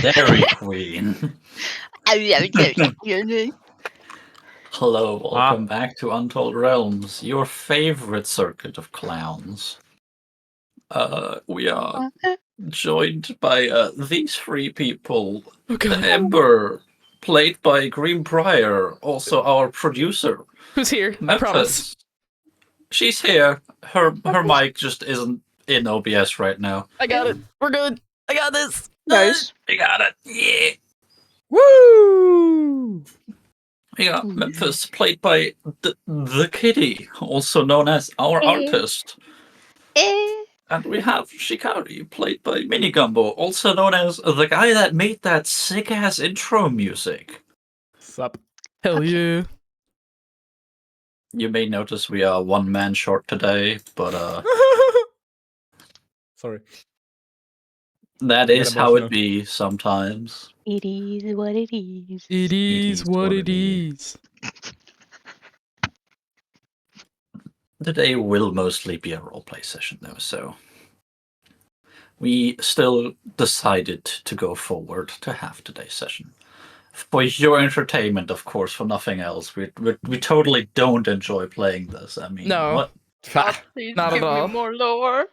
Dairy Queen. Hello, welcome back to Untold Realms, your favorite circuit of clowns. We are joined by these three people. Ember, played by Greenbrier, also our producer. Who's here? I promise. She's here. Her mic just isn't in OBS right now. I got it. We're good. I got this. Nice. We got it. Yeah. Woo! We got Memphis, played by the Kitty, also known as our artist. And we have Shikari, played by Minigumbo, also known as the guy that made that sick-ass intro music. Sup? Hell yeah. You may notice we are one man short today, but Sorry. that is how it be sometimes. It is what it is. It is what it is. Today will mostly be a roleplay session, though, so we still decided to go forward to have today's session. For your entertainment, of course, for nothing else. We totally don't enjoy playing this. I mean, No. what? Please Not give at all. me more lore.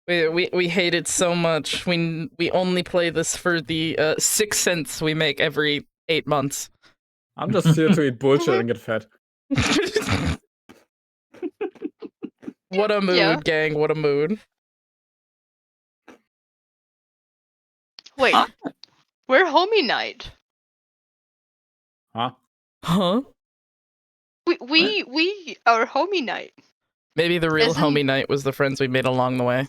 We hate it so much. We only play this for the 6 cents we make every 8 months. I'm just here to eat bullshit and get fat. What a mood, Yeah. gang. What a mood. Wait, Huh? we're homie night. Huh? Huh? We our homie night. Maybe the real Isn't- homie night was the friends we made along the way.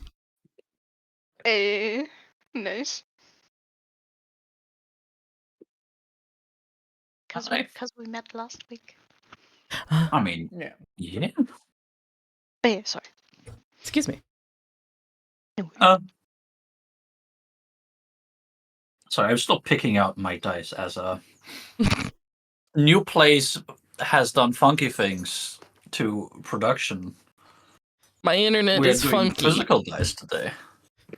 Nice. Cause we met last week. I mean, Yeah. yeah. Oh, yeah, sorry. Excuse me. Sorry, I'm still picking out my dice as a new place has done funky things to production. My internet We're is doing funky. physical dice today.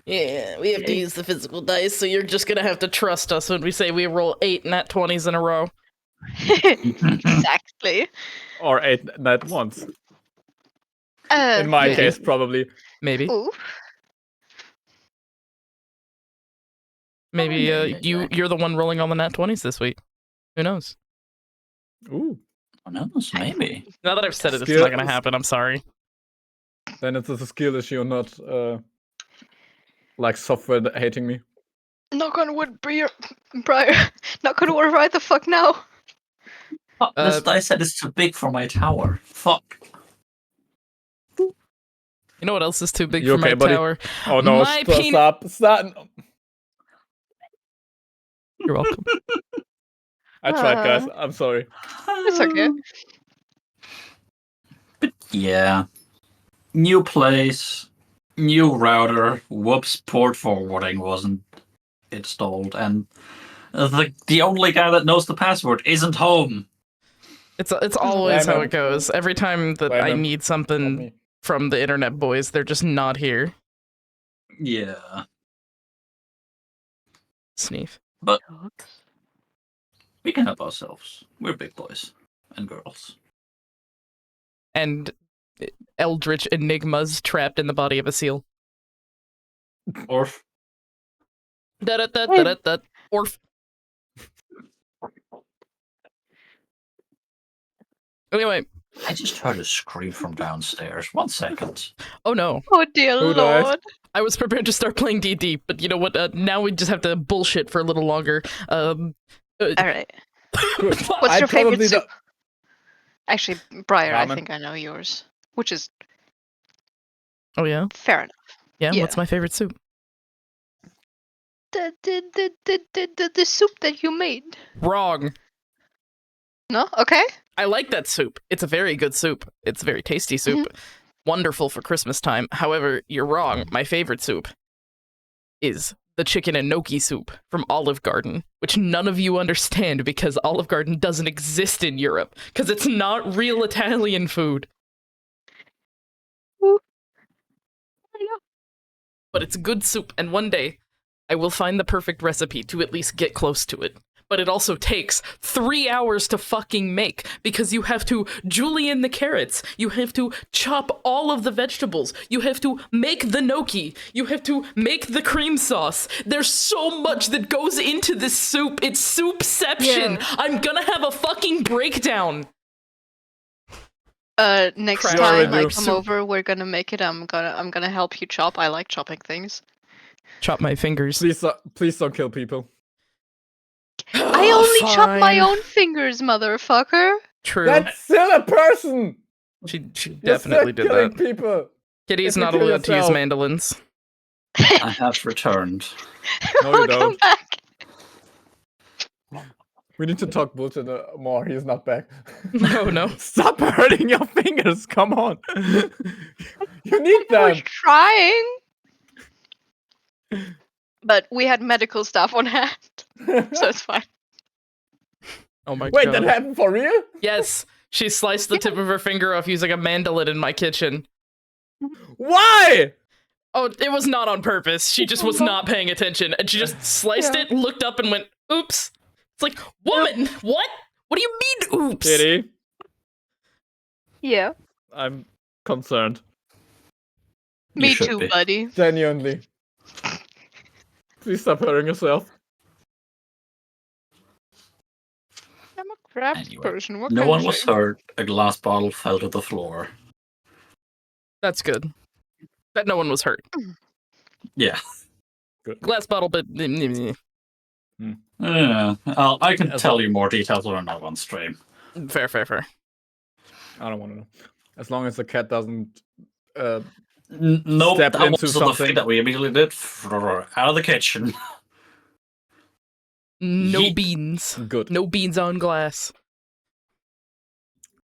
Yeah, we have to use the physical dice, so you're just gonna have to trust us when we say we roll 8 nat 20s in a row. Exactly. Or 8 night once. Uh, In my maybe. case, probably. Maybe. ooh. Maybe yeah. you're the one rolling on the nat 20s this week. Who knows? Ooh. Who knows? Maybe. Now that I've said it, it's Skill- not gonna happen. I'm sorry. Then it's a skill issue, not like software hating me. Knock on wood, Briar. Knock on wood right the fuck now. Fuck, this dice set is too big for my tower. Fuck. You know what else is too big You for my okay, buddy? tower? Oh no, My stop. You're welcome. I tried, guys. I'm sorry. It's okay. But yeah. New place, new router. Whoops, port forwarding wasn't installed, and the only guy that knows the password isn't home. It's always how Random. it goes. Every time that I Random. need Not something me. from the internet boys, they're just not here. Yeah. Sneef. But we can help ourselves. We're big boys and girls. And eldritch enigmas trapped in the body of a seal. Orf. Da-da-da-da-da-da. Orf. Anyway. I just heard a scream from downstairs. 1 second. Oh no. Oh dear Who died? lord. I was prepared to start playing D&D, but you know what? Now we just have to bullshit for a little longer. Alright. Good. What's I your favorite probably soup? Actually, Briar, I Ramen. think I know yours. Which is Oh yeah? fair enough. Yeah, Yeah. what's my favorite soup? The soup that you made. Wrong. No? Okay. I like that soup. It's a very good soup. It's a very tasty soup. Wonderful for Christmas time. However, you're wrong. My favorite soup is the chicken and gnocchi soup from Olive Garden, which none of you understand because Olive Garden doesn't exist in Europe, because it's not real Italian food. Ooh. I know. But it's good soup, and one day I will find the perfect recipe to at least get close to it. But it also takes 3 hours to fucking make because you have to julienne the carrots, you have to chop all of the vegetables, you have to make the gnocchi, you have to make the cream sauce. There's so much that goes into this soup. It's soupception. Yeah. I'm gonna have a fucking breakdown. Next Crap. You already time I do. come Soup. over, we're gonna make it. I'm gonna help you chop. I like chopping things. Chop my fingers. Please don't kill people. I only chop my Fine. own fingers, motherfucker. True. That's still a person. She You're definitely still did killing that. people. Kitty's If you not kill allowed to use yourself. mandolins. I have returned. No, you Welcome don't. back. We need to talk bullshit more. He's not back. No. Stop hurting your fingers. Come on. You need I was them. trying. But we had medical staff on hand, so it's fine. Oh my Wait, god. that happened for real? Yes, she sliced the tip of her finger off using a mandolin in my kitchen. Why? Oh, it was not on purpose. She just was not paying attention, and she just sliced Yeah. it, looked up, and went, oops. It's like, woman, what? What do you mean, oops? Kitty, Yeah. I'm concerned. You Me should too, be. buddy. Genuinely. Please stop hurting yourself. I'm a crafts Anyway, person. What No can one I was say? hurt. A glass bottle fell to the floor. That's good. That no one was hurt. Yeah. Glass bottle, but... Yeah. I can As tell long- you more details when I'm not on stream. Fair. I don't want to know. As long as the cat doesn't. Nope, Step that into was the something. thing that we immediately did. Out of the kitchen. No Yeet. beans. Good. No beans on glass.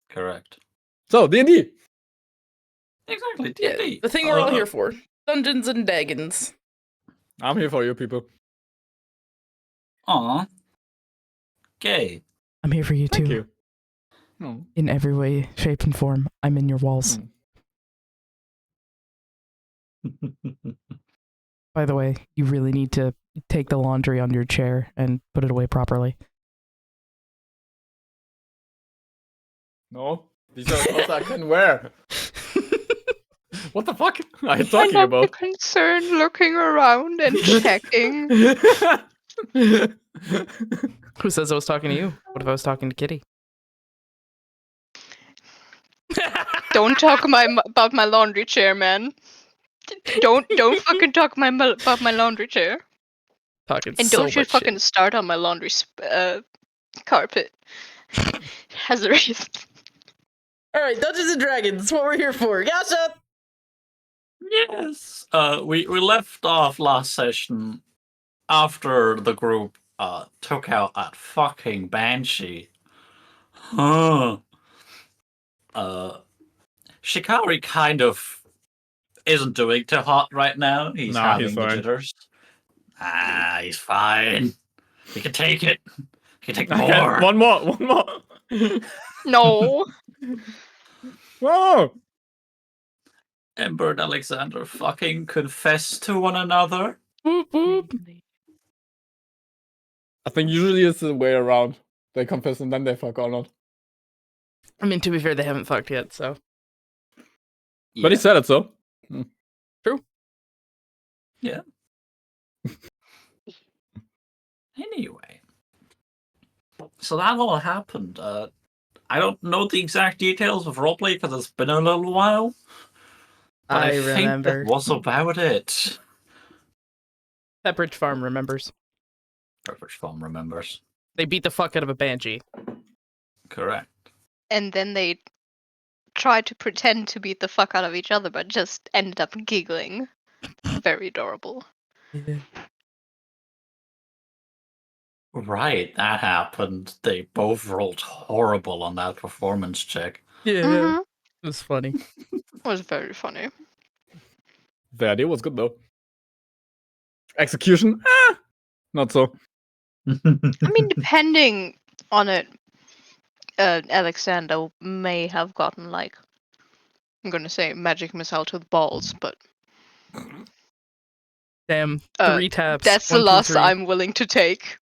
Correct. So D&D. Exactly. Yeah, D&D. the thing we're all here for. Dungeons and Dragons. I'm here for you people. Aw. Gay. I'm here for you Thank too. you. Oh. In every way, shape, and form. I'm in your walls. Hmm. By the way, you really need to take the laundry on your chair and put it away properly. No, these are clothes I can wear. What the fuck are you I'm talking not about? concerned looking around and checking. Who says I was talking to you? What if I was talking to Kitty? Don't talk about my laundry chair, man. Don't fucking talk about my laundry chair. Talking And so don't you much fucking shit. start on my laundry carpet. Has a reason. All right, Dungeons and Dragons. That's what we're here for. Gotcha. Yes. We left off last session after the group took out that fucking banshee. Huh. Shikari kind of isn't doing too hot right now. He's Nah, having he's the fine. jitters. He's fine. He can take it. He can take Okay, more. one more. No. Whoa! Ember and Alexander fucking confess to one another. Whoop, whoop. I think usually it's the way around. They confess and then they fuck or not. I mean, to be fair, they haven't fucked yet, so. But he said it so. True. Yeah. Anyway. So that all happened. I don't know the exact details of roleplay because it's been a little while. But I think remember. that was about it. Pepperidge Farm remembers. Pepperidge Farm remembers. They beat the fuck out of a banshee. Correct. And then they tried to pretend to beat the fuck out of each other, but just ended up giggling. Very adorable. Yeah. Right, that happened. They both rolled horrible on that performance check. Yeah. Mhm. It was funny. It was very funny. The idea was good though. Execution? Not so. I mean, depending on it, Alexander may have gotten, like, I'm gonna say magic missile to the balls, but Damn, 3 taps. That's the 1, 2, loss 3. I'm willing to take.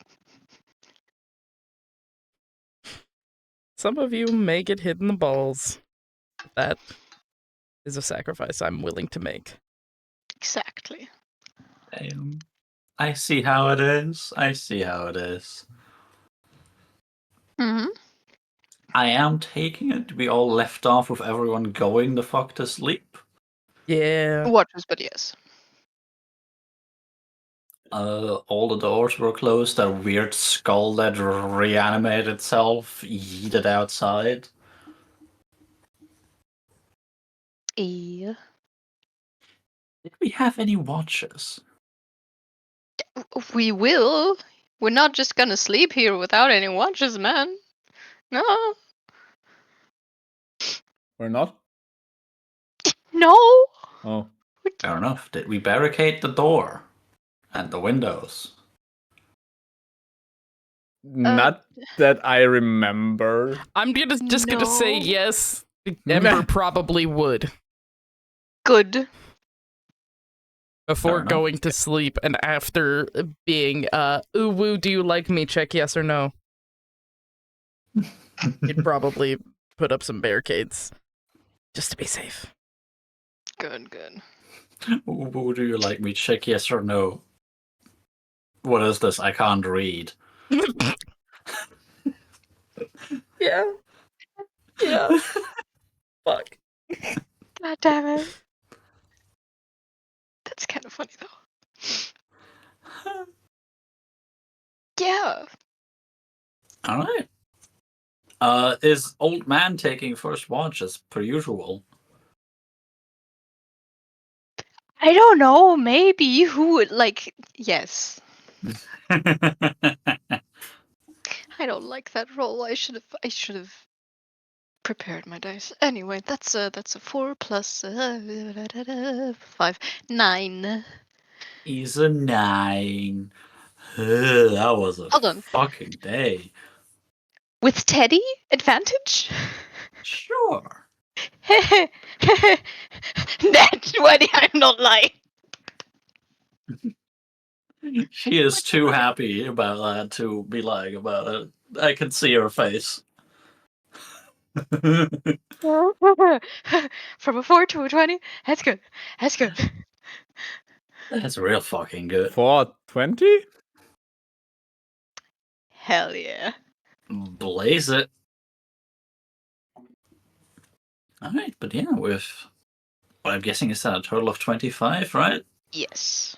Some of you may get hit in the balls. That is a sacrifice I'm willing to make. Exactly. I see how it is. I see how it is. Mm-hmm. I am taking it to be all left off with everyone going the fuck to sleep. Yeah. Watches, but yes. All the doors were closed. That weird skull that reanimated itself yeeted outside. Yeah. Did we have any watches? We will. We're not just gonna sleep here without any watches, man. No. We're not? No. Oh. Fair enough. Did we barricade the door and the windows? Not that I remember. I'm just gonna say No. yes. Ember probably would. Good. Before enough. going to sleep and after being, ooh woo, do you like me? Check yes or no. He'd probably put up some barricades. Just to be safe. Good, good. Who do you like me? Check yes or no. What is this? I can't read. Yeah. Yeah. Fuck. God damn it. That's kind of funny, though. Yeah. All right. Is old man taking first watch as per usual? I don't know. Maybe who would like? Yes. I don't like that roll. I should have prepared my dice. Anyway, that's a 4 plus 5, 9. He's a 9. That was a Hold on. fucking day. With Teddy advantage? Sure. That's why I'm not lying. She is too happy about that to be lying about it. I can see her face. From a 4 to a 20? That's good. That's good. That's real fucking good. 420? Hell yeah. Blaze it. Alright, but yeah, with what I'm guessing is that a total of 25, right? Yes.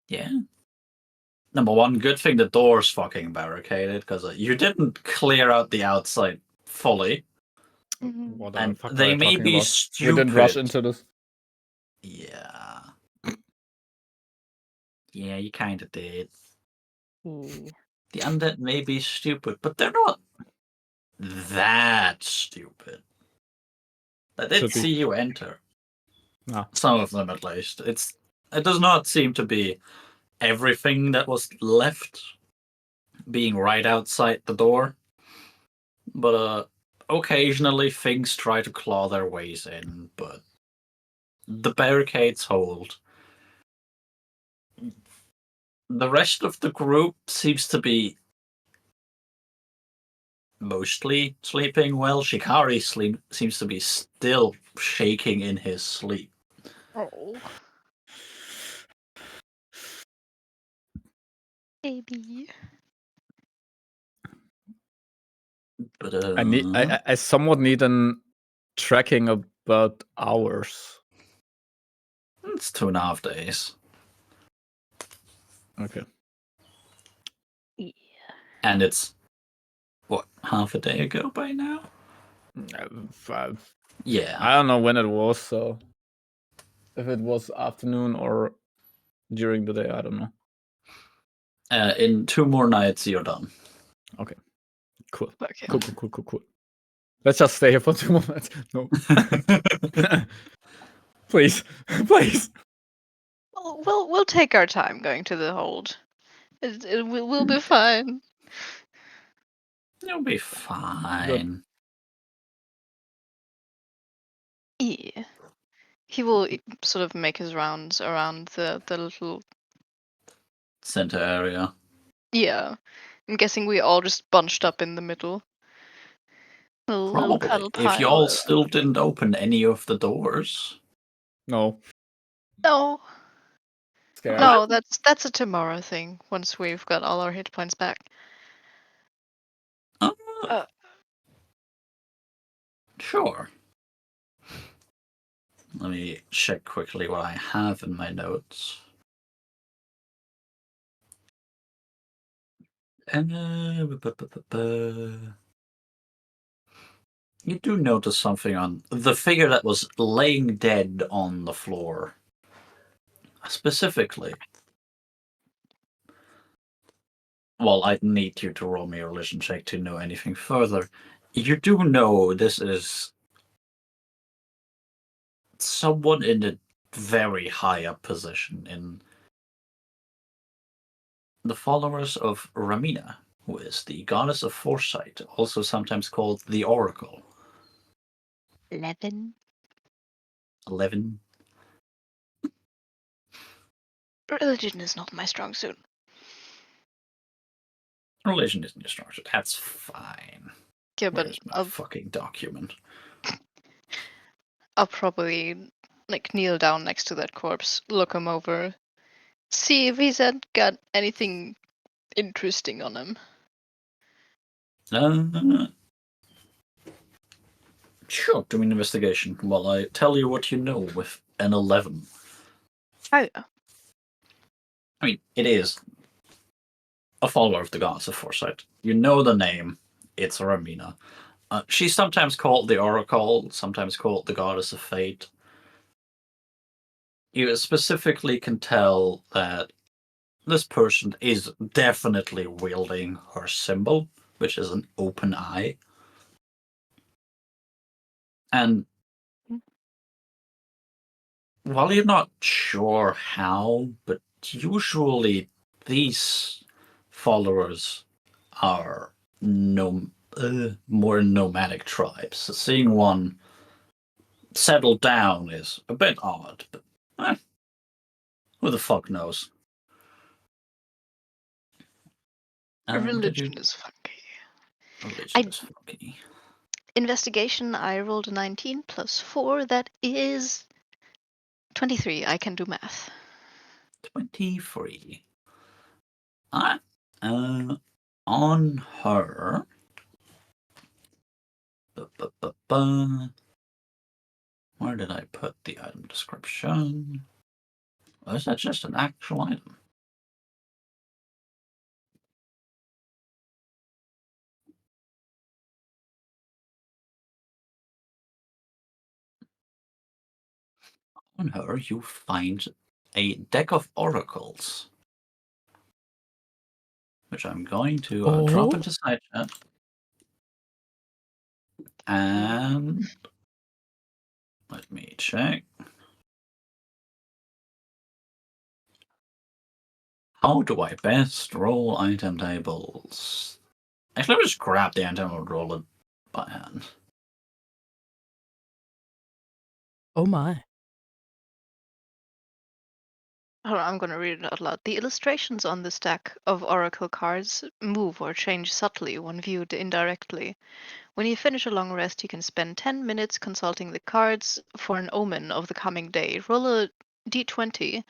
Yeah. Number one, good thing the door's fucking barricaded, because you didn't clear out the outside fully. What the And fuck are they you may talking be about? stupid. We didn't rush into this. Yeah. Yeah, you kind of did. Ooh. The undead may be stupid, but they're not that stupid. They did Should be. see you enter. No. Some of them, at least. It does not seem to be everything that was left being right outside the door, but occasionally things try to claw their ways in. But the barricades hold. The rest of the group seems to be mostly sleeping well. Shikari seems to be still shaking in his sleep. Oh. Baby. But I somewhat need an tracking about hours. it's 2.5 days. Okay. Yeah. And it's, what, half a day ago by now? Yeah. I don't know when it was, so if it was afternoon or during the day, I don't know. In 2 more nights, you're done. Okay. Cool. Okay. Cool. Let's just stay here for 2 moments. No. Please. Please. We'll take our time going to the hold. We'll be fine. You'll be fine. Yeah. He will sort of make his rounds around the little. Center area. Yeah. I'm guessing we all just bunched up in the middle. Little Probably. cuddle If pile. y'all still didn't open any of the doors. No. No. Scared. No, that's a tomorrow thing. Once we've got all our hit points back. Uh, sure. Let me check quickly what I have in my notes. You do notice something on the figure that was laying dead on the floor. Specifically. Well, I'd need you to roll me a religion check to know anything further. You do know this is someone in a very high up position in the followers of Ramina, who is the goddess of foresight, also sometimes called the Oracle. 11. 11. Religion is not my strong suit. Religion isn't your strong suit. That's fine. Yeah, but Where's my fucking document? I'll probably kneel down next to that corpse, look him over, see if he's got anything interesting on him. Sure, do an investigation while I tell you what you know with an 11. Oh yeah. I mean, it is a follower of the goddess of foresight. You know the name. It's Ramina. She's sometimes called the Oracle, sometimes called the goddess of fate. You specifically can tell that this person is definitely wielding her symbol, which is an open eye. And while you're not sure how, but usually these followers are more nomadic tribes. So seeing one settle down is a bit odd, but who the fuck knows? Religion is funky. Religion is funky. Investigation, I rolled a 19 plus 4. That is 23. I can do math. 23. On her. Where did I put the item description? Or is that just an actual item? On her, you find a deck of oracles, which I'm going to drop into side chat. And let me check. How do I best roll item tables? Actually, let me just grab the item and roll it by hand. Oh my. Hold on, I'm going to read it out loud. The illustrations on the stack of oracle cards move or change subtly when viewed indirectly. When you finish a long rest, you can spend 10 minutes consulting the cards for an omen of the coming day. Roll a d20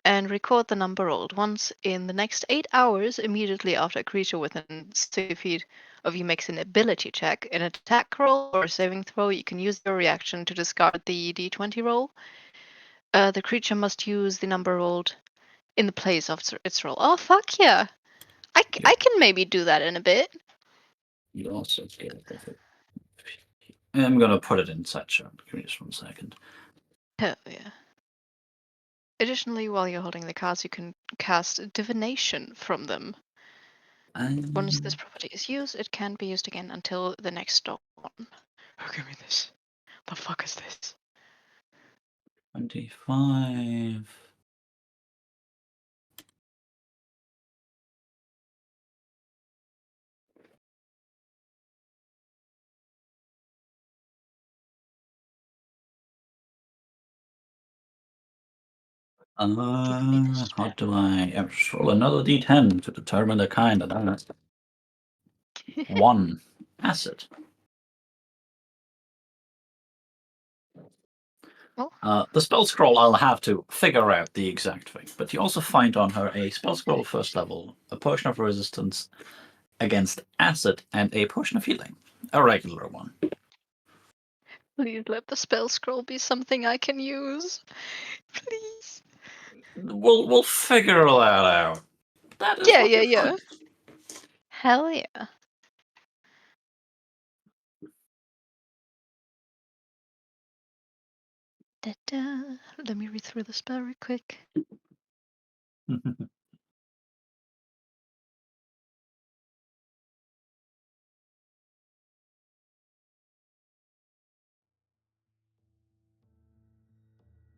and record the number rolled. Once in the next 8 hours, immediately after a creature within 60 feet of you makes an ability check, an attack roll, or a saving throw, you can use your reaction to discard the d20 roll. The creature must use the number rolled in the place of its roll. Oh, fuck yeah. I can maybe do that in a bit. You also get it. I'm gonna put it inside chat. Give me just 1 second. Hell yeah. Additionally, while you're holding the cards, you can cast divination from them. Once this property is used, it can't be used again until the next dawn. Oh, give me this. The fuck is this? 25. How do I roll another d10 to determine the kind of that? 1 acid. The spell scroll, I'll have to figure out the exact thing, but you also find on her a spell scroll first level, a potion of resistance against acid, and a potion of healing. A regular one. Please let the spell scroll be something I can use. Please. We'll figure that out. That is Yeah, what yeah, you yeah. find. Hell yeah. Da-da. Let me read through the spell real quick.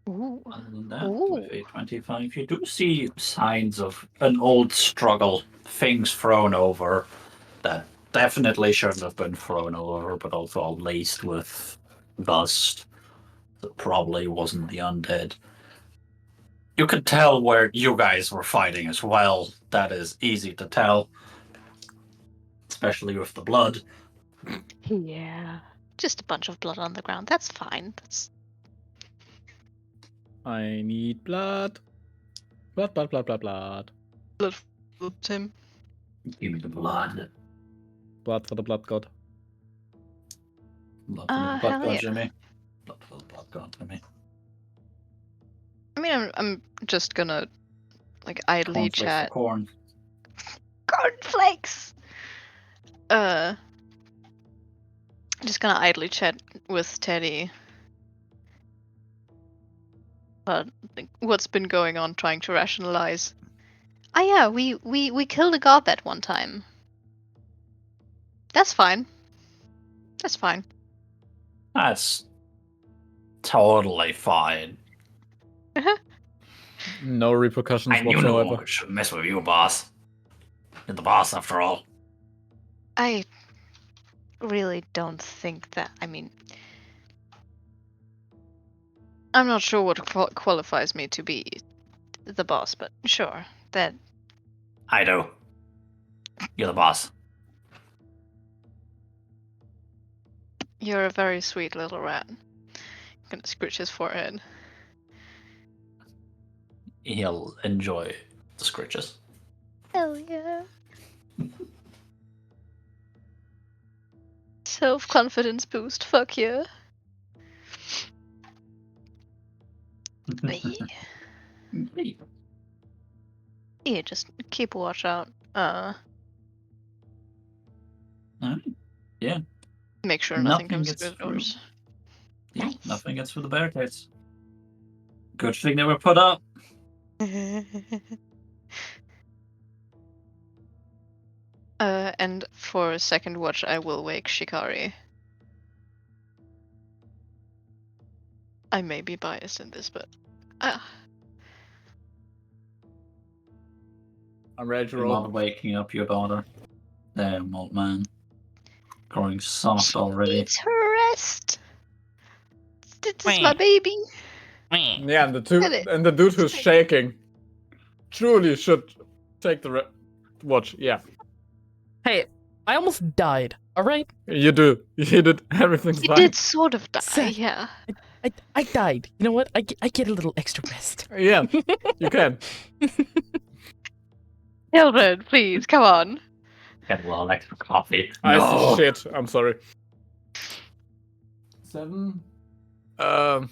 Ooh. Other than that, Ooh. with a 25, you do see signs of an old struggle, things thrown over that definitely shouldn't have been thrown over, but also all laced with dust that probably wasn't the undead. You could tell where you guys were fighting as well. That is easy to tell, especially with the blood. Yeah. Just a bunch of blood on the ground. That's fine. That's I need blood. Blood, blood, blood, blood, blood. blood for Tim. Give me the blood. Blood for the blood god. Blood for the blood Hell god, yeah. Jimmy. Blood for the blood god, Jimmy. I mean, I'm just gonna like idly Cornflakes for chat. corn. Cornflakes. Just gonna idly chat with Teddy. What's been going on? Trying to rationalize. Ah, yeah, we killed a god that one time. That's fine. That's fine. That's totally fine. No repercussions I knew no whatsoever. one should mess with you, boss. You're the boss, after all. I really don't think that. I mean, I'm not sure what qualifies me to be the boss, but sure, that I do. You're the boss. you're a very sweet little rat. I'm gonna scratch his forehead. He'll enjoy the scritches. Hell yeah. Self-confidence boost. Fuck yeah. Yeah, just keep a watch out. Yeah. Make sure nothing comes through the doors. Yeah, Nice. nothing gets through the barricades. Good thing they were put up. And for a second watch, I will wake Shikari. I may be biased in this, but I'm ready to You're roll. not waking up your daughter. Damn, old man. Growing soft already. It's her rest. This is my baby. Yeah, and Get it. the dude who's shaking truly should take the watch. Yeah, Hey, I almost died. All right, you do. You did. Everything's He fine. did sort of die, Seth. yeah. I died. You know what? I get a little extra rest. Yeah, you can. Hildred, please, come on. Get a little extra coffee. I No! shit. I'm sorry. 7. Yeah.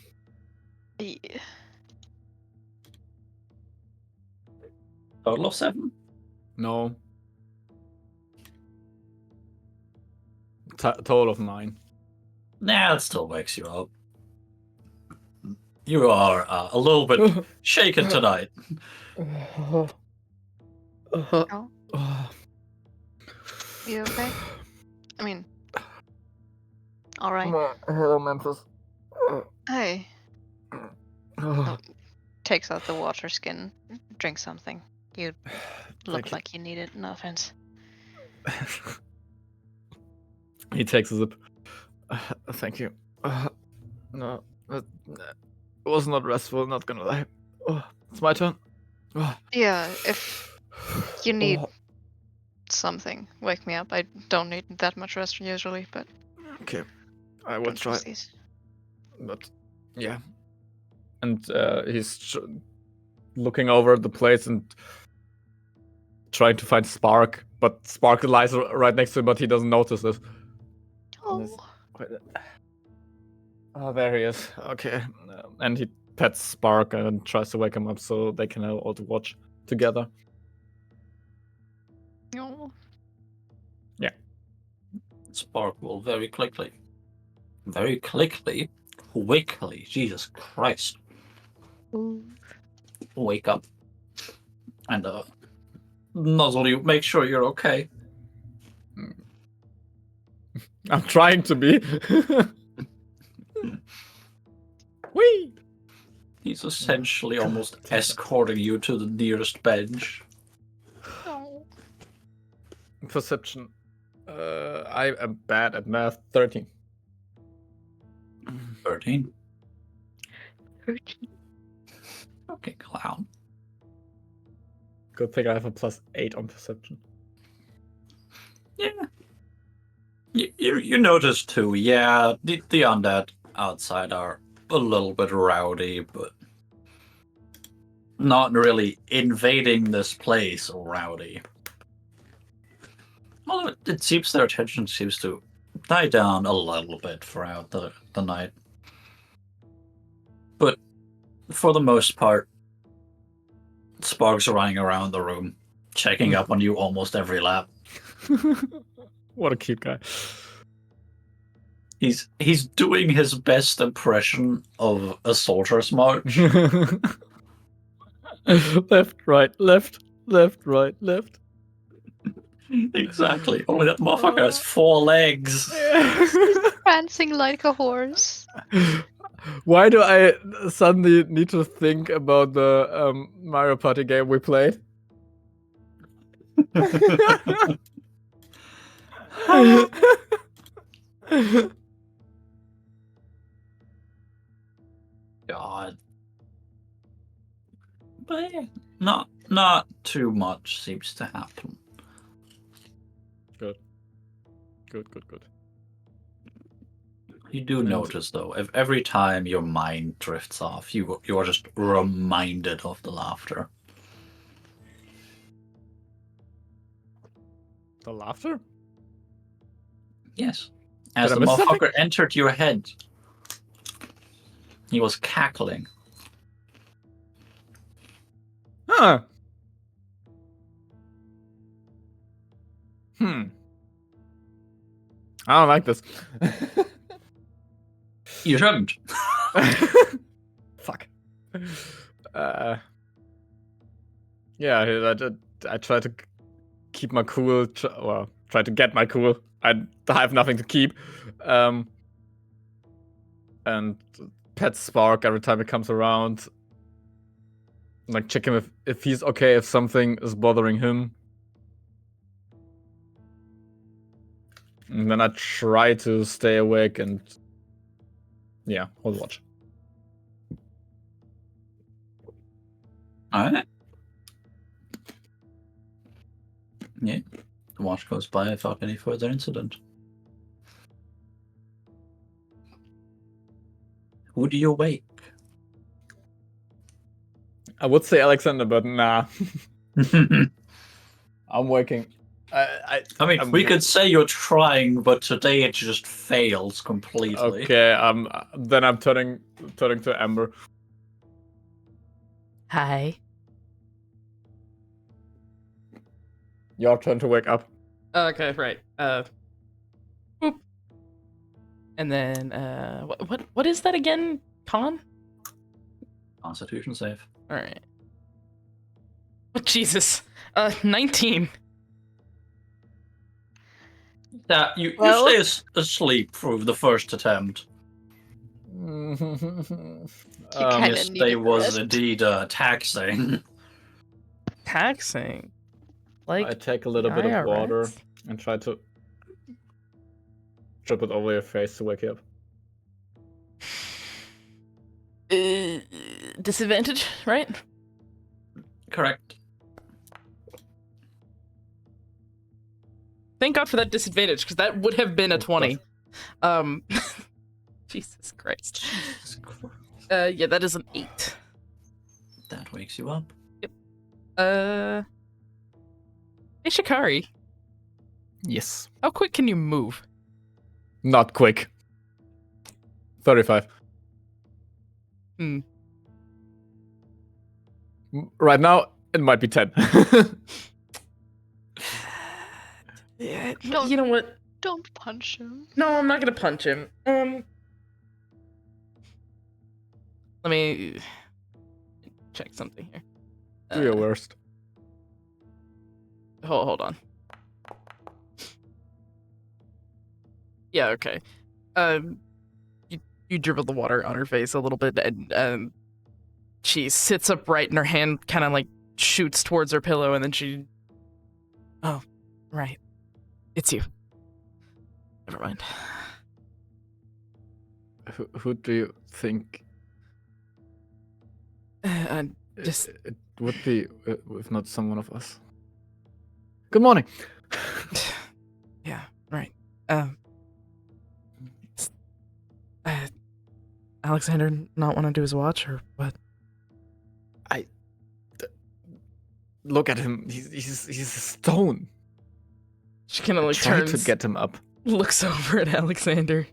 Total of 7? No. Total of 9. Nah, that still wakes you up. You are a little bit shaken tonight. Oh, you okay? I mean, alright. Hello, Memphis. Hey. Oh, takes out the water skin. Drink something. You look like you need it, no offense. He takes a sip. Thank you. No, it was not restful, not gonna lie. It's my turn. Yeah, if you need something, wake me up. I don't need that much rest usually, but Okay, I will don't try. trust these. But yeah, and he's looking over the place and trying to find Spark, but Spark lies right next to him, but he doesn't notice it. Oh, Oh, there he is. Okay, and he pets Spark and tries to wake him up so they can all watch together. no. Spark will very quickly, quickly, Jesus Christ, wake up and nuzzle you, make sure you're okay. I'm trying to be. Whee! He's essentially almost escorting you to the nearest bench. No. Perception. I am bad at math. 13. 13. Okay, clown. Good thing I have a +8 on perception. Yeah. You notice too, yeah, the undead outside are a little bit rowdy, but not really invading this place rowdy. Well, it seems their attention seems to die down a little bit throughout the night. But for the most part, Sparks are running around the room, checking up on you almost every lap. What a cute guy. He's doing his best impression of a soldier's march. Left, right, left, left, right, left. Exactly. Only that motherfucker has 4 legs. Prancing like a horse. Why do I suddenly need to think about the Mario Party game we played? God. But yeah, not too much seems to happen. Good. You do notice though, if every time your mind drifts off, you are just reminded of the laughter. The laughter? Yes. As Did I the miss something? motherfucker entered your head, he was cackling. Huh. I don't like this. You shouldn't. Fuck. Yeah, I try to keep my cool. Try to get my cool. I have nothing to keep. And pet Spark every time he comes around. Like, check him if he's okay, if something is bothering him. And then I try to stay awake and yeah, hold watch. Alright. Yeah. The watch goes by without any further incident. Who do you wake? I would say Alexander, but nah. I'm waking. I mean, we could say you're trying, but today it just fails completely. Okay, then I'm turning to Amber. Hi. Your turn to wake up. Okay, right. Boop. And then what is that again? Con? Constitution save. All right. Oh, Jesus. 19. Yeah, you Well- stay asleep through the first attempt. Kinda Yes, need they a was rest. indeed taxing. Taxing. Like I take a little bit of water IRS? and try to drip it over your face to wake you up. Disadvantage, right? Correct. Thank God for that disadvantage, because that would have been a 20. Jesus Christ. Jesus Christ. Yeah, that is an 8. That wakes you up. Hey, Shikari, Yes. how quick can you move? Not quick. 35. Right now, it might be 10. Yeah, Don't- you know what? Don't punch him. No, I'm not gonna punch him. Let me check something here. Do your worst. Hold on. Yeah, okay. You dribble the water on her face a little bit, and she sits upright, and her hand kind of like shoots towards her pillow, and then she. Oh, right. It's you. Never mind. Who do you think Just it would be if not someone of us? Good morning. yeah, right. Alexander not want to do his watch or what? Look at him. He's a stone. She kind of like Try turns, to get him up. looks over at Alexander.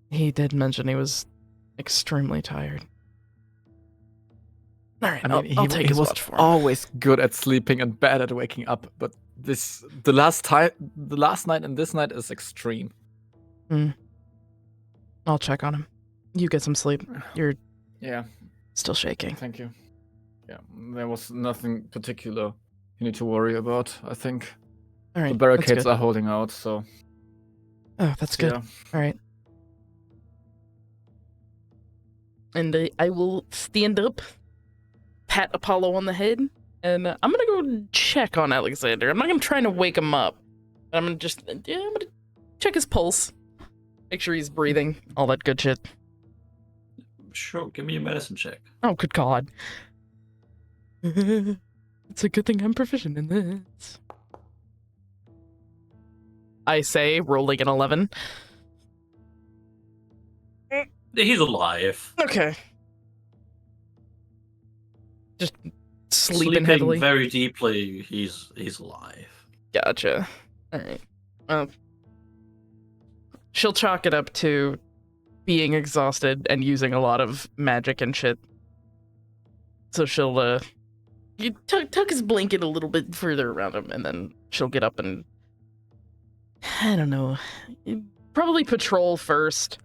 He did mention he was extremely tired. All right, I mean, I'll take he his was watch for him. always good at sleeping and bad at waking up, but the last night and this night is extreme. I'll check on him. You get some sleep. You're Yeah, still shaking. thank you. Yeah, there was nothing particular you need to worry about, I think. All right, The barricades that's good. are holding out, so Oh, that's good. yeah. All right. And I will stand up, pat Apollo on the head, and I'm gonna go check on Alexander. I'm not gonna try to wake him up. I'm gonna just, I'm gonna check his pulse, make sure he's breathing, all that good shit. Sure, give me a medicine check. Oh, good God. It's a good thing I'm proficient in this. I say, rolling an 11. He's alive. Okay. Just sleeping heavily. Very deeply. He's alive. Gotcha. Alright. She'll chalk it up to being exhausted and using a lot of magic and shit. So she'll, you tuck his blanket a little bit further around him, and then she'll get up and, I don't know, probably patrol first.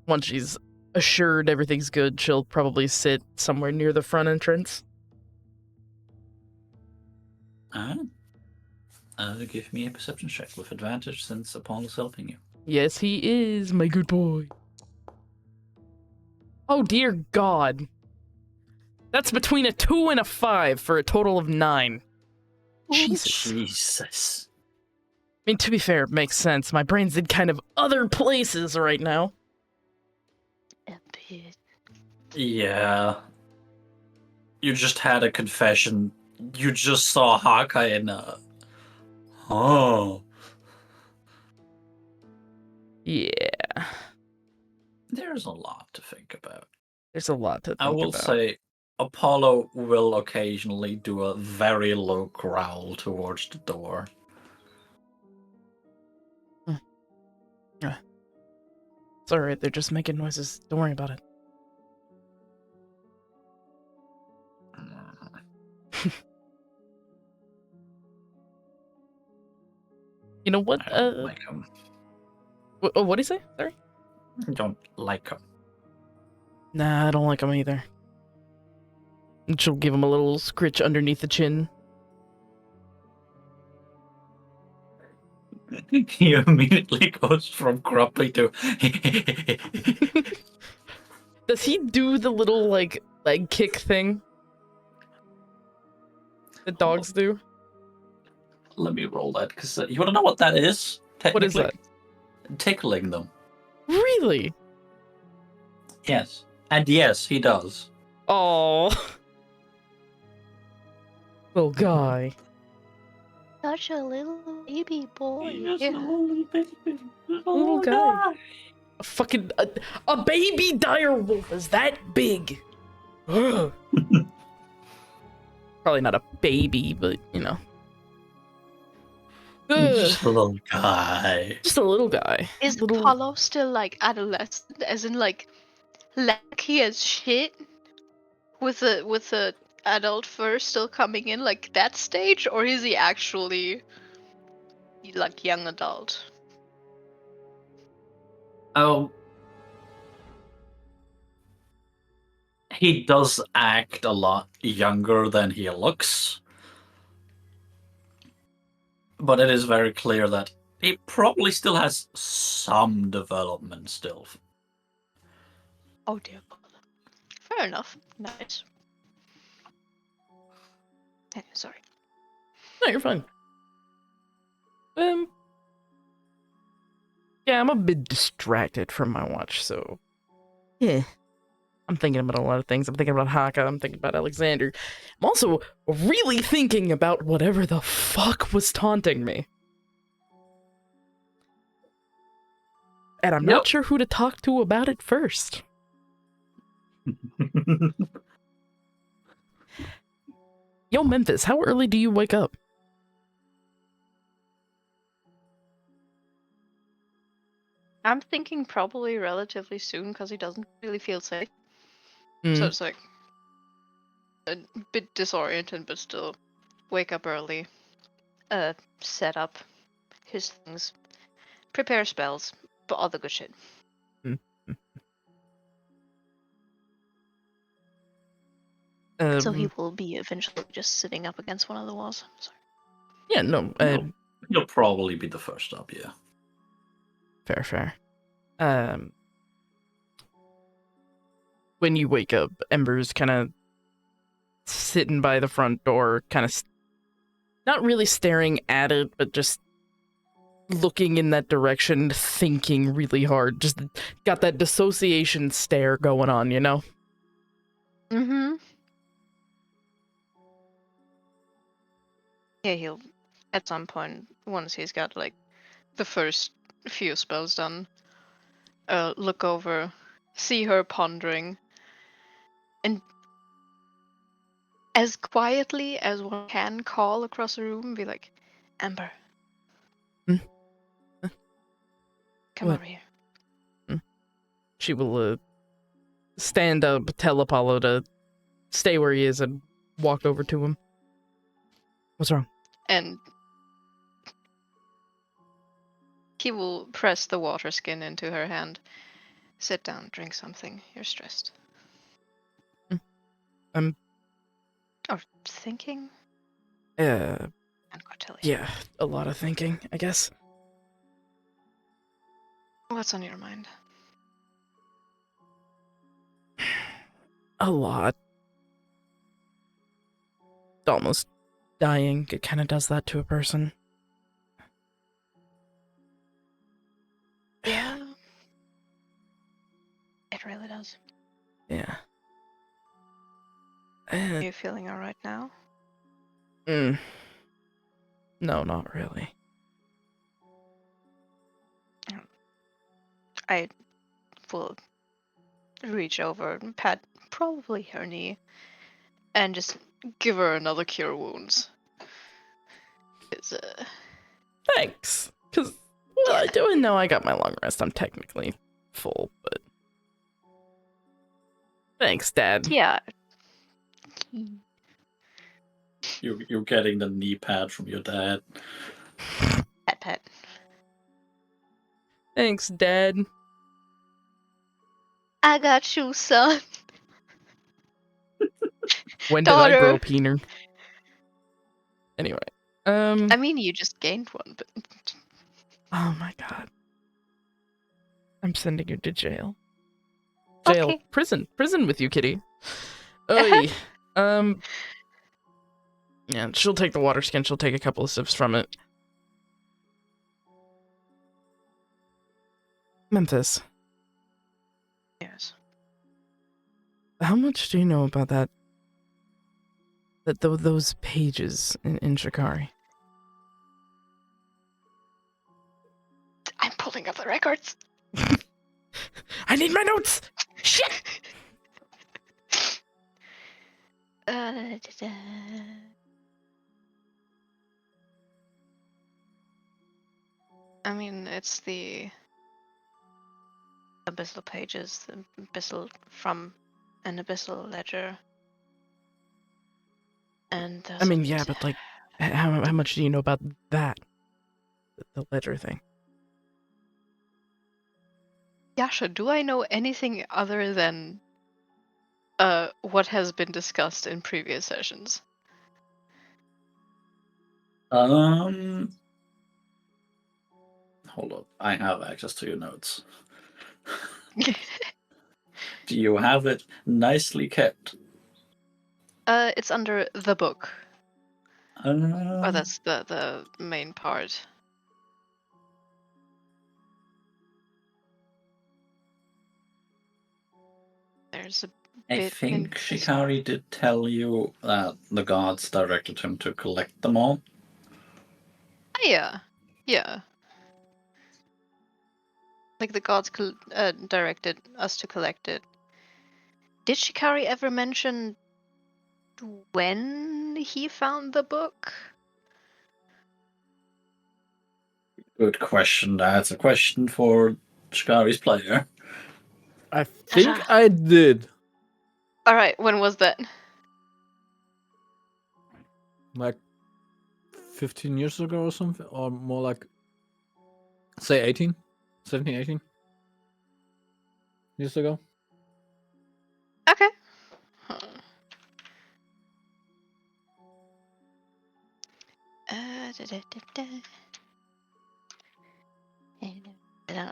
Once she's assured everything's good, she'll probably sit somewhere near the front entrance. Give me a perception check with advantage since Apollo's helping you. Yes, he is, my good boy. Oh, dear God. That's between a 2 and a 5 for a total of 9. Jesus. I mean, to be fair, it makes sense. My brain's in kind of other places right now. Yeah. You just had a confession. You just saw Hawkeye and Oh. Yeah. There's a lot to think about. There's a lot to think I will about. say Apollo will occasionally do a very low growl towards the door. It's alright, they're just making noises. Don't worry about it. You know what? I don't like him. What do you say? Sorry? I don't like him. Nah, I don't like him either. And she'll give him a little scritch underneath the chin. He immediately goes from grumpy to... Does he do the little, like, leg kick thing that dogs do? Let me roll that, because you want to know what that is? What is that? Tickling them. Really? Yes. And yes, he does. Oh. Little guy. Such a little baby boy. He's a little baby. Little guy. A fucking a baby dire wolf is that big. Ugh. Probably not a baby, but you know. Ugh. Just a little guy. Just a little guy. Is Little... Apollo still like adolescent, as in like lanky as shit, with a adult fur still coming in, like that stage, or is he actually like young adult? Oh, he does act a lot younger than he looks, but it is very clear that he probably still has some development still. Oh dear God. Fair enough. Nice. Sorry. No, you're fine. Yeah, I'm a bit distracted from my watch, so yeah. I'm thinking about a lot of things. I'm thinking about Haka. I'm thinking about Alexander. I'm also really thinking about whatever the fuck was taunting me. And I'm not sure who to talk to about it first. Yo, Memphis, how early do you wake up? I'm thinking probably relatively soon because he doesn't really feel safe. So it's like a bit disoriented, but still wake up early, set up his things, prepare spells, but all the good shit. So he will be eventually just sitting up against one of the walls. Sorry. Yeah, no. He'll probably be the first up, yeah. Fair. When you wake up, Ember's kind of sitting by the front door, kind of not really staring at it, but just looking in that direction, thinking really hard. Just got that dissociation stare going on, you know? Mm-hmm. Yeah, he'll, at some point, once he's got, like, the first few spells done, look over, see her pondering, and as quietly as one can call across the room, be like, Amber. Come What? over here. She will stand up, tell Apollo to stay where he is, and walk over to him. What's wrong? And he will press the water skin into her hand. Sit down, drink something. You're stressed. Or thinking? I'm gonna tell you. Yeah, a lot of thinking, I guess. What's on your mind? A lot. Almost dying. It kind of does that to a person. Yeah. It really does. Yeah. Are you feeling alright now? No, not really. I will reach over and pat probably her knee and just give her another cure wounds. Thanks. Because, well, I do know I got my long rest. I'm technically full, but... Thanks, Dad. Yeah. You're getting the knee pad from your dad. Pet. Thanks, Dad. I got you, son. When Daughter. did I grow a peener? Anyway. I mean, you just gained one, but... Oh my god. I'm sending you to jail. Jail. Okay. Prison with you, kitty. Oy. Yeah, she'll take the water skin. She'll take a couple of sips from it. Memphis. Yes. How much do you know about that? Those pages in Shikari? I'm pulling up the records. I need my notes! Shit! Da-da. I mean, it's the abyssal pages, the abyssal from an abyssal ledger, and I mean, yeah, but like, how much do you know about that? The ledger thing. Yasha, do I know anything other than what has been discussed in previous sessions? Hold up. I have access to your notes. Do you have it nicely kept? It's under the book. Oh, that's the main part. There's a I bit think in Shikari did tell you that the gods directed him to collect them all. Yeah. Like the gods directed us to collect it. Did Shikari ever mention when he found the book? Good question. That's a question for Shikari's player. I think I did. All right, when was that? Like 15 years ago or something, or more like, say 18, 17, 18 years ago. Okay.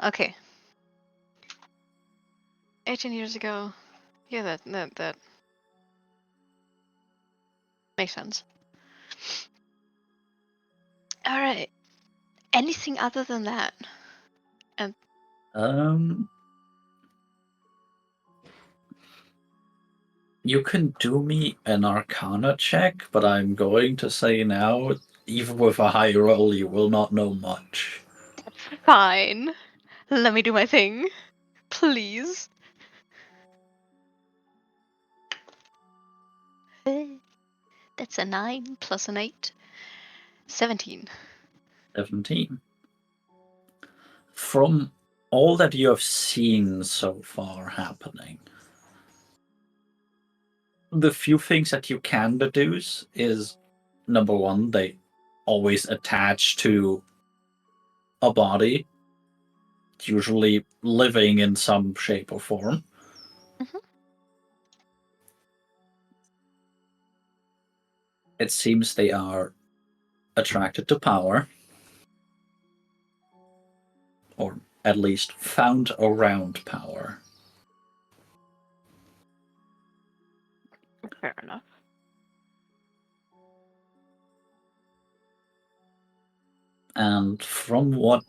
Okay. 18 years ago. Yeah, that makes sense. All right. Anything other than that? You can do me an Arcana check, but I'm going to say now, even with a high roll, you will not know much. Fine. Let me do my thing. Please. That's a 9 plus an 8. 17. 17. From all that you have seen so far happening, the few things that you can deduce is, number one, they always attach to a body, usually living in some shape or form. Mhm. It seems they are attracted to power, or at least found around power. Fair enough. And from what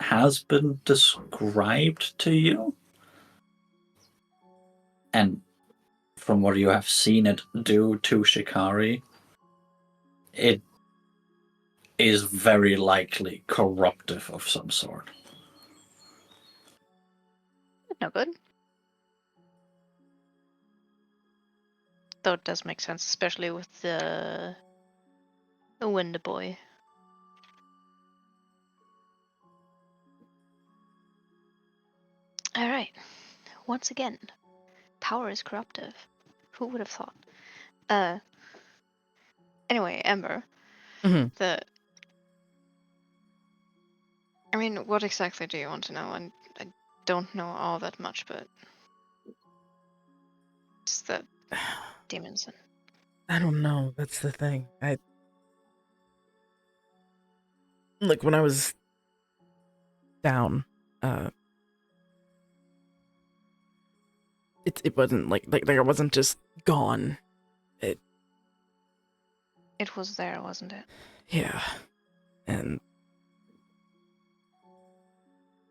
has been described to you, and from what you have seen it do to Shikari, it is very likely corruptive of some sort. No good. Though it does make sense, especially with the Wind Boy. All right. Once again, power is corruptive. Who would have thought? Anyway, Ember. Mhm. I mean, what exactly do you want to know? And I don't know all that much, but it's the demons. I don't know. That's the thing. Like when I was down, it wasn't like I wasn't just gone. It was there, wasn't it? Yeah, and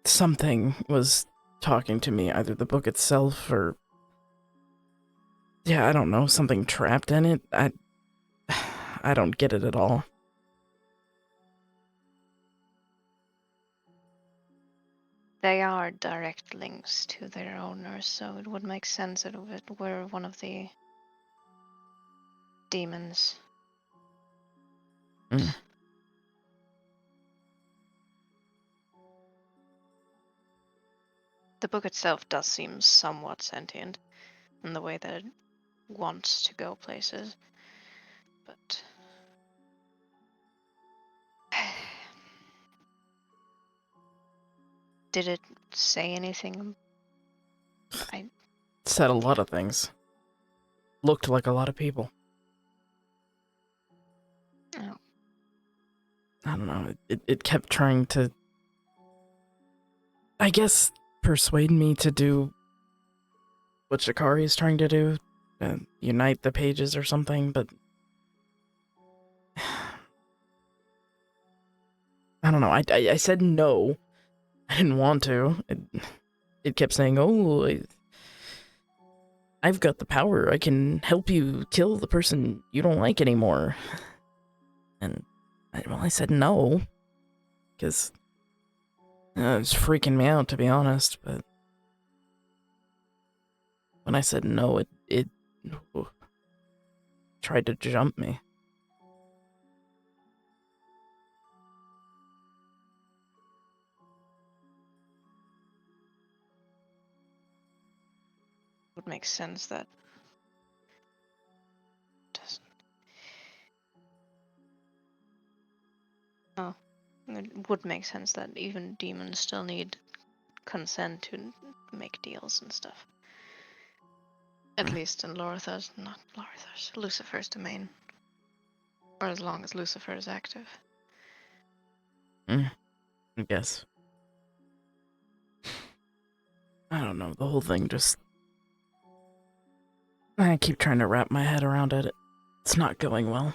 something was talking to me, either the book itself or Yeah, I don't know, something trapped in it. I don't get it at all. They are direct links to their owners, so it would make sense if it were one of the demons. Mm. The book itself does seem somewhat sentient in the way that it wants to go places, but did it say anything? Said a lot of things. Looked like a lot of people. Oh. I don't know, it kept trying to, I guess, persuade me to do what Shikari is trying to do, unite the pages or something, but I don't know, I said no. I didn't want to. It kept saying, oh, I've got the power, I can help you kill the person you don't like anymore. And, I said no, because it was freaking me out, to be honest, but when I said no, it tried to jump me. Would make sense that doesn't. Oh, it would make sense that even demons still need consent to make deals and stuff. At least in Lucifer's domain. Or as long as Lucifer is active. I guess. I don't know, the whole thing just... I keep trying to wrap my head around it. It's not going well.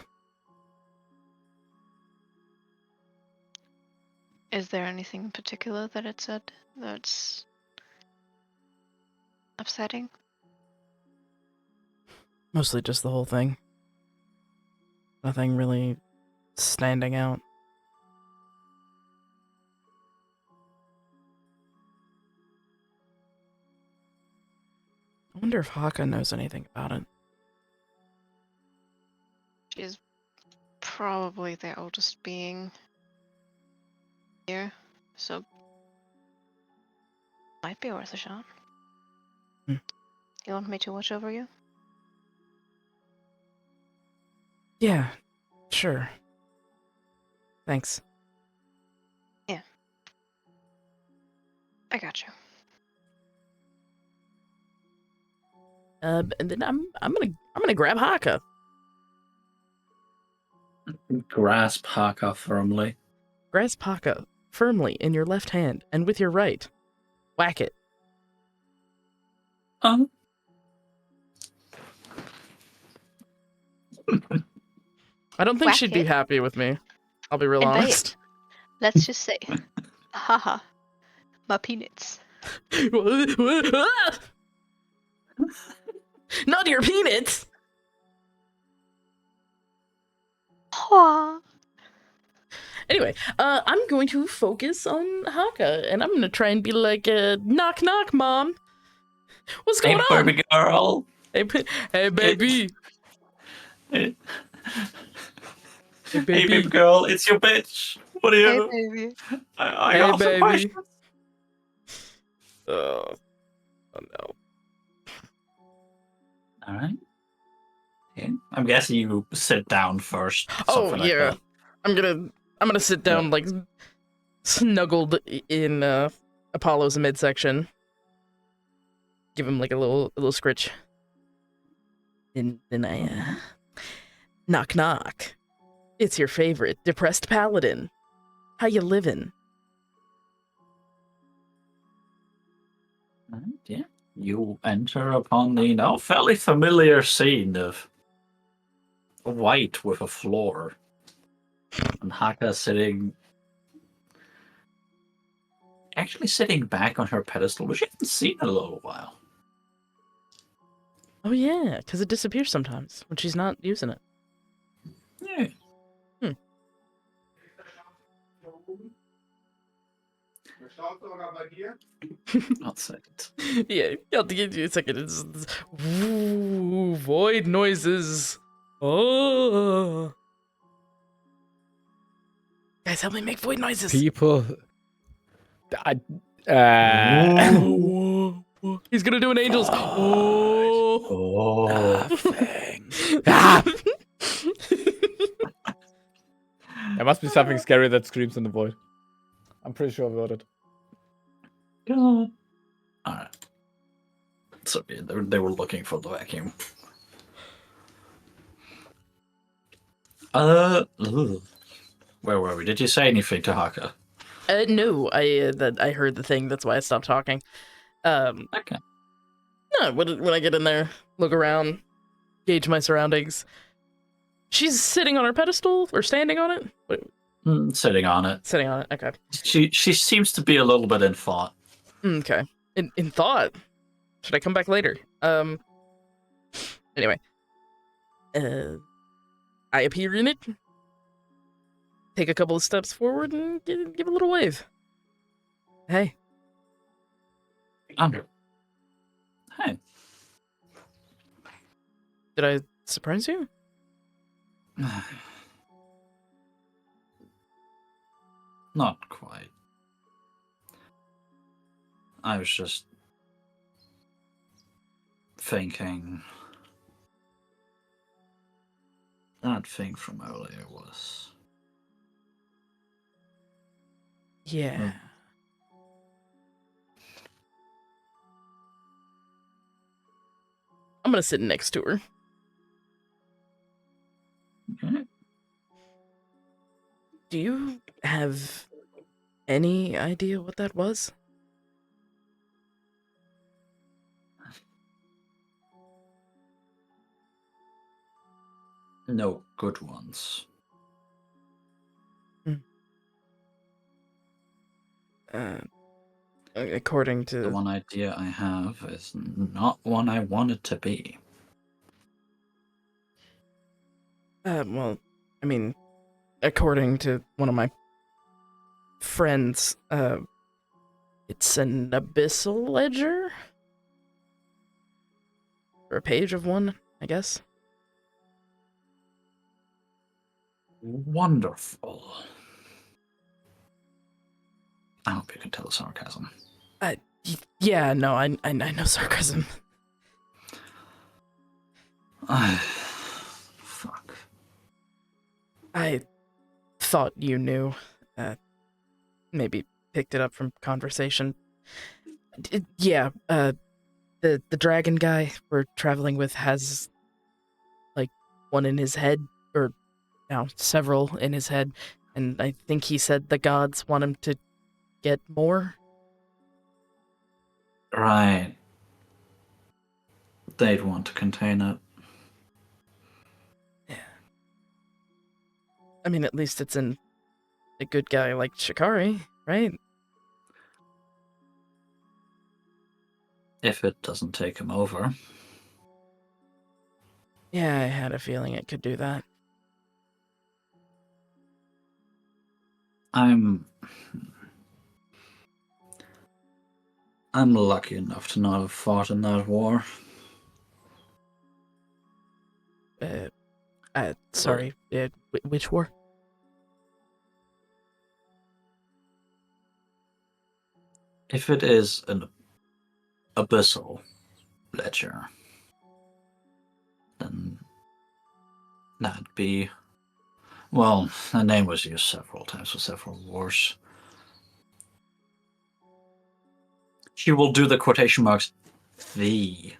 Is there anything in particular that it said that's upsetting? Mostly just the whole thing. Nothing really standing out. I wonder if Haka knows anything about it. She's probably the oldest being here, so might be worth a shot. Hmm. You want me to watch over you? Yeah, sure. Thanks. Yeah. I got you. And then I'm gonna grab Haka. Grasp Haka firmly. Grasp Haka firmly in your left hand, and with your right, whack it. Um, I don't think Whack she'd be it? happy with me. I'll be real And by honest. Let's just say, haha, my peanuts. Not your peanuts! Aw. Anyway, I'm going to focus on Haka, and I'm gonna try and be like, knock knock, mom. What's going hey, on? baby girl. Hey, hey, baby. Hey, Hey, hey, baby. baby girl, it's your bitch. What are you? Hey, baby. I Hey, got some baby. questions. Oh no. All right. Yeah. I'm guessing you sit down first. Oh Something like yeah. that. I'm gonna sit down like snuggled in Apollo's midsection. Give him like a little scritch. And then I knock knock. It's your favorite depressed paladin. How you living? All right, yeah. You enter upon the now fairly familiar scene of white with a floor. And Haka actually sitting back on her pedestal, which you haven't seen in a little while. Oh yeah, because it disappears sometimes when she's not using it. Yeah. Hmm. I'll say it. Yeah, I'll give you a second. It's woo, void noises. Oh. Guys, help me make void noises. People. Whoa. He's gonna do an angel's. Oh. Oh. Nothing. Ah! There must be something scary that screams in the void. I'm pretty sure about it. God. Alright. So yeah, they were looking for the vacuum. Ugh. Where were we? Did you say anything to Haka? No, I heard the thing. That's why I stopped talking. Okay. No, when I get in there, look around, gauge my surroundings. She's sitting on her pedestal or standing on it. Wait, Sitting on it. sitting on it. Okay. She seems to be a little bit in thought. Okay. In thought. Should I come back later? Anyway. I appear in it. Take a couple of steps forward and give a little wave. Hey. Andrew. Hey. Did I surprise you? Not quite. I was just thinking that thing from earlier was... Yeah. I'm gonna sit next to her. Okay. Do you have any idea what that was? No good ones. According to... The one idea I have is not one I want it to be. well, I mean, according to one of my friends, it's an abyssal ledger? Or a page of one, I guess? Wonderful. I hope you can tell the sarcasm. Yeah, no, I know sarcasm. Fuck. I thought you knew. Maybe picked it up from conversation. Yeah, the dragon guy we're traveling with has, like, one in his head, or now several in his head, and I think he said the gods want him to get more. Right. They'd want to contain it. Yeah. I mean, at least it's in a good guy like Shikari, right? If it doesn't take him over. Yeah, I had a feeling it could do that. I'm lucky enough to not have fought in that war. Sorry, which war? If it is an abyssal ledger, then that'd be... Well, the name was used several times for several wars. She will do the quotation marks, the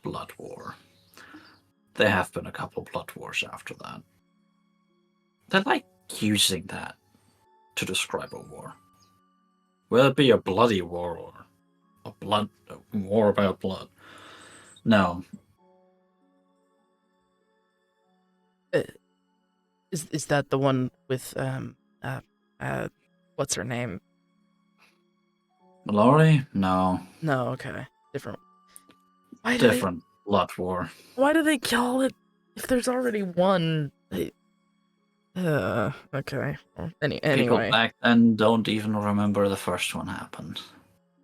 Blood War. There have been a couple Blood Wars after that. They like using that to describe a war. Will it be a bloody war or a war about blood? No. Is that the one with what's her name? Mallory? No. No, okay, different. Why did Different. Blood War. Why do they call it if there's already one? Okay. Well, People anyway. back then don't even remember the first one happened.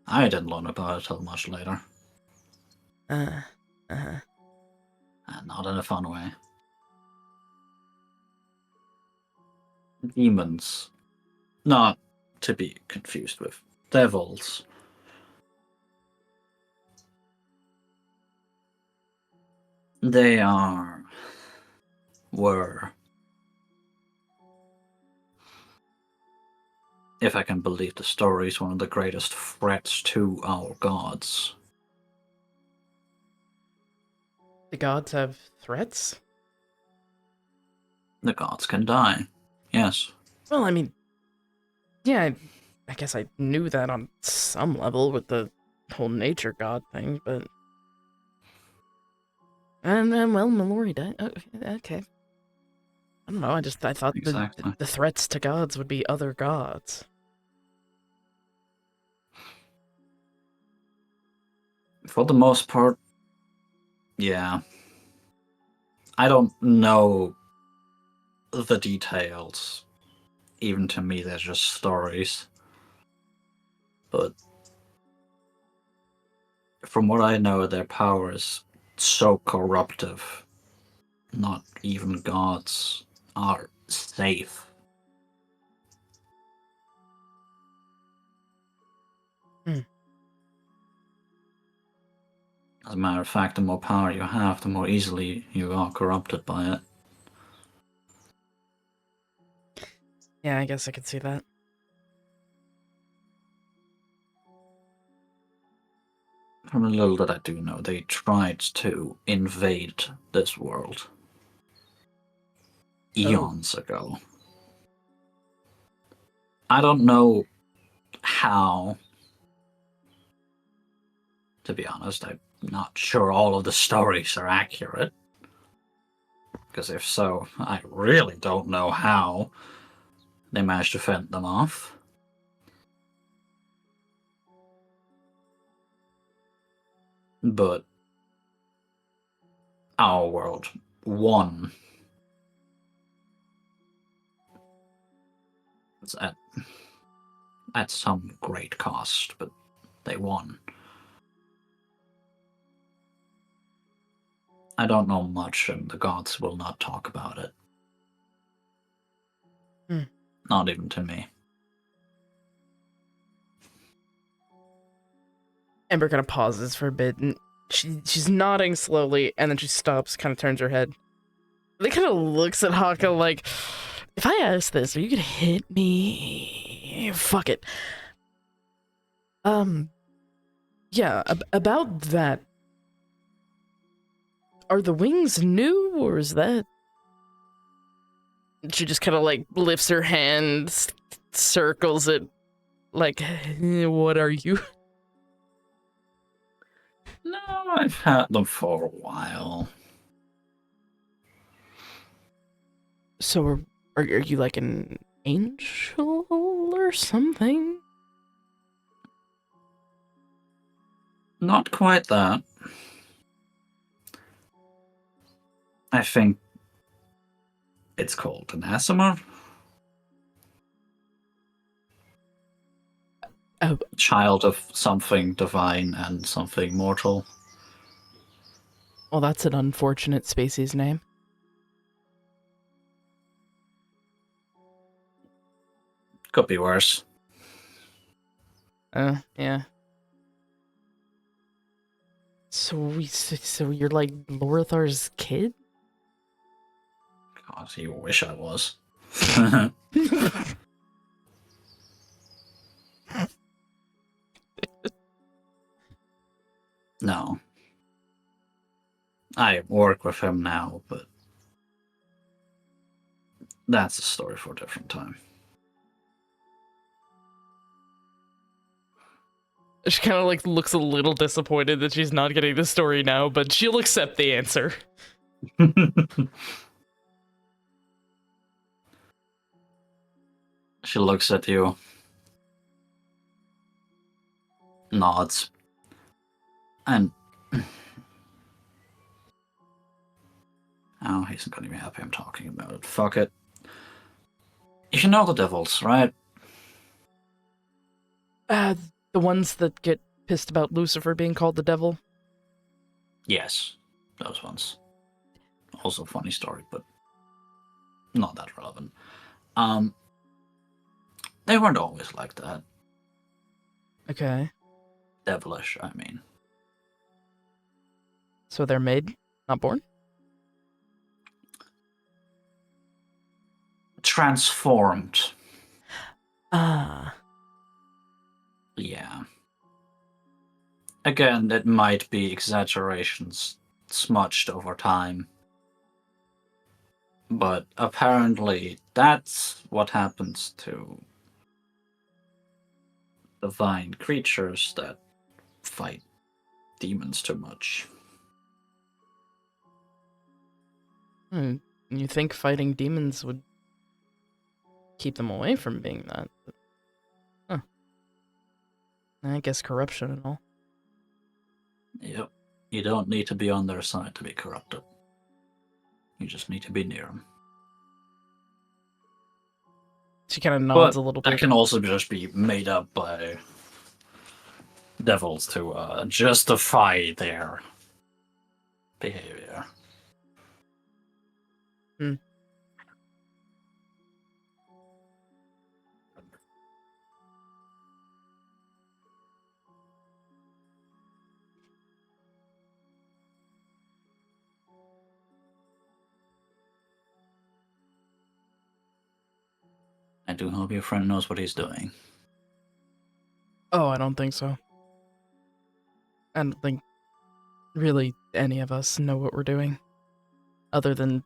I didn't learn about it till much later. And not in a fun way. Demons. Not to be confused with devils. They were, if I can believe the stories, one of the greatest threats to our gods. The gods have threats? The gods can die. Yes. Well, I mean, yeah, I guess I knew that on some level with the whole nature god thing, but... And then, well, Mallory died. Okay. I don't know, I thought Exactly. the threats to gods would be other gods. For the most part, yeah. I don't know the details. Even to me, they're just stories. But from what I know, their power is so corruptive. Not even gods are safe. As a matter of fact, the more power you have, the more easily you are corrupted by it. Yeah, I guess I could see that. From the little that I do know, they tried to invade this world eons ago. I don't know how. To be honest, I'm not sure all of the stories are accurate. Because if so, I really don't know how they managed to fend them off. But our world won. It's at some great cost, but they won. I don't know much, and the gods will not talk about it. Not even to me. Ember kind of pauses for a bit, and she's nodding slowly, and then she stops, kind of turns her head. They kind of looks at Haka like, if I ask this, are you gonna hit me? Fuck it. Yeah, about that. Are the wings new, or is that... She just kind of, like, lifts her hand, circles it, like, what are you? No, I've had them for a while. So, are you like an angel or something? Not quite that. I think it's called an anathema. Oh. Child of something divine and something mortal. Well, that's an unfortunate species name. Could be worse. Yeah. So you're like Lorithar's kid? God, you wish I was. No. I work with him now, but that's a story for a different time. She kind of like looks a little disappointed that she's not getting the story now, but she'll accept the answer. She looks at you, nods, and now. He's not going to be happy I'm talking about it. Fuck it. You know the devils, right? The ones that get pissed about Lucifer being called the devil? Yes, those ones. Also funny story, but not that relevant. They weren't always like that. Okay. Devilish, I mean. So they're made, not born? Transformed. Ah. Yeah. Again, it might be exaggerations smudged over time. But apparently, that's what happens to divine creatures that fight demons too much. You think fighting demons would keep them away from being that? Huh. I guess corruption and all. Yep. You don't need to be on their side to be corrupted. You just need to be near them. She kind of nods a little That bit. can also just be made up by devils to justify their behavior. I do hope your friend knows what he's doing. Oh, I don't think so. I don't think really any of us know what we're doing. Other than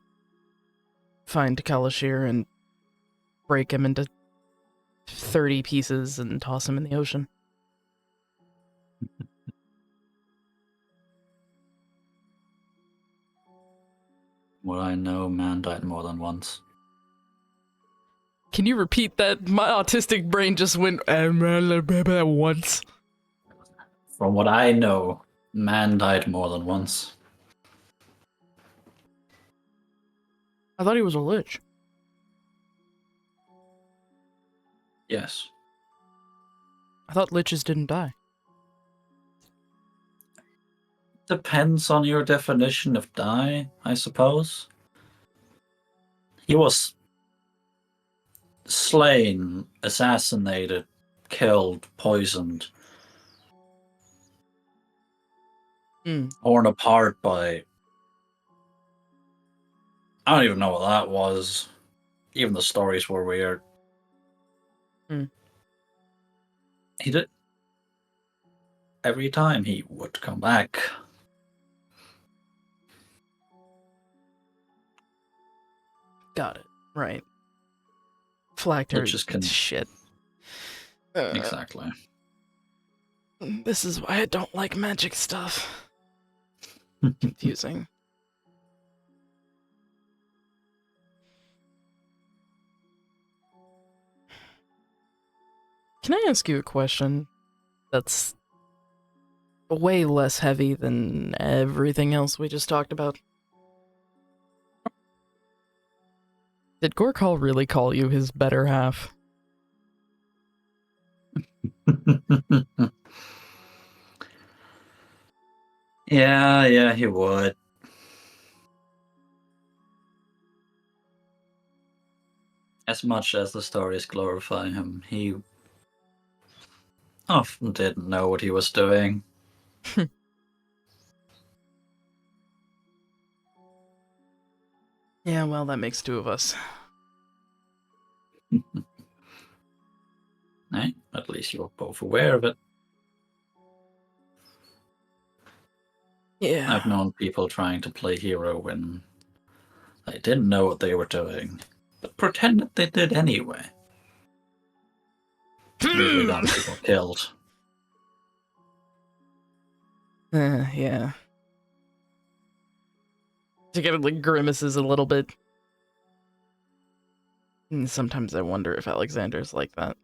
find Kalashir and break him into 30 pieces and toss him in the ocean. What I know, man died more than once. Can you repeat that? My autistic brain just went once. From what I know, man died more than once. I thought he was a lich. Yes. I thought liches didn't die. Depends on your definition of die, I suppose. He was slain, assassinated, killed, poisoned, torn apart by... I don't even know what that was. Even the stories were weird. He did... Every time he would come back. Got it. Right. Phylactery shit. Exactly. This is why I don't like magic stuff. Confusing. Can I ask you a question that's way less heavy than everything else we just talked about? Did Gorkal really call you his better half? Yeah, he would. As much as the stories glorify him, he often didn't know what he was doing. Yeah, well, that makes two of us. Right? At least you're both aware of it. Yeah. I've known people trying to play hero when they didn't know what they were doing, but pretended they did anyway. Usually got people killed. Yeah. To get like grimaces a little bit. And sometimes I wonder if Alexander's like that.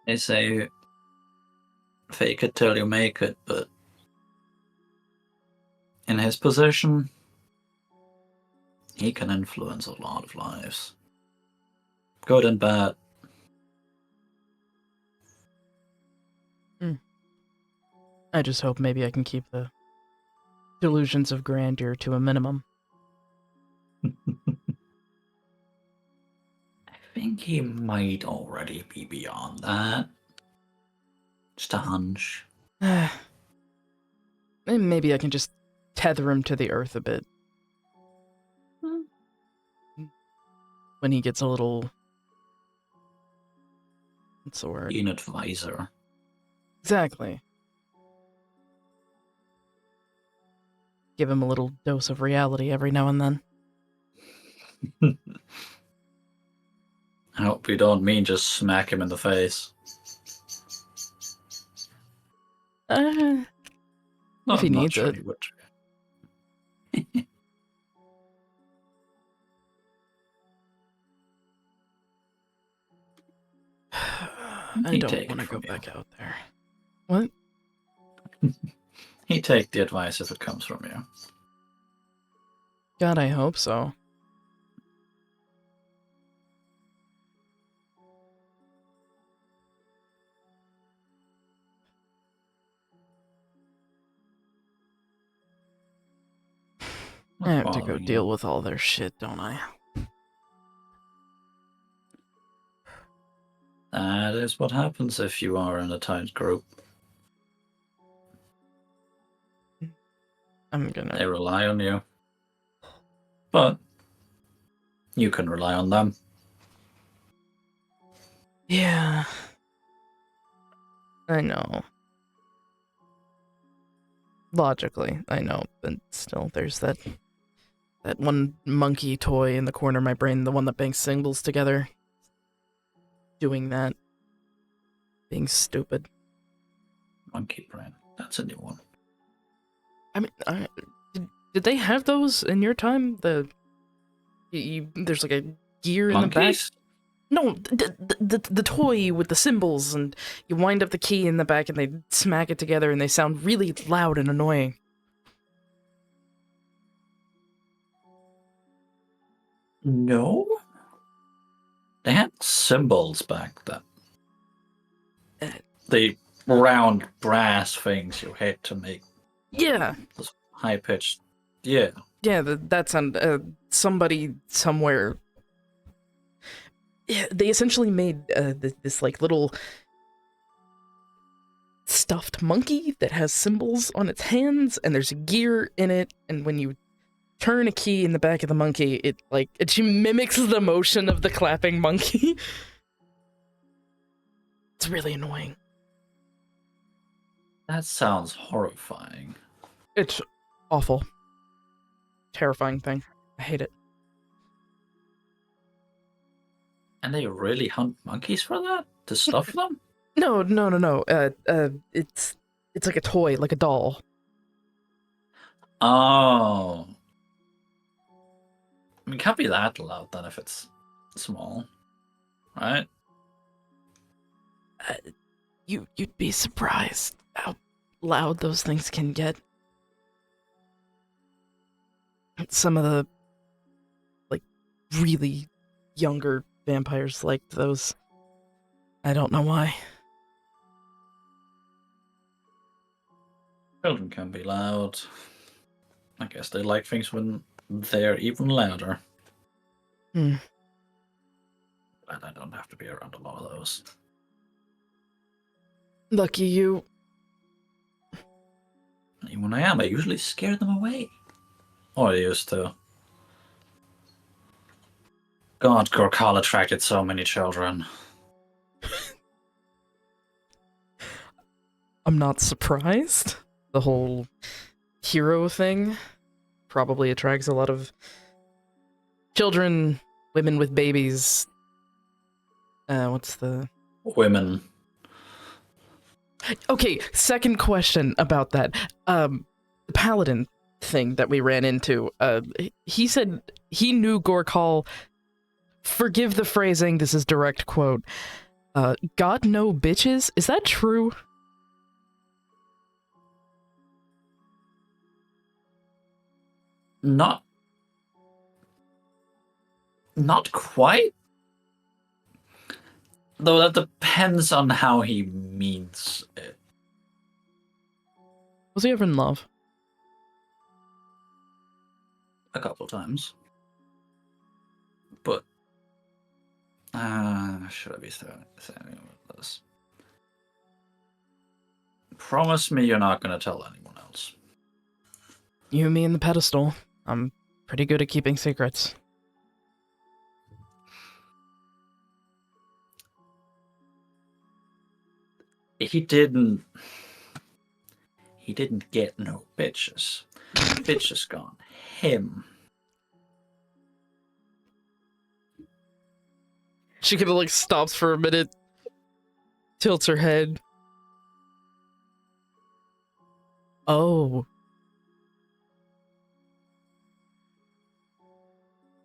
They say, fake it till you make it, but in his position, he can influence a lot of lives. Good and bad. I just hope maybe I can keep the delusions of grandeur to a minimum. I think he might already be beyond that. Just a hunch. Maybe I can just tether him to the earth a bit. When he gets a little... What's the word? An advisor. Exactly. Give him a little dose of reality every now and then. I hope you don't mean just smack him in the face. No, if he I'm not needs sure it. he would. I He'd don't take want it to go from you. back out there. What? He'd take the advice if it comes from you. God, I hope so. I have to go Bothering you. deal with all their shit, don't I? That is what happens if you are in a tight group. I'm gonna... They rely on you. But you can rely on them. Yeah. I know. Logically, I know, but still, there's that one monkey toy in the corner of my brain, the one that bangs symbols together. Doing that. Being stupid. Monkey brain. That's a new one. I mean, did they have those in your time? There's like a gear in the back? Monkeys? No, the toy with the symbols, and you wind up the key in the back and they smack it together and they sound really loud and annoying. No. They had symbols back then. The round brass things you had to make Yeah. those high-pitched. Yeah. Yeah, that's on somebody somewhere. Yeah, they essentially made this like little stuffed monkey that has symbols on its hands, and there's a gear in it, and when you turn a key in the back of the monkey, it mimics the motion of the clapping monkey. It's really annoying. That sounds horrifying. It's awful. Terrifying thing. I hate it. And they really hunt monkeys for that? To stuff them? No. It's like a toy, like a doll. Oh. I mean, it can't be that loud then if it's small. Right? You'd be surprised how loud those things can get. Some of the, like, really younger vampires liked those. I don't know why. Children can be loud. I guess they like things when they're even louder. But I don't have to be around a lot of those. Lucky you. And when I am, I usually scare them away. Or I used to. God, Gorkal attracted so many children. I'm not surprised. The whole hero thing probably attracts a lot of children, women with babies. What's the... Women. Okay, second question about that. The paladin thing that we ran into, he said he knew Gorkal, forgive the phrasing, this is direct quote, got no bitches? Is that true? Not quite. Though that depends on how he means it. Was he ever in love? A couple times. But should I be saying this? Promise me you're not going to tell anyone else. You, me, and the pedestal. I'm pretty good at keeping secrets. He didn't get no bitches. Bitches gone. Him. She kind of like stops for a minute, tilts her head. Oh.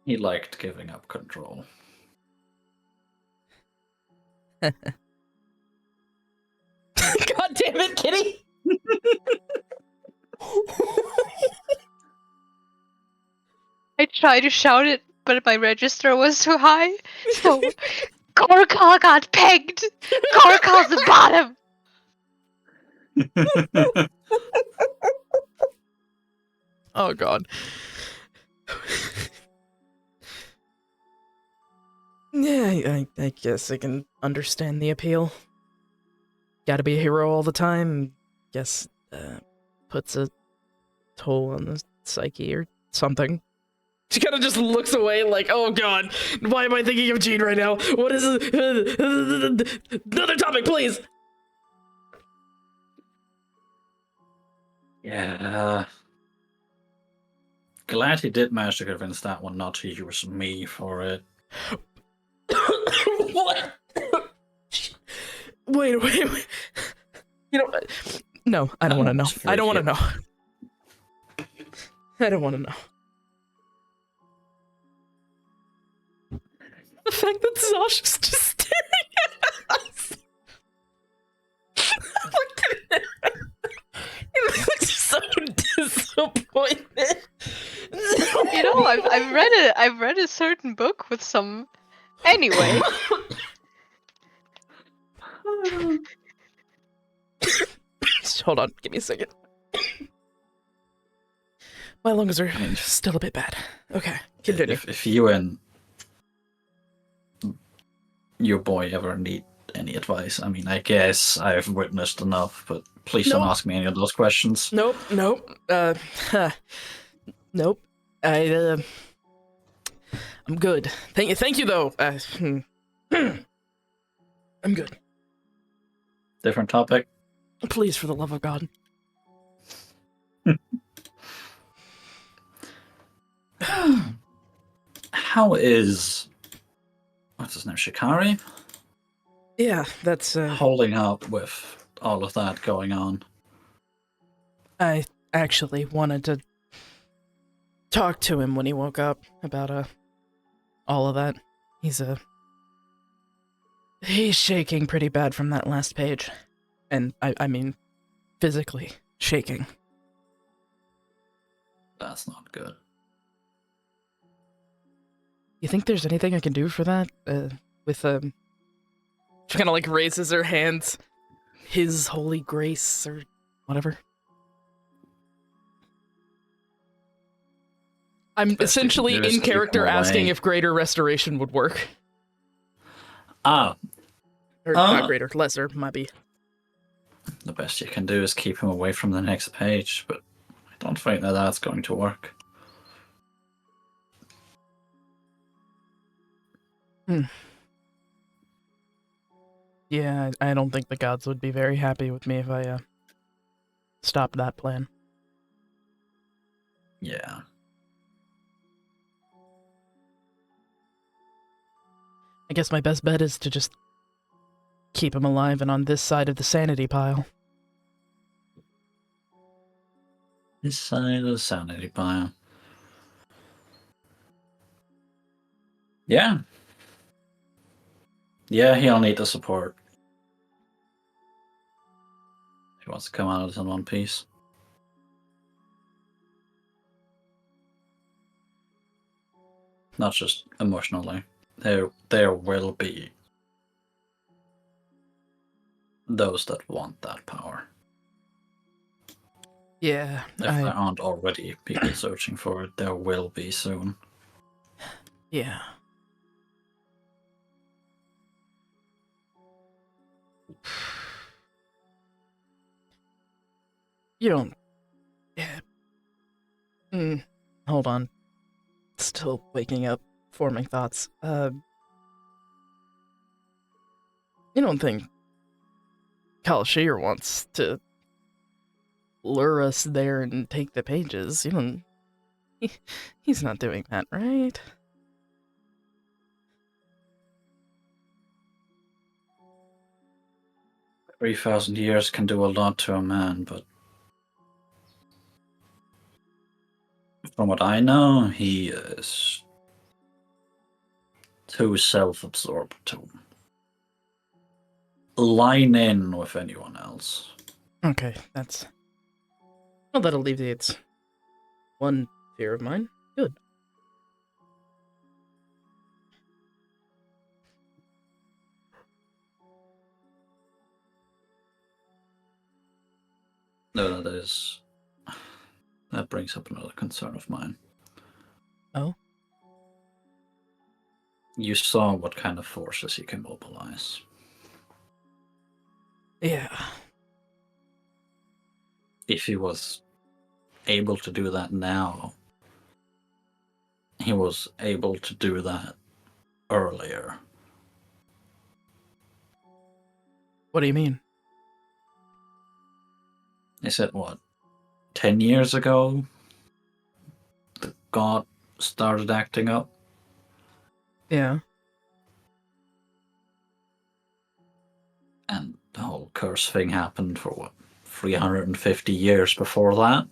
He liked giving up control. God damn it, Kitty! I tried to shout it, but my register was too high. So, Gorkal got pegged! Gorkal's the bottom! Oh god. Yeah, I guess I can understand the appeal. Gotta be a hero all the time. Guess, puts a toll on the psyche or something. She kind of just looks away like, oh god, why am I thinking of Jean right now? What is it? Another topic, please! Yeah. Glad he did manage to convince that one not to use me for it. What? Wait. You know, no, I don't want to know. I don't want to know. I don't want to know. The fact that Sasha's just staring at us. Look at it. He looks so disappointed. You know, I've read a certain book with some. Anyway. Hold on, give me a second. My lungs are still a bit bad. Okay, continue. If you and your boy ever need any advice, I mean, I guess I've witnessed enough, but please don't ask me any of those questions. Nope. Nope. I'm good. Thank you though. I'm good. Different topic? Please, for the love of God. How is... what's his name? Shikari? Yeah, that's, holding up with all of that going on. I actually wanted to talk to him when he woke up about, all of that. He's shaking pretty bad from that last page. And, I mean, physically shaking. That's not good. You think there's anything I can do for that? With, she kind of like raises her hands. His holy grace, or whatever. I'm essentially in character asking if greater restoration would work. Ah. Or not greater, lesser, maybe. The best you can do is keep him away from the next page, but I don't think that that's going to work. Yeah, I don't think the gods would be very happy with me if I, stopped that plan. Yeah. I guess my best bet is to just keep him alive and on this side of the sanity pile. This side of the sanity pile. Yeah. Yeah, he'll need the support. He wants to come out of this in one piece. not just emotionally. There will be those that want that power. Yeah, If there aren't already people searching for it, there will be soon. Yeah. You don't... Yeah. Hold on. Still waking up, forming thoughts. You don't think Kalashir wants to lure us there and take the pages? You don't... He's not doing that, right? 3,000 years can do a lot to a man, but from what I know, he is too self-absorbed to line in with anyone else. Okay, that's... Well, that alleviates one fear of mine. Good. No, that brings up another concern of mine. Oh? You saw what kind of forces he can mobilize. Yeah. If he was able to do that now, he was able to do that earlier. What do you mean? They said, what, 10 years ago? The god started acting up? Yeah. And the whole curse thing happened for, what, 350 years before that?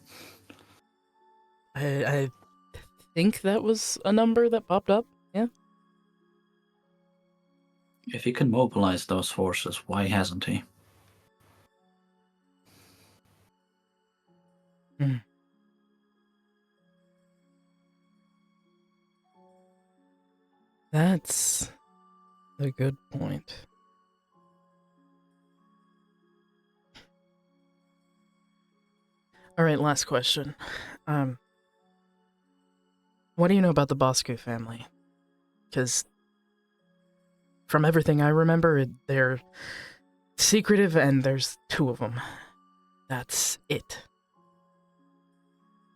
I think that was a number that popped up, yeah? If he can mobilize those forces, why hasn't he? Hmm. That's a good point. Alright, last question. What do you know about the Bosco family? Because from everything I remember, they're secretive and there's 2 of them. That's it.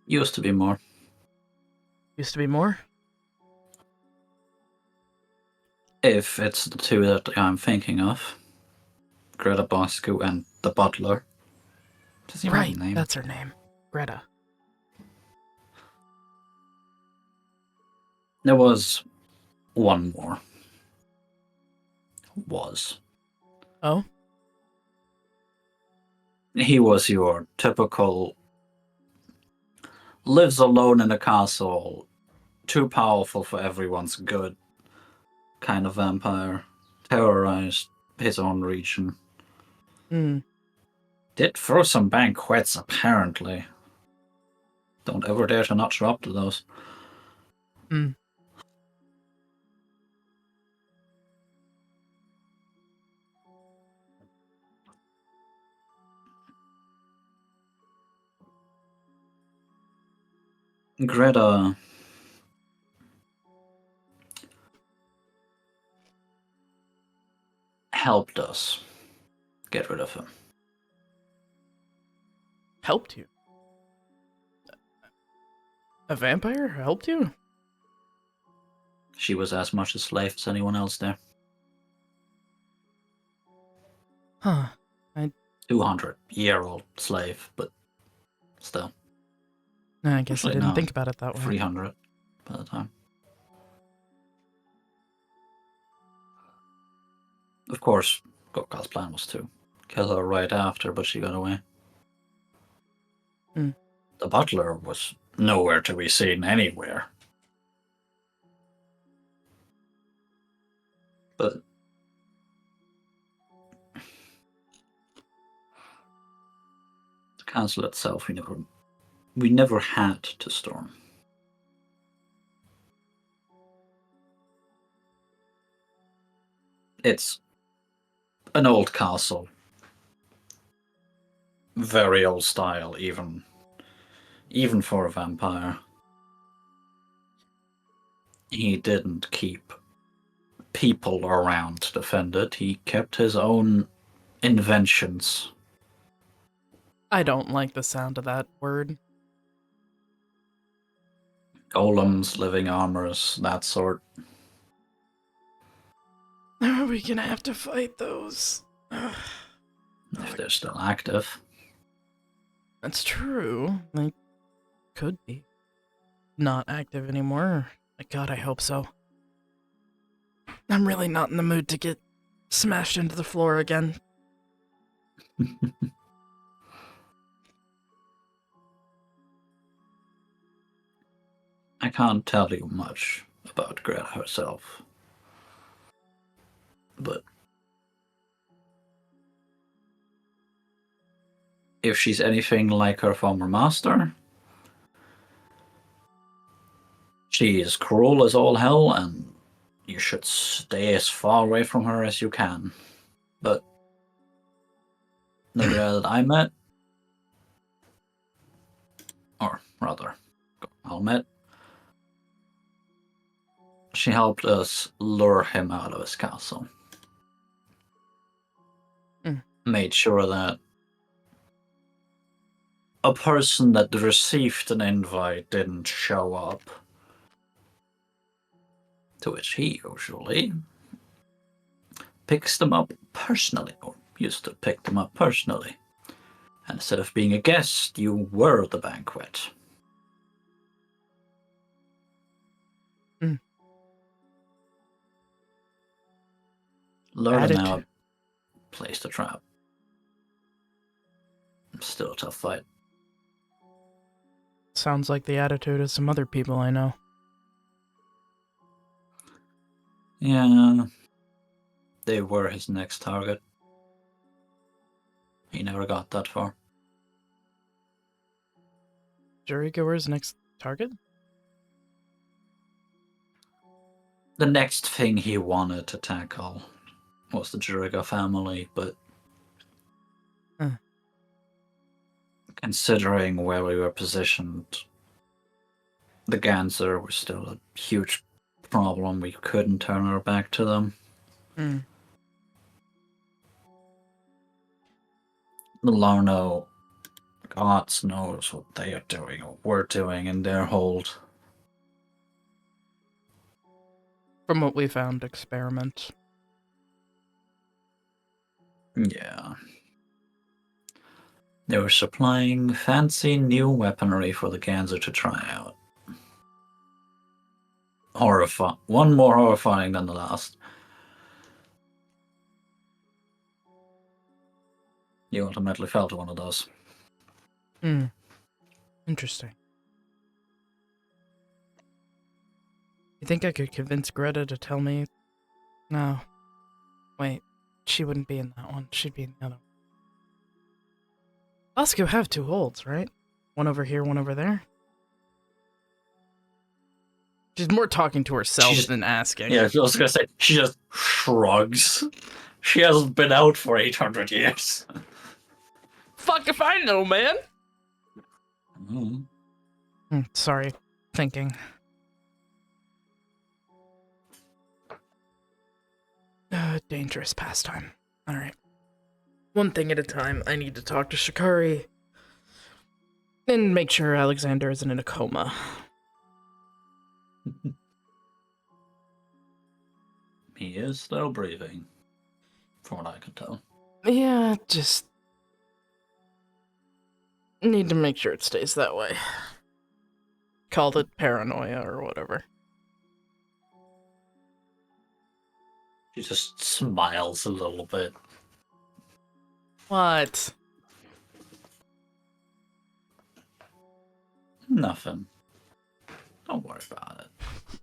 Used to be more. Used to be more? If it's the 2 that I'm thinking of. Greta Bosco and the butler. Does he have a name? That's her name. Greta. There was one more. Was. Oh? He was your typical lives alone in a castle, too powerful for everyone's good kind of vampire. Terrorized his own region. Hmm. Did throw some banquets, apparently. Don't ever dare to not show up to those. Hmm. Greta helped us get rid of him. Helped you? A vampire helped you? She was as much a slave as anyone else there. Huh. 200-year-old slave, but still. I guess Actually, I didn't no, think about it that way. 300 by the time. Of course, Gorka's plan was to kill her right after, but she got away. Hmm. The butler was nowhere to be seen anywhere. But the council itself, we never had to storm. It's an old castle. Very old style, even for a vampire. He didn't keep people around to defend it. He kept his own inventions. I don't like the sound of that word. Golems, living armors, that sort. Are we gonna have to fight those? If they're still active. That's true. They could be not active anymore. My God, I hope so. I'm really not in the mood to get smashed into the floor again. I can't tell you much about Greta herself. But if she's anything like her former master, she is cruel as all hell, and you should stay as far away from her as you can. But the girl that I met, or rather, I met, she helped us lure him out of his castle. Made sure that a person that received an invite didn't show up. To which he usually picks them up personally, or used to pick them up personally. And instead of being a guest, you were the banquet. Lure them out, place the trap. Still a tough fight. Sounds like the attitude of some other people I know. Yeah, they were his next target. He never got that far. Jurygoer's next target? The next thing he wanted to tackle was the Juriga family, but considering where we were positioned, the Ganser was still a huge problem. We couldn't turn our back to them. The Larno, gods knows what they are doing or were doing in their hold. From what we found, experiment. Yeah. They were supplying fancy new weaponry for the Ganser to try out. One more horrifying than the last. You ultimately fell to one of those. Interesting. You think I could convince Greta to tell me? No. Wait, she wouldn't be in that one. She'd be in the other one. Bosco have two holds, right? One over here, one over there? She's more talking to herself than asking. Yeah, I was gonna say, she just shrugs. She hasn't been out for 800 years. Fuck if I know, man! Mm-hmm. Sorry. Thinking. Dangerous pastime. Alright. One thing at a time. I need to talk to Shikari. And make sure Alexander isn't in a coma. He is still breathing, from what I can tell. Yeah, just need to make sure it stays that way. Call it paranoia or whatever. She just smiles a little bit. What? Nothing. Don't worry about it.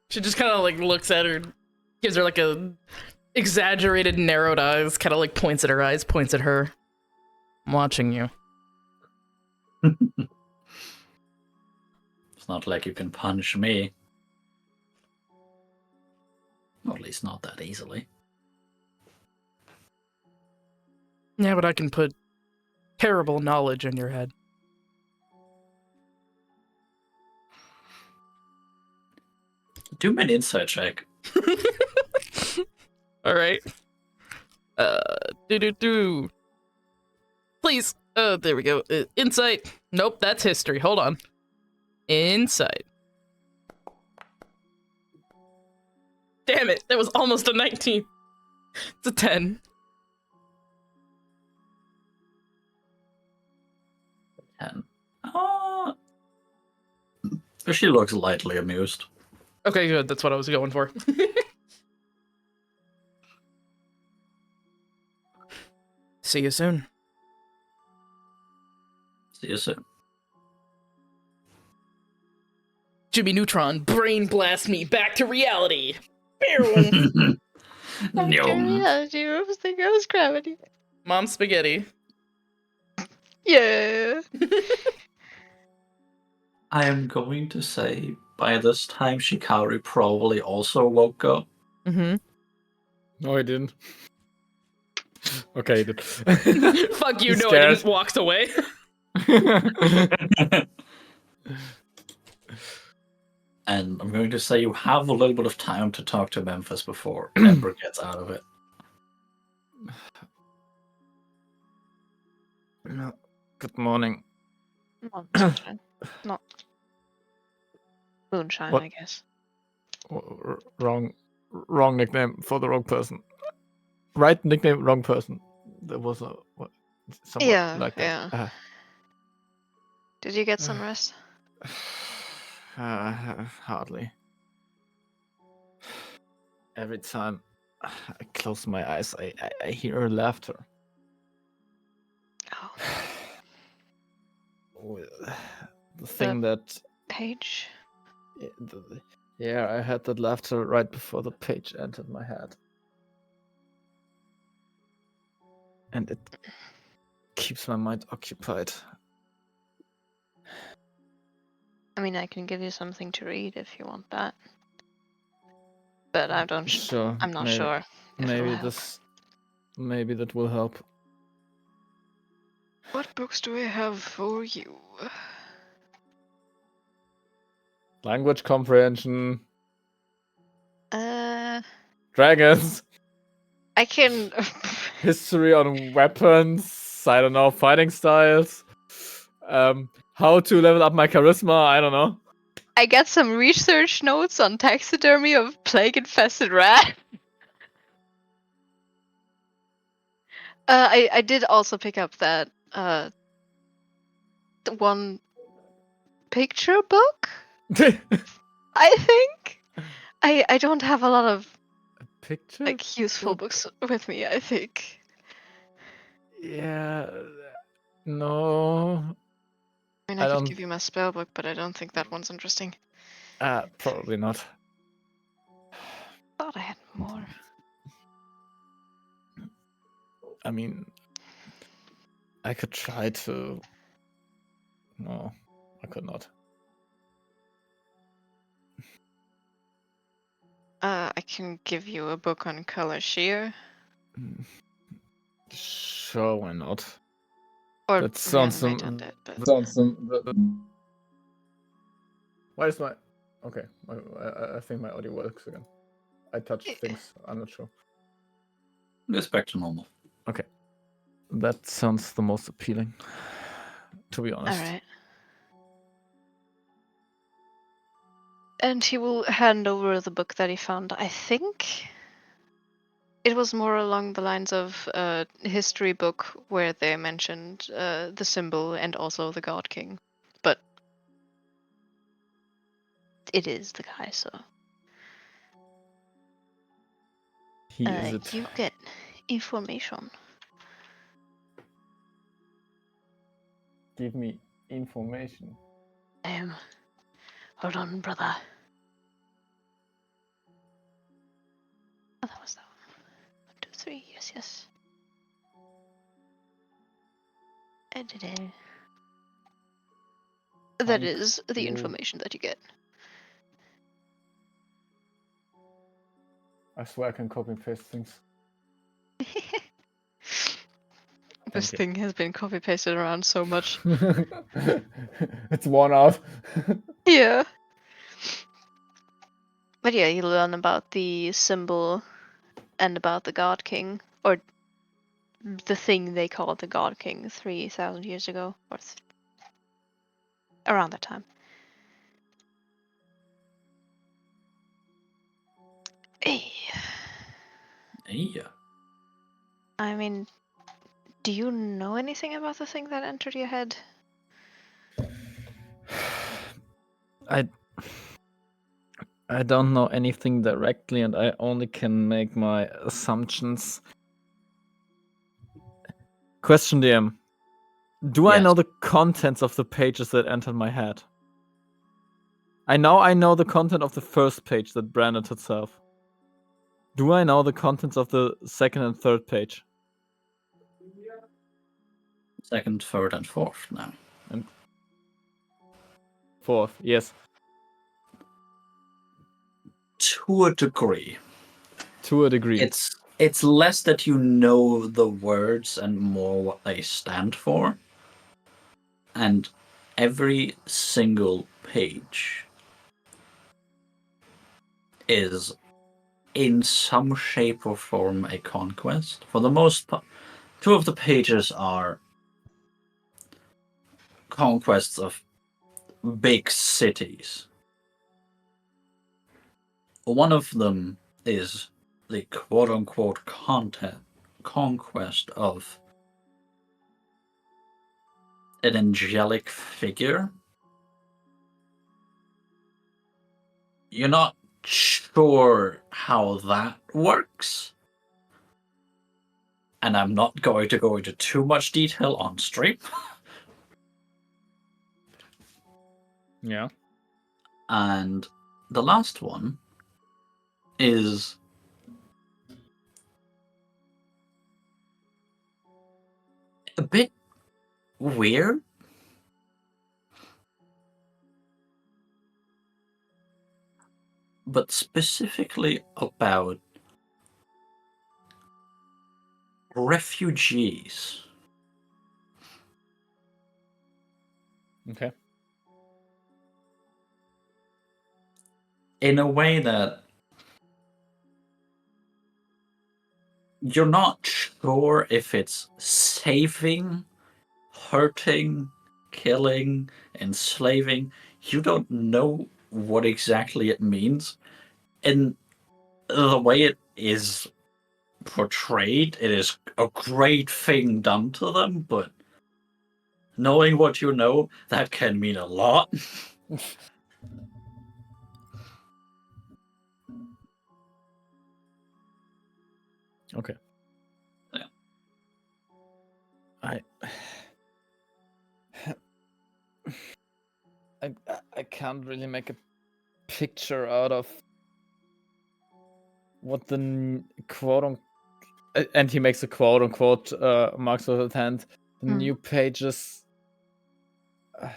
She just kind of like looks at her, gives her like a exaggerated narrowed eyes, kind of like points at her eyes, points at her. I'm watching you. It's not like you can punish me. Or at least not that easily. Yeah, but I can put terrible knowledge in your head. Do me an insight check. All right. Do. Please. There we go. Insight. Nope, that's history. Hold on. Insight. Damn it, that was almost a 19. It's a 10. 10. She looks lightly amused. Okay, good. That's what I was going for. See you soon. See you soon. Jimmy Neutron, brain blast me back to reality. Yum. I was thinking I was gravity. Mom spaghetti. Yeah. I am going to say by this time Shikari probably also woke up. Mm-hmm. No, I didn't. Okay, he did. Fuck you, He's no, I scared. didn't. Walks away. And I'm going to say you have a little bit of time to talk to Memphis before Ember gets out of it. No. Good morning. Not sunshine. Not moonshine, What? I guess. Wrong nickname for the wrong person. Right nickname, wrong person. There was a somewhat Yeah, like yeah. that. Did you get some rest? Hardly. Every time I close my eyes, I hear laughter. Oh, The thing that page. yeah, I had that laughter right before the page entered my head. And it keeps my mind occupied. I mean, I can give you something to read if you want that. But I don't. Sure. I'm not sure. If it'll Maybe help. maybe that will help. What books do I have for you? Language comprehension, I dragons, can. history on weapons, I don't know, fighting styles, how to level up my charisma, I don't know. I got some research notes on taxidermy of plague-infested rat. I did also pick up that the one picture book. I think I don't have a lot of Picture? like useful book? books with me. I think. Yeah. No. I mean, I I could don't. give you my spell book, but I don't think that one's interesting. Probably not. Thought I had more. I mean, I could try to. No, I could not. I can give you a book on color shear. Sure, why not? Or That we sounds haven't done that, but Why is my? Okay, I think my audio works again. I touched things. I'm not sure. It's back to normal. Okay, that sounds the most appealing. To be honest. all right. And he will hand over the book that he found. I think it was more along the lines of a history book where they mentioned the symbol and also the God King. But it is the guy, so. He is it. You get information. Give me information. Hold on, brother. Oh, that was that one. 1, 2, 3. Yes. That is the information that you get. I swear I can copy and paste things. This Thank you. thing has been copy pasted around so much. It's worn out. Yeah. But yeah, you learn about the symbol and about the God King, or the thing they called the God King 3,000 years ago, or around that time. Yeah. I mean, do you know anything about the thing that entered your head? I don't know anything directly, and I only can make my assumptions. Question, DM. Do I Yes. know the contents of the pages that entered my head? I know the content of the first page that branded itself. Do I know the contents of the second and third page? Second, third, and fourth now. And fourth, yes. To a degree. To a degree. It's less that you know the words and more what they stand for. And every single page is in some shape or form a conquest. For the most part, 2 of the pages are conquests of big cities. One of them is the quote-unquote conquest of an angelic figure. You're not sure how that works, and I'm not going to go into too much detail on stream. Yeah. And the last one is a bit weird. But specifically about refugees. Okay. In a way that you're not sure if it's saving, hurting, killing, enslaving. You don't know what exactly it means. And the way it is portrayed, it is a great thing done to them, but knowing what you know, that can mean a lot. Okay. Yeah. I can't really make a picture out of what the quote unquote, and he makes a quote unquote marks with his hand. The new pages, I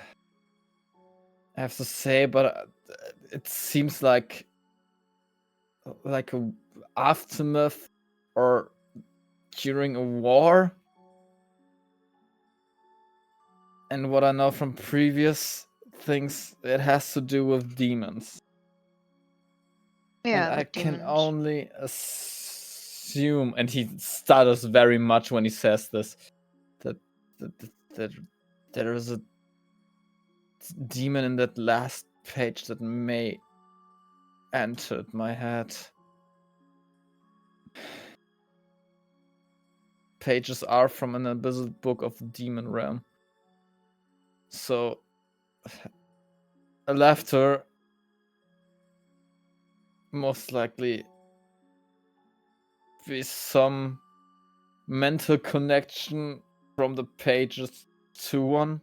have to say, but it seems like a aftermath or during a war. And what I know from previous things, it has to do with demons. Yeah, and I can demons. only assume, and he stutters very much when he says this, that there is a demon in that last page that may entered my head. Pages are from an abyssal book of the demon realm. So a laughter most likely be some mental connection from the pages to one.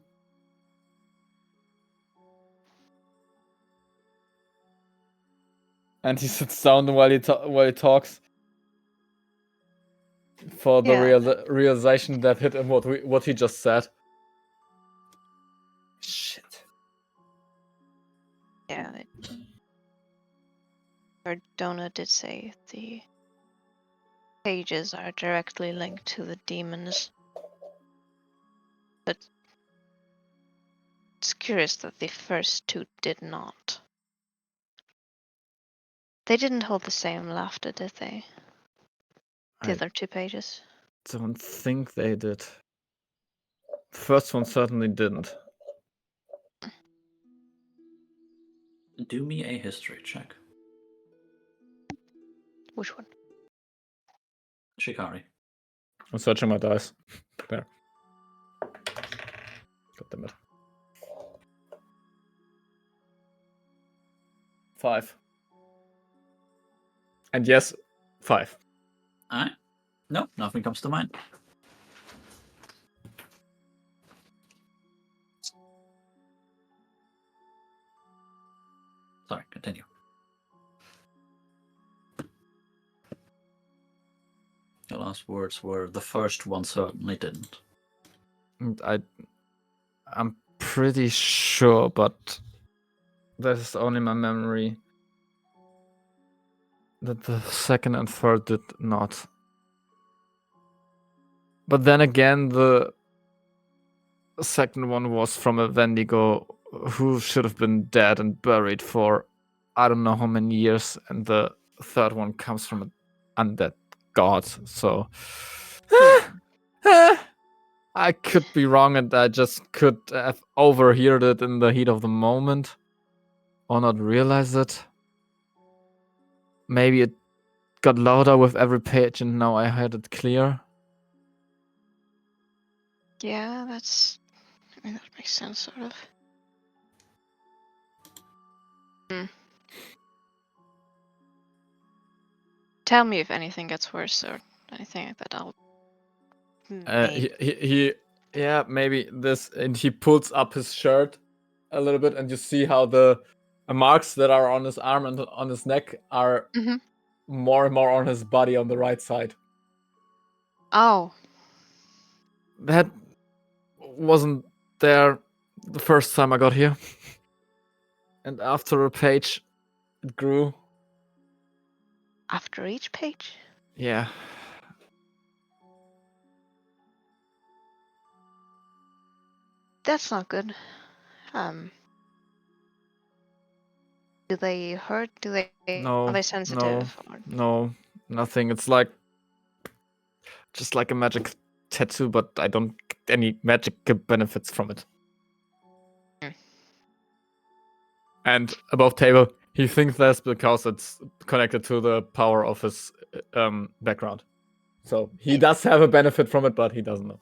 And he sits down while he talks for the Yeah. realization that hit him what he just said. Shit. Yeah. Cardona did say the pages are directly linked to the demons. but it's curious that the first two did not. They didn't hold the same laughter, did they? The I other 2 pages. don't think they did. The first one certainly didn't. Do me a history check. Which one? Shikari. I'm searching my dice. There. God damn it. 5. And yes, 5. Alright. No, nothing comes to mind. Sorry, continue. The last words were, the first one certainly didn't. And I'm pretty sure, but this is only my memory, that the second and third did not. But then again, the second one was from a Wendigo who should have been dead and buried for I don't know how many years, and the third one comes from an undead god. So I could be wrong, and I just could have overheard it in the heat of the moment, or not realize it. Maybe it got louder with every page, and now I heard it clear. Yeah, that makes sense, sort of. Tell me if anything gets worse or anything like that. I'll. Yeah, maybe this, and he pulls up his shirt a little bit, and you see how the marks that are on his arm and on his neck are more and more on his body on the right side. Oh. That wasn't there the first time I got here. And after a page, it grew. After each page? Yeah. That's not good. Do they hurt? Are they sensitive? No, nothing. It's just like a magic tattoo, but I don't get any magic benefits from it. And above table, he thinks that's because it's connected to the power of his background. So he does have a benefit from it, but he doesn't know.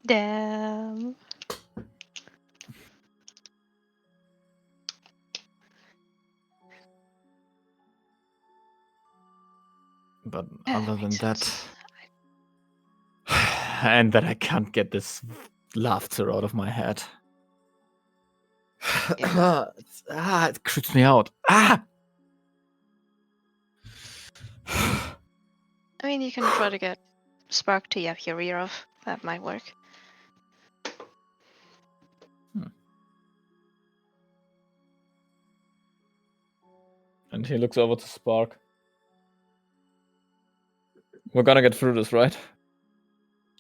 Damn. But other than that, and that I can't get this laughter out of my head. It creeps me out. I mean, you can try to get Spark to yap your ear off. That might work. And he looks over to Spark. We're gonna get through this, right?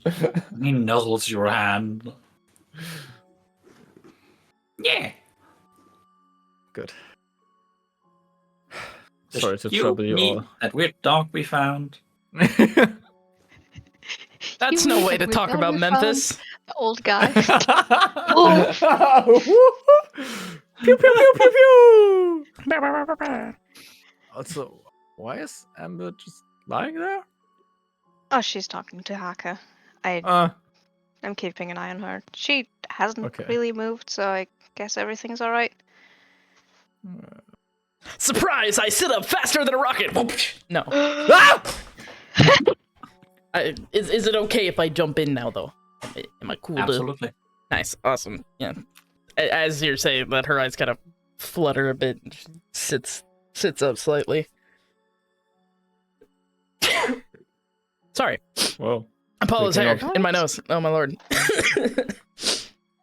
He nuzzles your hand. Yeah. Good. Sorry to trouble you all. That weird dog we found. That's no way to talk about Memphis. The old guy. Pew pew pew pew pew. Also, why is Amber just lying there? Oh, she's talking to Haka. I'm keeping an eye on her. She hasn't really moved, so I guess everything's alright. Surprise! I sit up faster than a rocket! No. Is it okay if I jump in now, though? Am I cool? Absolutely. Nice. Awesome. Yeah. As you're saying that, her eyes kind of flutter a bit and she sits up slightly. Sorry. Whoa. Apollo's hair in my nose. Oh, my lord.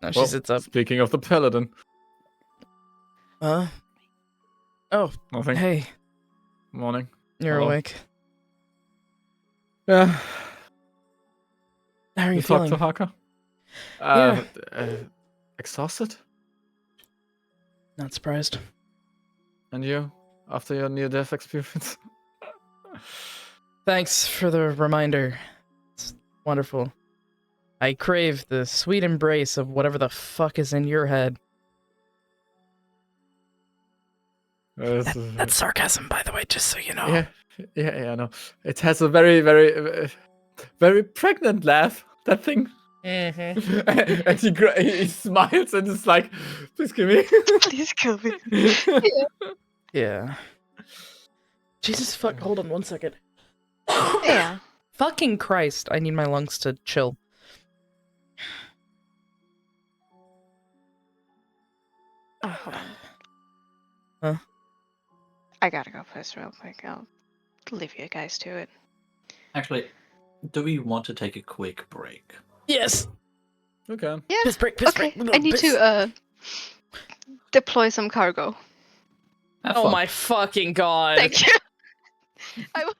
Now she sits up. Speaking of the paladin. Oh. Nothing. Hey. Morning. You're awake. Yeah. How are you talk feeling? to Haka? Exhausted? Not surprised. And you? After your near-death experience? Thanks for the reminder. It's wonderful. I crave the sweet embrace of whatever the fuck is in your head. That's sarcasm, by the way, just so you know. Yeah, I know. It has a very, very, very pregnant laugh, that thing. Mm-hmm. And he smiles and is like, please kill me. Please kill me. Yeah. Jesus fuck, hold on 1 second. Yeah. Fucking Christ, I need my lungs to chill. Oh, hold on. Huh? I gotta go piss real quick. I'll leave you guys to it. Actually, do we want to take a quick break? Yes! Okay. Yeah. Piss break, piss Okay. break. I need to deploy some cargo. Have Oh fun. my fucking god. Thank you. I will.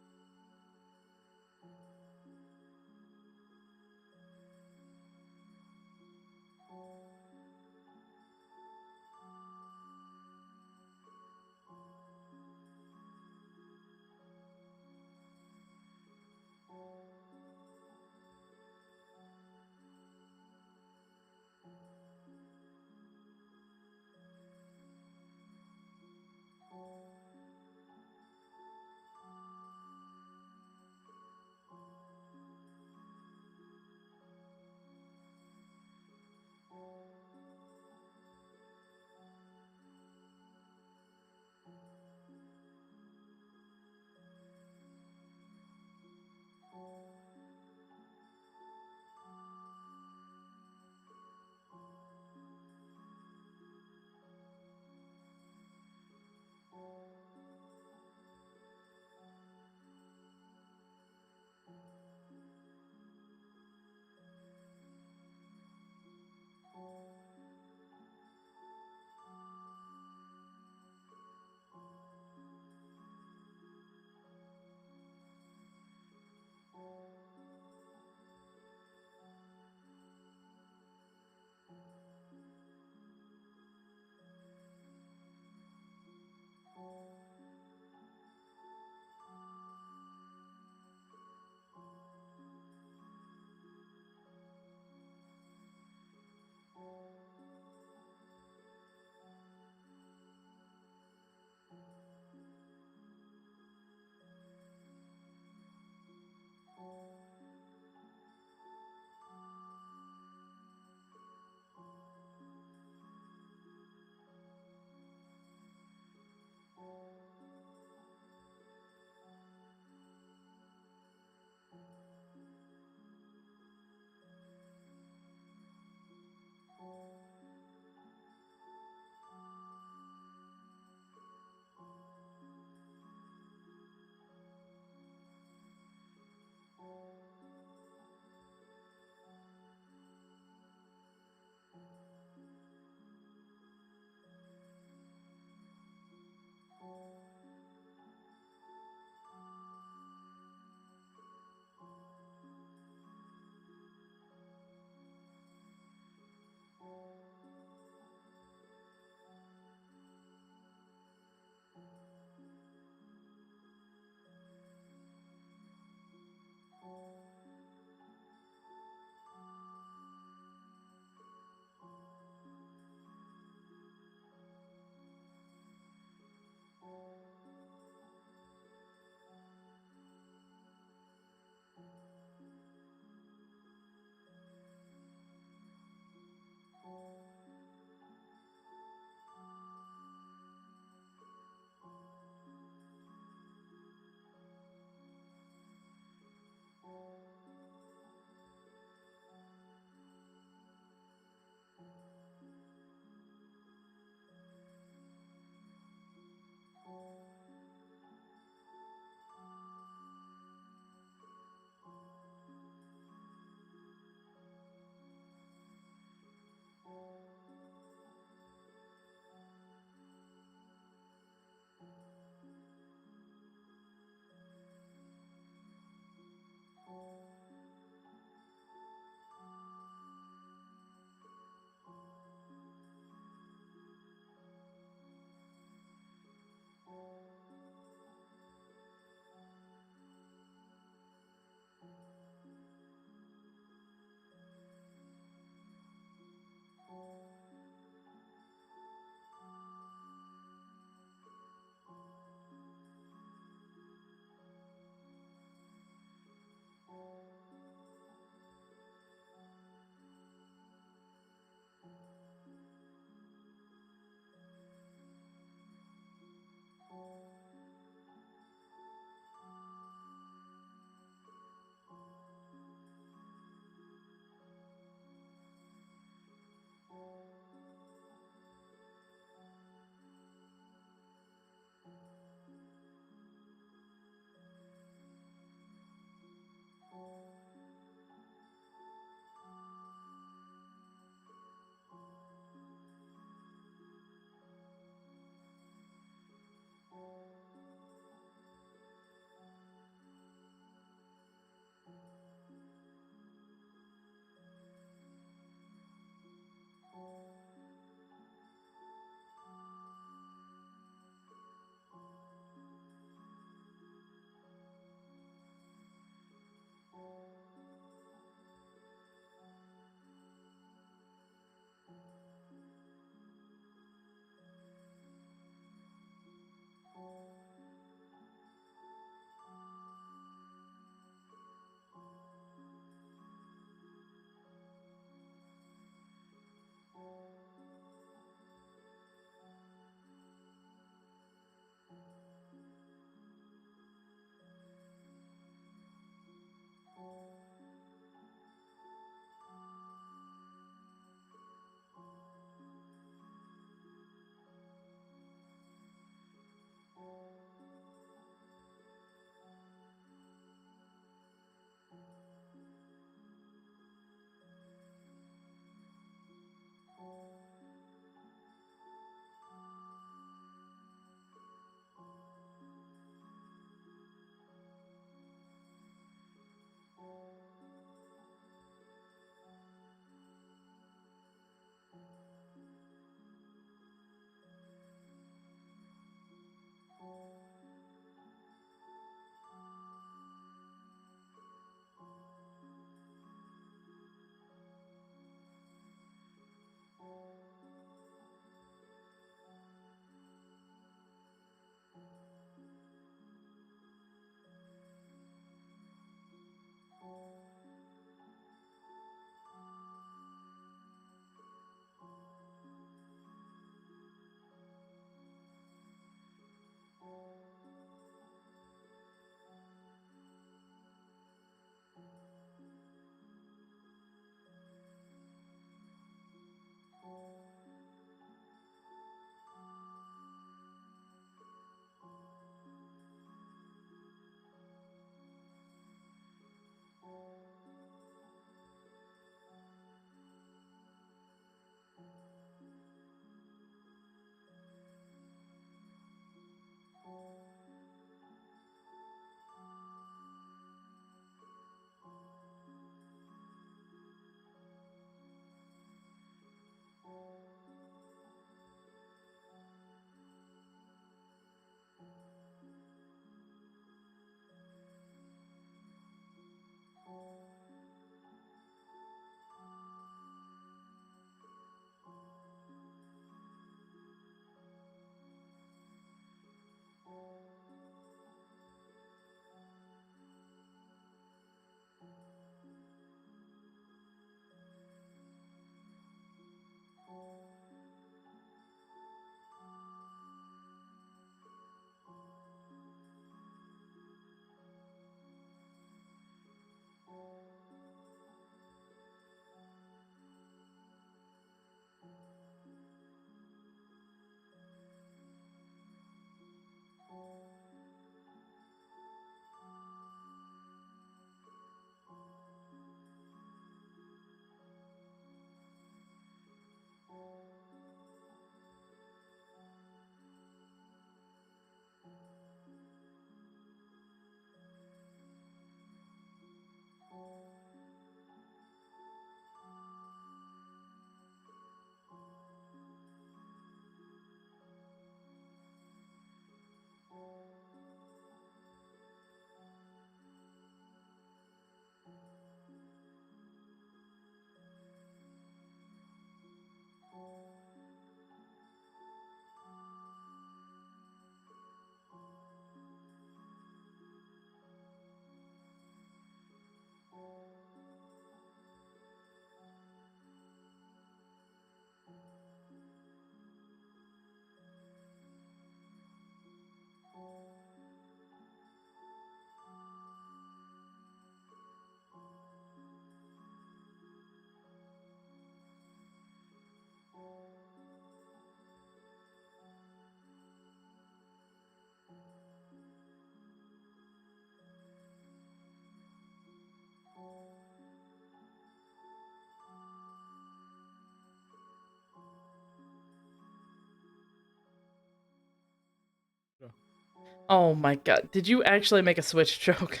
Oh my god. Did you actually make a Switch joke?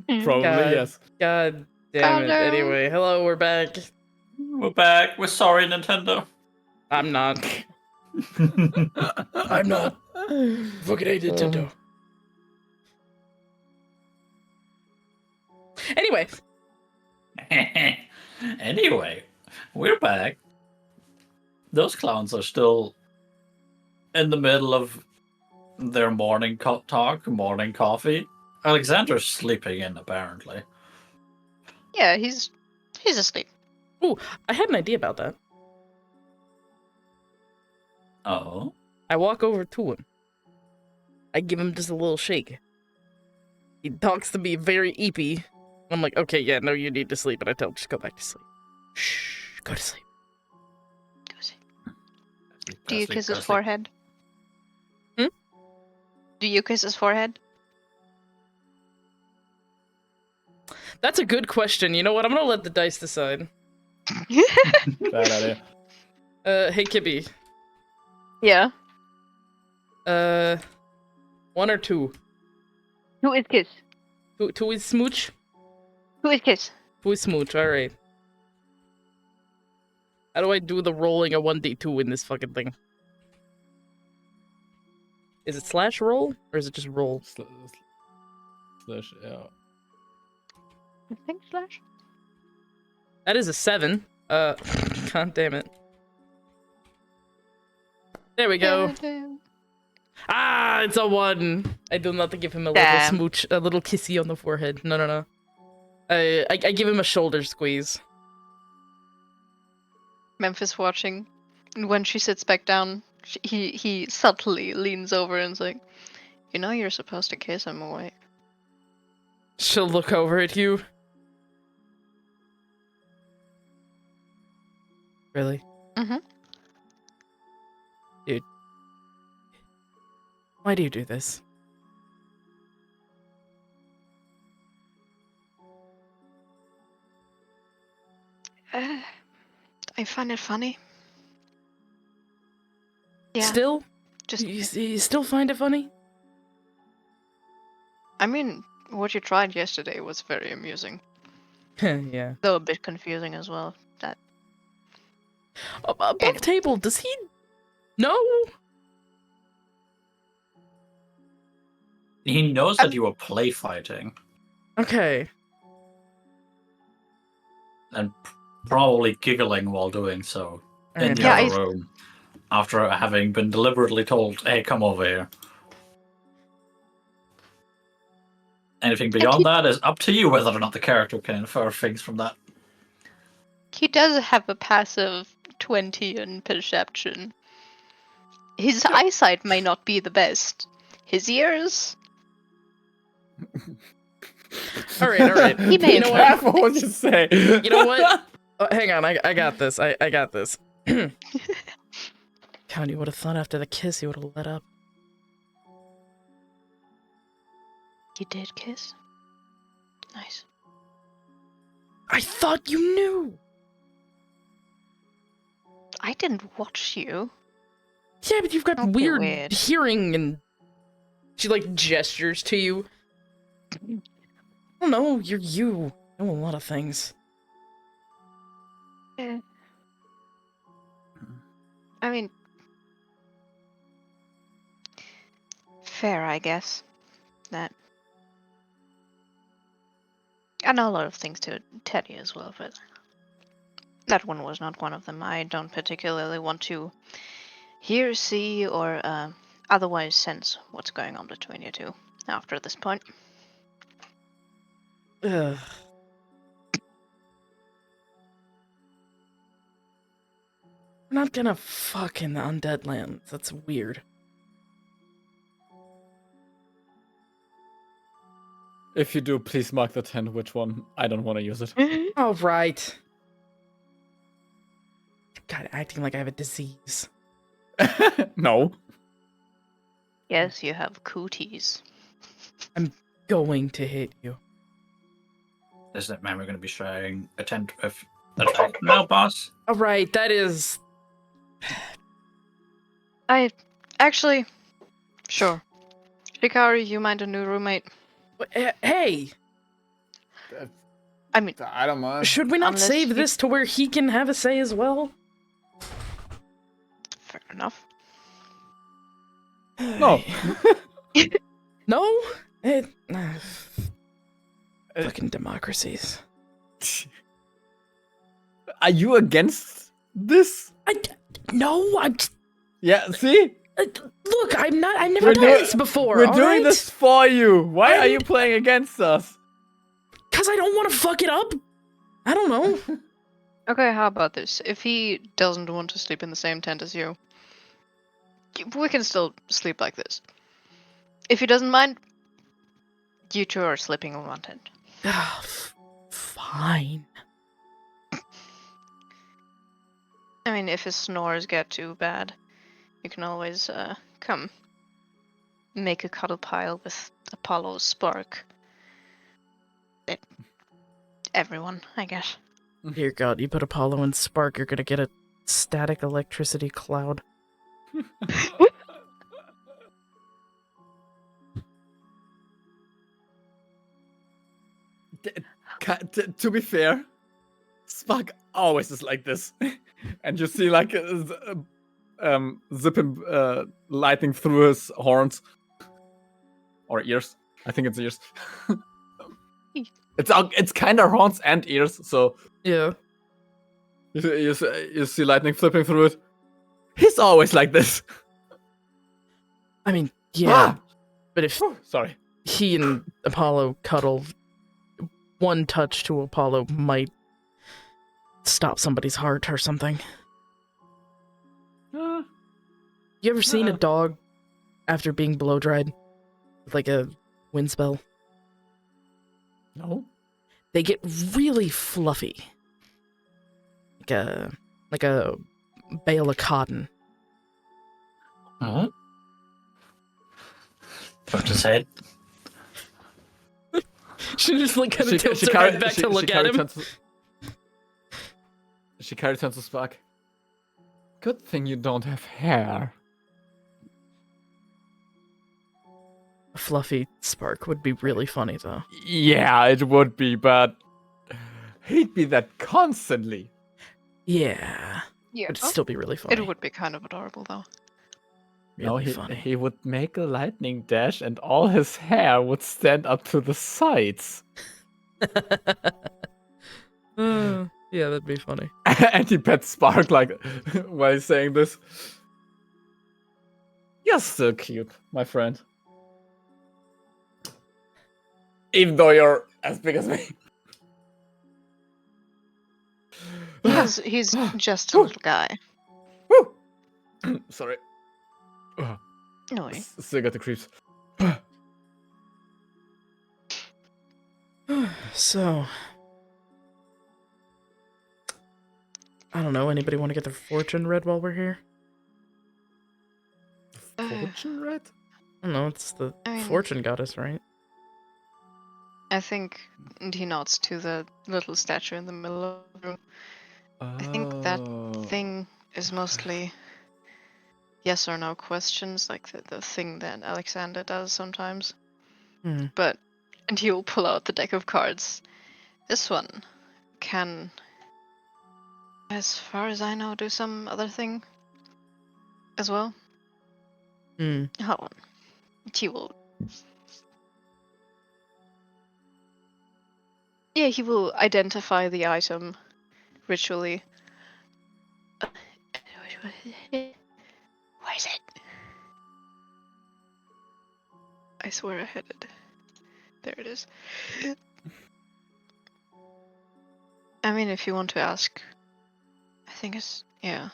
Probably, God. yes. God damn it. Hello. Anyway, hello, we're back. We're back. We're sorry, Nintendo. I'm not. I'm not. Fucking hate Nintendo. Anyway. Anyway, we're back. Those clowns are still in the middle of their morning talk, morning coffee. Alexander's sleeping in, apparently. Yeah, he's asleep. Ooh, I had an idea about that. Oh? I walk over to him. I give him just a little shake. He talks to me very eepy. I'm like, okay, yeah, no, you need to sleep. And I tell him, just go back to sleep. Shh, go to sleep. Go see. Do you kiss his forehead? Hmm? Do you kiss his forehead? That's a good question. You know what? I'm gonna let the dice decide. Bad idea. Hey, Kibby. Yeah. 1 or 2? Who is kiss? 2 is smooch? Who is kiss? 2 is smooch, alright. How do I do the rolling a 1d2 in this fucking thing? Is it slash roll? Or is it just roll? Slash, yeah. I think slash. That is a 7. God damn it. There we go. Ah, it's a 1. I do not give him a little Damn. smooch, a little kissy on the forehead. No, no, no. I give him a shoulder squeeze. Memphis watching, and when she sits back down, he subtly leans over and is like, "You know you're supposed to kiss him away." She'll look over at you. Really? Mm-hmm. Dude. Why do you do this? I find it funny. Yeah. Still? Just. You still find it funny? I mean, what you tried yesterday was very amusing, Yeah. though a bit confusing as well. That. Above Anyway. table, does he know? He knows that you were play fighting Okay. and probably giggling while doing so in Alright. the Yeah, other room after having been deliberately told, "Hey, come over here." Anything beyond that is up to you whether or not the character can infer things from that. he does have a passive 20 in perception. His eyesight may not be the best. His ears. Alright. He may You know have what? Careful what you say. You know what? Hang on, I got this. I got this. God, you would have thought after the kiss you would have let up. You did kiss? Nice. I thought you knew! I didn't watch you. Yeah, but you've got Okay, weird weird. hearing and... She, like, gestures to you. I don't know, you're you. You know a lot of things. Yeah. I mean... Fair, I guess. That... I know a lot of things to tell you as well, but... That one was not one of them. I don't particularly want to hear, see, or otherwise sense what's going on between you two after this point. Ugh. We're not gonna fuck in the undead lands. That's weird. If you do, please mark the 10 which one. I don't want to use it. All right. God, acting like I have a disease. No. Yes, you have cooties. Going to hit you. Does that mean we're going to be sharing a tent of attack now, boss? All right, that is... I... Actually... Sure. Shikari, you mind a new roommate? Hey, I mean, I don't mind. should we not Unless save you- this to where he can have a say as well? fair enough. No. No? Fucking democracies. Are you against this? No, I'm. Yeah, see? Look, I'm not. I've never We're done doing- this before. We're doing this for you. Why are you playing against us? Because I don't want to fuck it up. I don't know. Okay, how about this? If he doesn't want to sleep in the same tent as you, we can still sleep like this. If he doesn't mind, you two are sleeping in one tent. Fine. I mean, if his snores get too bad, you can always come make a cuddle pile with Apollo's spark. Everyone, I guess. Dear God, you put Apollo in Spark, you're gonna get a static electricity cloud. To be fair, Spark always is like this. And you see like zipping lightning through his horns. Or ears. I think it's ears. It's kind of horns and ears, so Yeah. you see lightning flipping through it. He's always like this. I mean, yeah. Ah! But if Sorry. he and Apollo cuddle, one touch to Apollo might stop somebody's heart or something. You ever seen a dog after being blow dried with like a wind spell? No. They get really fluffy. Like a bale of cotton. What? What just said? She just like kind of tilts her head back to look at him. Shikari turns to Spark. Good thing you don't have hair. A fluffy Spark would be really funny though. Yeah, it would be, but he'd be that constantly. Yeah. Yeah. It'd still be really funny. It would be kind of adorable, though. Really No, funny. he would make a lightning dash and all his hair would stand up to the sides. Yeah, that'd be funny. And he pets Spark like while he's saying this. You're still cute, my friend. Even though you're as big as me. He's just a little guy. Woo! Sorry. No way. Still got the creeps. So, I don't know. Anybody want to get their fortune read while we're here? Fortune red? I don't know. It's the I mean- fortune goddess, right? I think he nods to the little statue in the middle of the room. I think that thing is mostly yes or no questions, like the thing that Alexander does sometimes. Hmm. And he will pull out the deck of cards. This one can, as far as I know, do some other thing as well. Hmm. Hold on. He will. Yeah, he will identify the item ritually. Where is it? I swear I had it. There it is. I mean, if you want to ask, I think it's, yeah.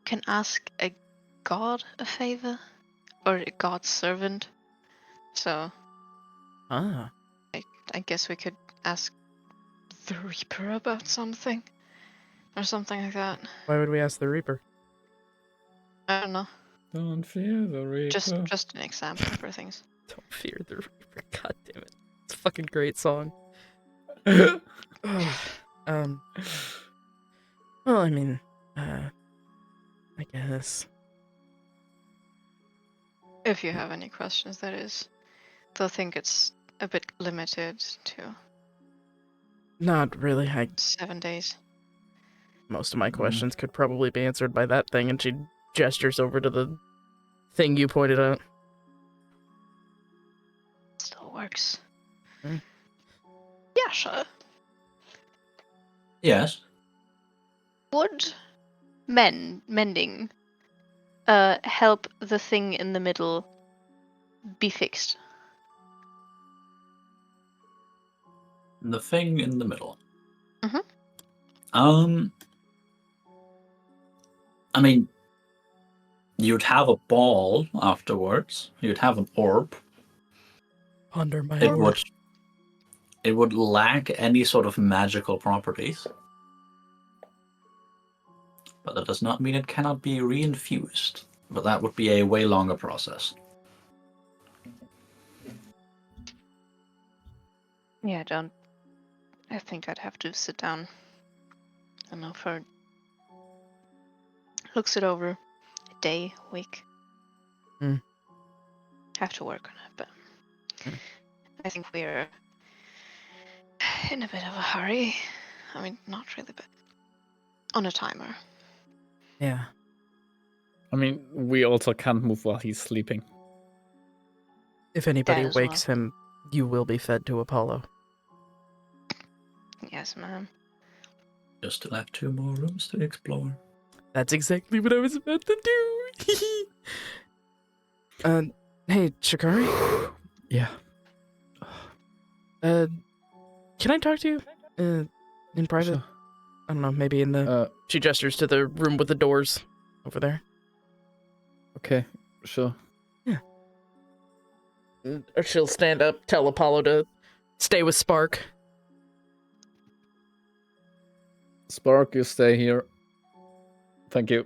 Can ask a god a favor? Or a god's servant. So, Ah. I guess we could ask the Reaper about something. Or something like that. Why would we ask the Reaper? I don't know. Don't fear the Reaper. Just an example for things. Don't fear the Reaper. God damn it. It's a fucking great song. Well, I mean, I guess. If you have any questions, that is. They'll think it's a bit limited to Not really. 7 days. Most of my questions could probably be answered by that thing, and she gestures over to the thing you pointed out. Still works. Mm. Yeah, sure. Yes. Would mending help the thing in the middle be fixed? The thing in the middle. Mhm. I mean, you'd have a ball afterwards. You'd have an orb. Under my It lord. would lack any sort of magical properties. But that does not mean it cannot be reinfused. But that would be a way longer process. Yeah, I think I'd have to sit down. I don't know, for looks it over a day, week. Hmm. Have to work on it, but Hmm. I think we're in a bit of a hurry. I mean, not really, but on a timer. Yeah. I mean, we also can't move while he's sleeping. If anybody That as well. wakes him, you will be fed to Apollo. Yes, ma'am. Just still have 2 more rooms to explore. That's exactly what I was about to do. Hey, Shikari? Yeah. Can I talk to you? In private? Sure. I don't know, maybe in the... She gestures to the room with the doors over there. Okay, sure. Yeah. Or she'll stand up, tell Apollo to stay with Spark. Spark, you stay here. Thank you.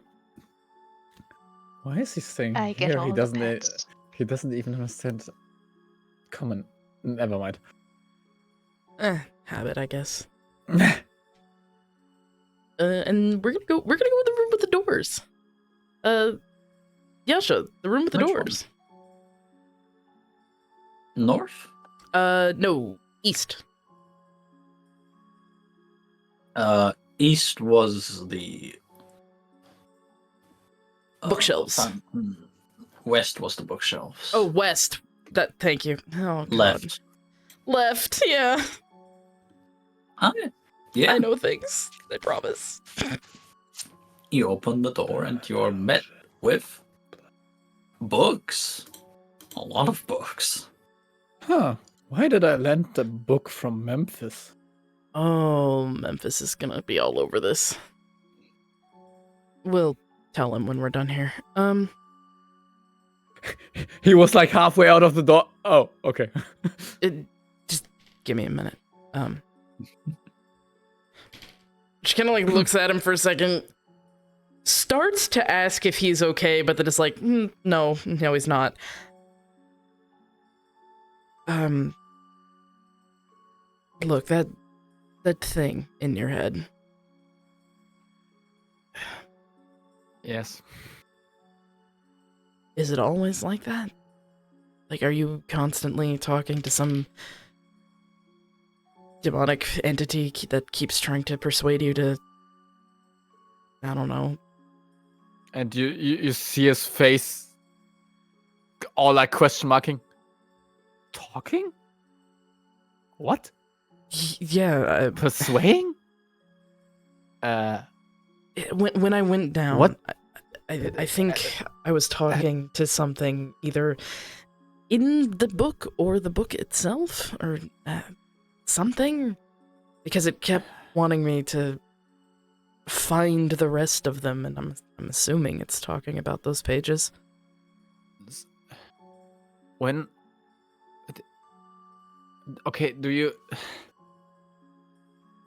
Why is he staying I get here? all He the doesn't. pets. He doesn't even understand common. Never mind. Habit, I guess. And we're gonna go in the room with the doors. Yasha, the room with the Which doors. North? No, east. East was the... Bookshelves. West was the bookshelves. Oh, west. Thank you. Oh, God. Left. Left, yeah. Yeah. I know things. I promise. You open the door and you're met with books. A lot of books. Huh. Why did I lend the book from Memphis? Oh, Memphis is gonna be all over this. We'll tell him when we're done here. He was like halfway out of the door. Oh, okay. Just give me a minute. She kind of like looks at him for a second, starts to ask if he's okay, but then it's like, no, he's not. Look, that thing in your head. Yes. Is it always like that? Like, are you constantly talking to some demonic entity that keeps trying to persuade you to, I don't know. And you see his face all like question marking. Talking? What? Yeah. Persuading? When I went down, What? I think I was talking to something either in the book or the book itself, or something, because it kept wanting me to find the rest of them, and I'm assuming it's talking about those pages. When... Okay, do you...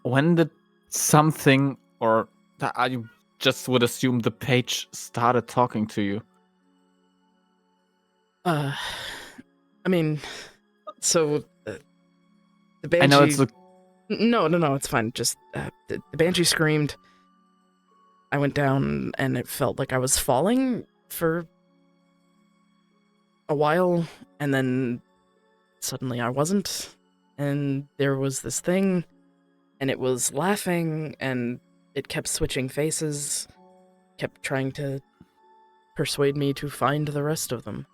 When did something, or I just would assume the page started talking to you? I mean, so the Banshee... I know it's No, it's fine. Just, the Banshee screamed. I went down, and it felt like I was falling for a while, and then suddenly I wasn't, and there was this thing, and it was laughing, and it kept switching faces, kept trying to persuade me to find the rest of them.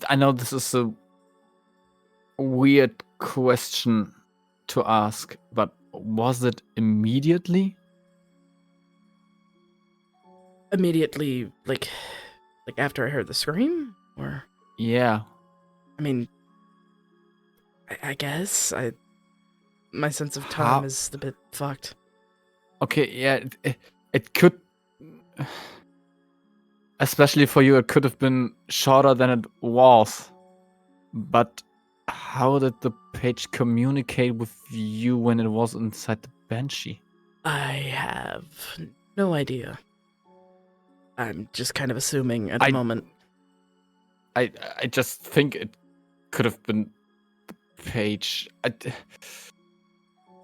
I know this is a weird question to ask, but was it immediately? Immediately, like after I heard the scream? Or, Yeah. I mean, I guess, my sense of time is a bit fucked. Okay, yeah, it could, especially for you, it could have been shorter than it was. But how did the page communicate with you when it was inside the Banshee? I have no idea. I'm just kind of assuming at the moment. I just think it could have been the page.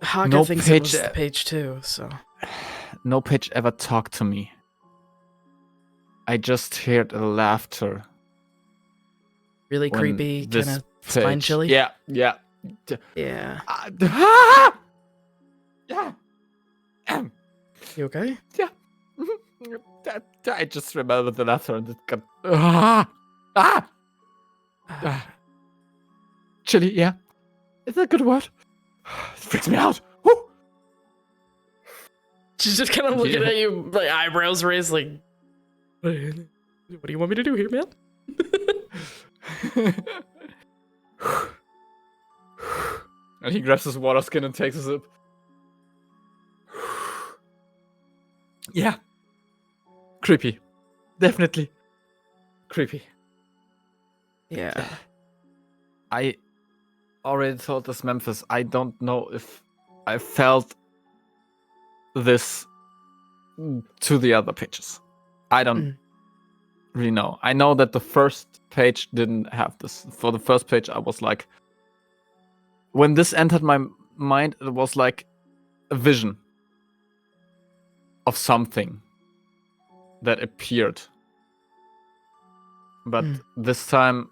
Haga thinks it was the page too, so. No page ever talked to me. I just heard a laughter. Really creepy, kind of spine chilly. Yeah. Yeah. Yeah. You okay? Yeah. I just remembered the laughter and it got chilly. Yeah, is that a good word? It freaks me out. Woo! She's just kind of looking at you, like eyebrows raised, like, what do you want me to do here, man? And he grabs his water skin and takes a sip. Yeah. Creepy. Definitely. Creepy. Yeah. I already told this Memphis, I don't know if I felt this to the other pages. I don't really know. I know that the first page didn't have this. For the first page, I was like, when this entered my mind, it was like a vision of something that appeared. But this time,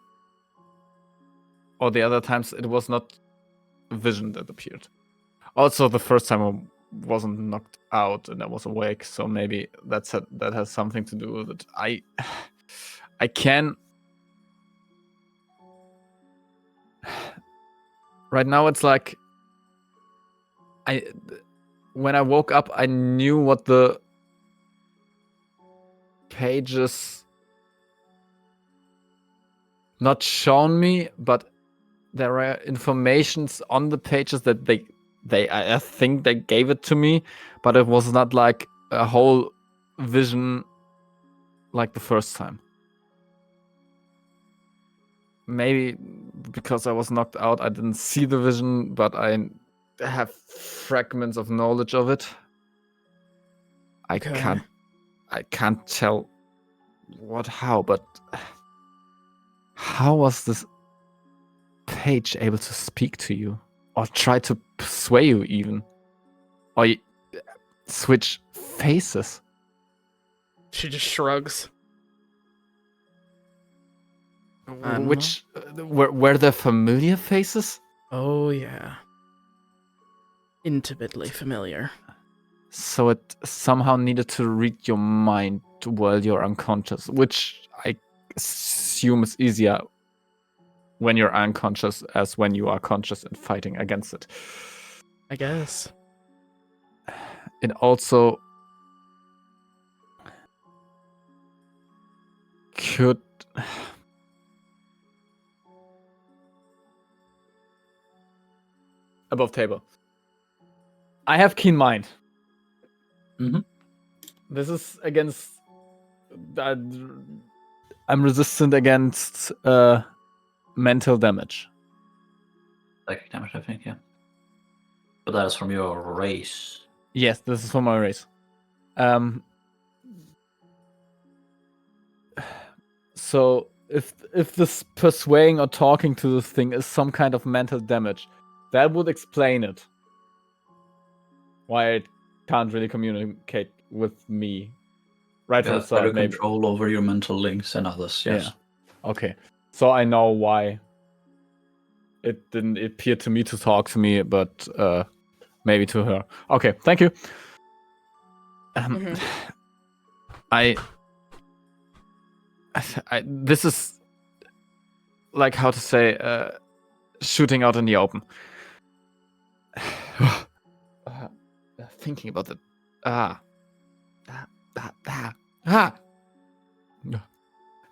or the other times, it was not a vision that appeared. Also, the first time I wasn't knocked out and I was awake, so maybe that has something to do with it. I can. Right now, it's like when I woke up, I knew what the pages not shown me, but there are informations on the pages that I think they gave it to me, but it was not like a whole vision like the first time. Maybe because I was knocked out, I didn't see the vision, but I have fragments of knowledge of it. I can't tell how, but how was this page able to speak to you? Or try to sway you even? Or switch faces? She just shrugs. Which were there familiar faces? Oh yeah. Intimately familiar. So it somehow needed to read your mind while you're unconscious, which I assume is easier when you're unconscious as when you are conscious and fighting against it. I guess. It also could above table. I have keen mind. This is against that. I'm resistant against mental damage. Psychic damage, I think, yeah. But that is from your race. Yes, this is from my race. So if this persuading or talking to this thing is some kind of mental damage, that would explain it. Why it can't really communicate with me. right from the Better start, maybe. control over your mental links and others. Yes. Yeah. Okay. So I know why it didn't appear to me to talk to me, but maybe to her. Okay. Thank you. I this is like, how to say, shooting out in the open. Thinking about it.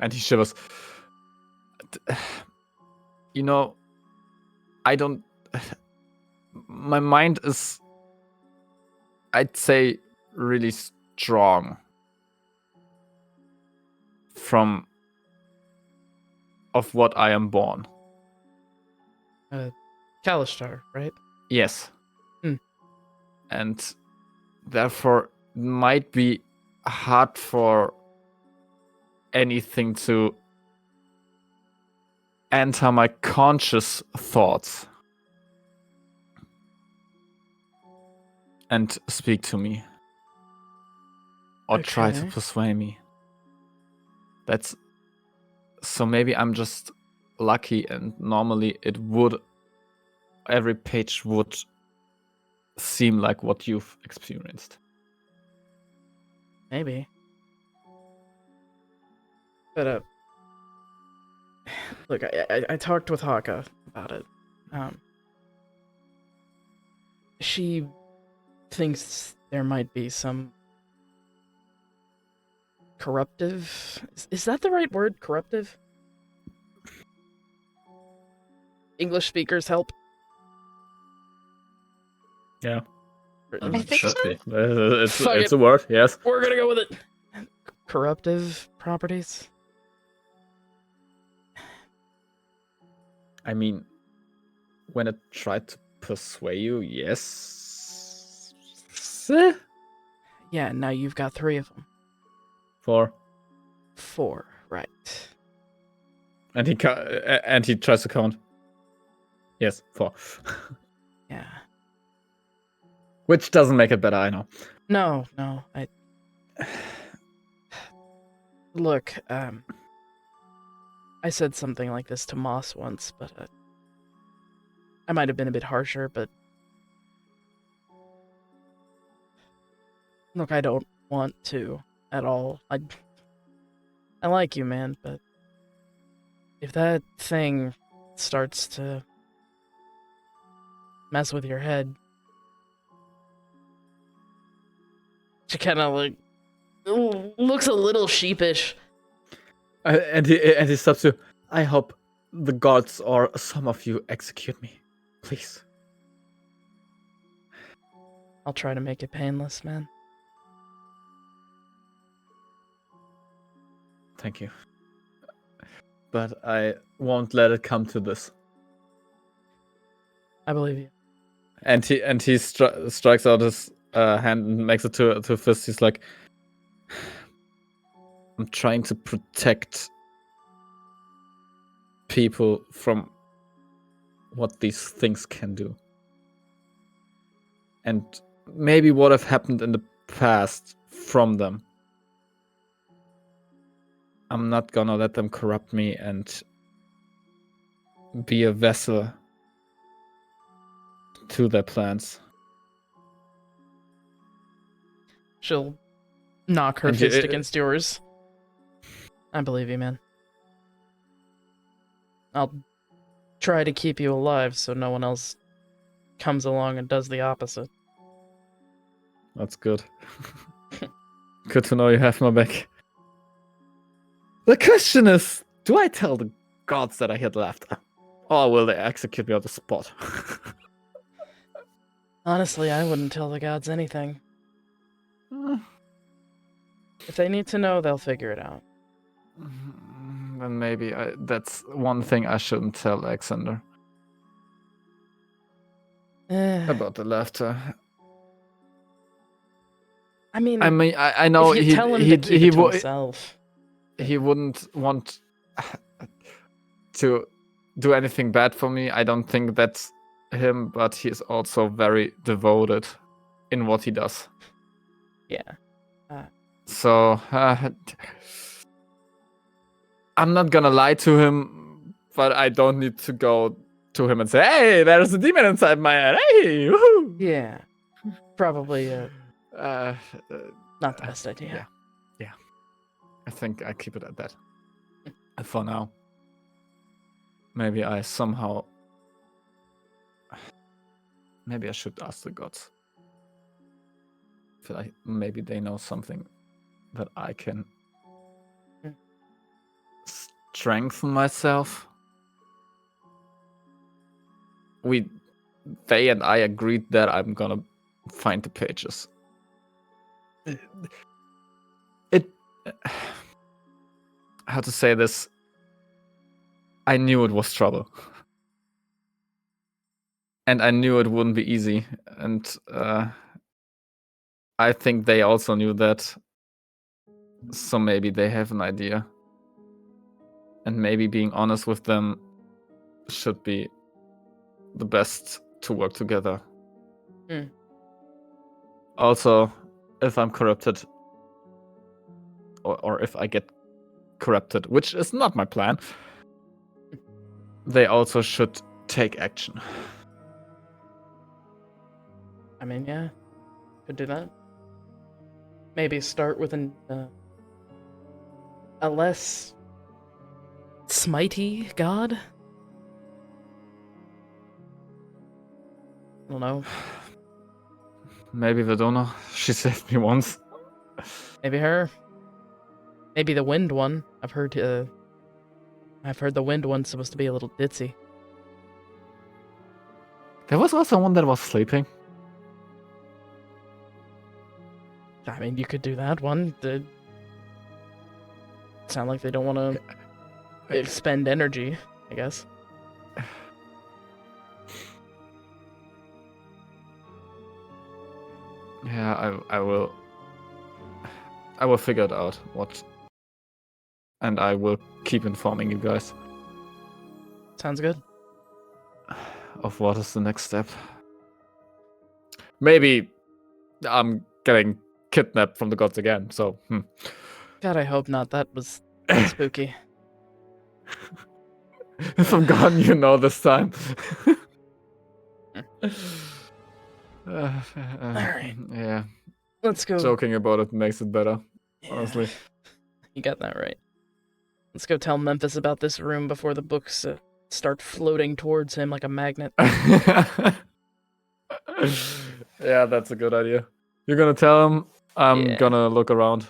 And he shivers. You know, I don't. My mind is, I'd say, really strong from of what I am born. Kalishtar, right? Yes. Hmm. And therefore might be hard for anything to enter my conscious thoughts and speak to me or try to Okay. persuade me. That's so maybe I'm just lucky, and normally every page would seem like what you've experienced. Maybe. But look, I talked with Haka about it. She thinks there might be some corruptive. Is that the right word? Corruptive? English speakers help. Yeah. I think Should so. be. It's a word, yes. We're gonna go with it. Corruptive properties. I mean, when it tried to persuade you, yes. Yeah, now you've got 3 of them. 4. 4, right. And he tries to count. Yes, 4. Yeah. Which doesn't make it better, I know. No, I... Look, I said something like this to Moss once, but I might have been a bit harsher, but... Look, I don't want to at all. I like you, man, but if that thing starts to mess with your head, she kind of like looks a little sheepish. And he stops you. I hope the gods or some of you execute me, please. I'll try to make it painless, man. Thank you. But I won't let it come to this. I believe you. And he strikes out his hand and makes it to a fist. He's like, I'm trying to protect people from what these things can do. And maybe what have happened in the past from them. I'm not gonna let them corrupt me and be a vessel to their plans. She'll knock her And fist against yours. I believe you, man. I'll try to keep you alive so no one else comes along and does the opposite. That's good. Good to know you have my back. The question is, do I tell the gods that I had left? Or will they execute me on the spot? Honestly, I wouldn't tell the gods anything. If they need to know, they'll figure it out. Then maybe that's one thing I shouldn't tell Alexander. About the laughter. I mean, I know if you tell him to keep it to himself. He wouldn't want to do anything bad for me. I don't think that's him, but he's also very devoted in what he does. Yeah. So, I'm not gonna lie to him, but I don't need to go to him and say, "Hey, there's a demon inside my head. Hey, woohoo!" Yeah. Probably Uh, not the best idea. Yeah. I think I keep it at that for now. Maybe I somehow. Maybe I should ask the gods. Maybe they know something that I can strengthen myself. They and I agreed that I'm gonna find the pages. How to say this? I knew it was trouble. And I knew it wouldn't be easy. And I think they also knew that. So maybe they have an idea. And maybe being honest with them should be the best to work together. Also, if I'm corrupted, or if I get corrupted, which is not my plan, they also should take action. I mean, yeah, could do that. Maybe start with a less smitey god. I don't know. Maybe Verdona. She saved me once. Maybe her. Maybe the wind one. I've heard the wind one's supposed to be a little ditzy. There was also one that was sleeping. I mean, you could do that one. They sound like they don't want to expend energy, I guess. Yeah, I will figure it out what, and I will keep informing you guys Sounds good. of what is the next step. Maybe I'm getting kidnapped from the gods again, so God, I hope not. That was spooky. If I'm gone, you know this time. Alright. Yeah. Let's go. Joking about it makes it better, Yeah. honestly. You got that right. Let's go tell Memphis about this room before the books start floating towards him like a magnet. Yeah, that's a good idea. You're gonna tell him? I'm Yeah. gonna look around.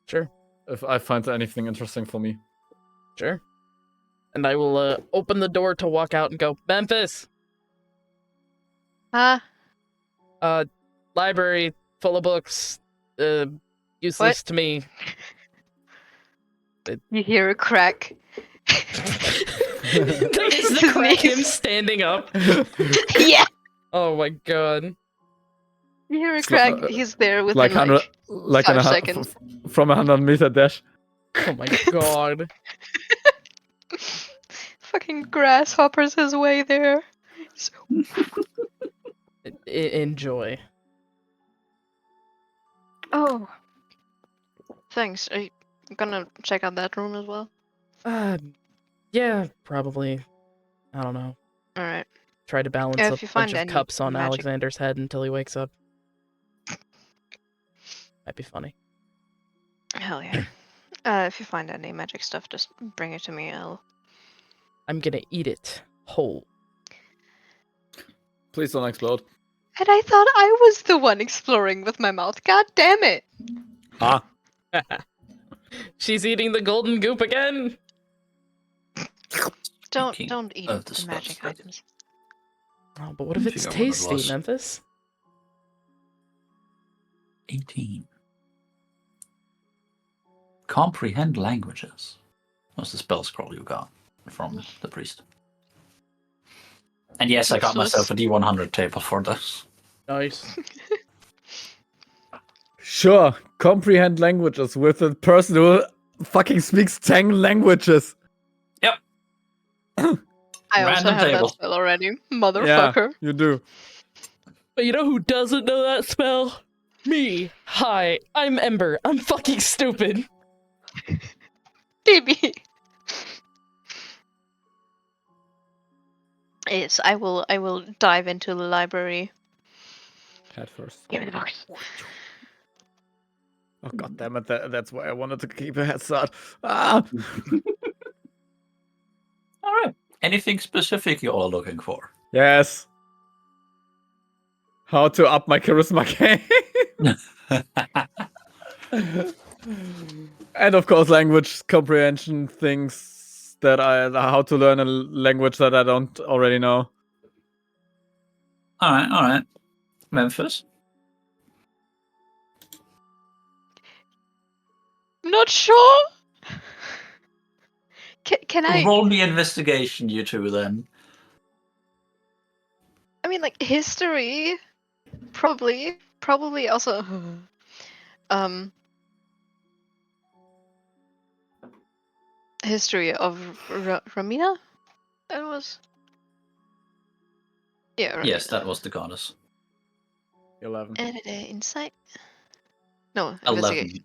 Sure. If I find anything interesting for me. Sure. And I will open the door to walk out and go, Memphis! Huh? Library full of books. Useless to me. You hear a crack. Is the crack him standing up? Yeah! Oh my god. You hear a It's crack, like- he's there within Like 100, like 5 in seconds. from a 100-meter dash. Oh my god. Fucking grasshoppers his way there. So, Enjoy. oh. Thanks. Are you gonna check out that room as well? Yeah, probably. I don't know. Alright. Try to balance Yeah, a if you bunch find of any cups on magic- Alexander's head until he wakes up. Might be funny. Hell yeah. If you find any magic stuff, just bring it to me. I'm gonna eat it whole. Please don't explode. And I thought I was the one exploring with my mouth. God damn it! Ah. She's eating the golden goop again. Speaking Don't eat of the the magic spells, items. Oh, but what if it's Forgot what it tasty, was. Memphis? 18. Comprehend languages. That's the spell scroll you got from the priest. And yes, I got myself a D100 table for this. Nice. Sure, comprehend languages with a person who fucking speaks 10 languages. Yep. I also Random have table. that spell already. Motherfucker. Yeah, you do. But you know who doesn't know that spell? Me. Hi, I'm Ember. I'm fucking stupid. Baby. Yes, I will. I will dive into the library. Head first. Give me the books. Oh god damn it! That's why I wanted to keep a head start. Ah! All right. Anything specific you all are looking for? Yes. How to up my charisma game. And of course, language comprehension things that how to learn a language that I don't already know. All right. Memphis. Not sure. Can I? Roll me investigation, you two, then. I mean, like history. Probably. Probably also. History of Ramina. That was. Yeah. Ramina. Yes, that was the goddess. 11. Insight. No, 11. investigation.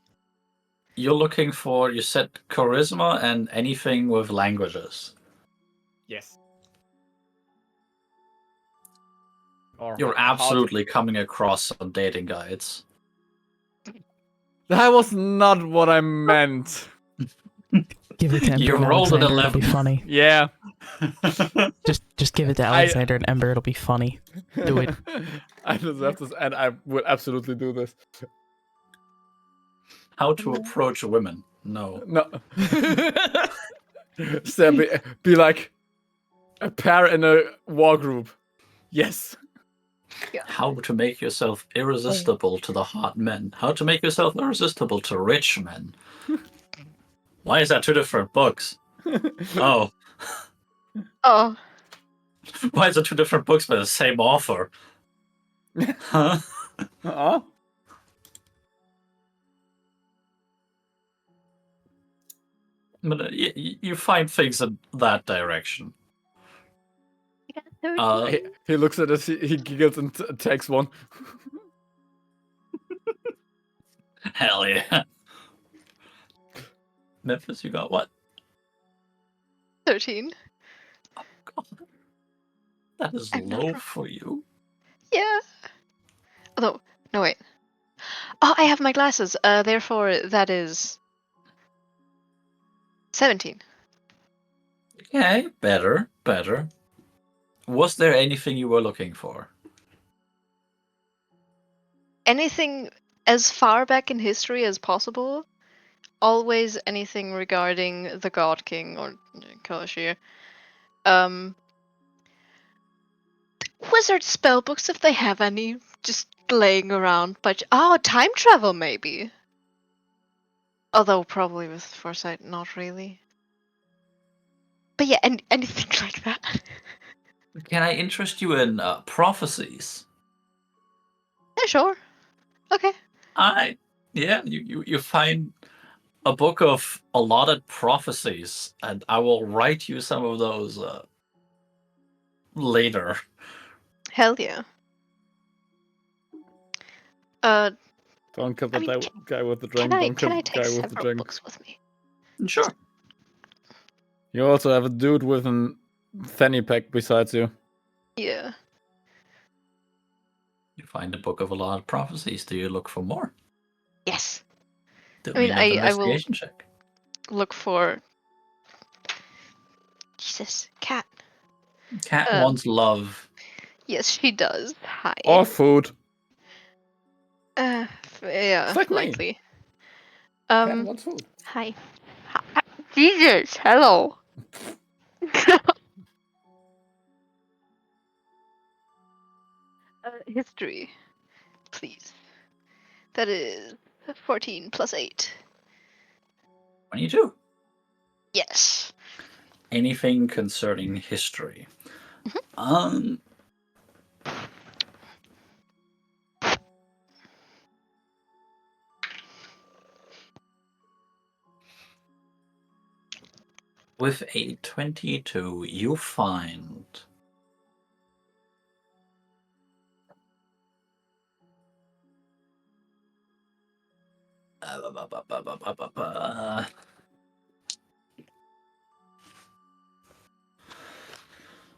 You're looking for, you said charisma and anything with languages. Yes. Or You're how to- absolutely coming across some dating guides. That was not what I meant. Give it to Ember You and rolled an Alexander. It'll be 11. funny. Yeah. Just give it to Alexander and Ember. It'll be funny. Do it. I deserve this, and I will absolutely do this. How to approach women? No. No. So be like a pair in a war group. Yes. How to make yourself irresistible to the hot men. How to make yourself irresistible to rich men. Why is that two different books? Oh. Oh. Why is it two different books by the same author? Huh? Uh-uh. But you find things in that direction. He looks at us, he giggles and takes one. Hell yeah. Memphis, you got what? 13. Oh, God. That is low for you. Yeah. Although, no wait. Oh, I have my glasses. Therefore, that is 17. Okay, better. Was there anything you were looking for? Anything as far back in history as possible. Always anything regarding the God King or Kashir. Wizard spellbooks, if they have any, just laying around. But time travel maybe. Although probably with foresight, not really. But yeah, anything like that. Can I interest you in prophecies? Yeah, sure. Okay. You find a book of allotted prophecies, and I will write you some of those later. Hell yeah. Don't kill I the mean, guy with the dragon. Don't kill can I the take guy with the several dragon. books with me? Sure. You also have a dude with an fanny pack besides you. Yeah. You find a book of allotted prophecies. Do you look for more? Yes. Do I mean, an I will investigation check. look for. Jesus, cat. Cat wants love. Yes, she does. Hi. Or food. Yeah, It's like me. likely. Cat wants food. Hi. Jesus, hello. History, please. That is 14 plus 8. 22. Yes. Anything concerning history. With a 22, you find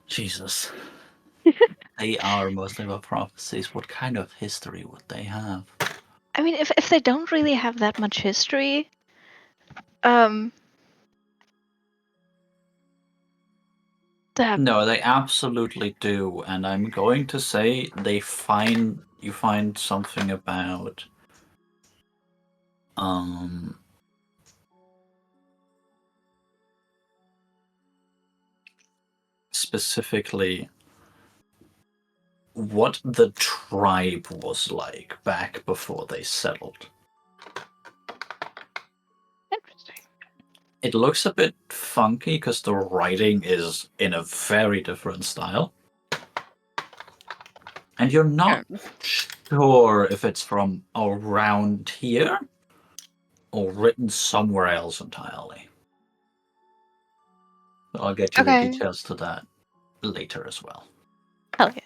Jesus. They are mostly about prophecies. What kind of history would they have? I mean, if they don't really have that much history, that No, they absolutely do, and I'm going to say you find something about specifically what the tribe was like back before they settled. interesting. It looks a bit funky because the writing is in a very different style. And you're not sure if it's from around here or written somewhere else entirely. But I'll get you the details to that later as well. Hell yeah.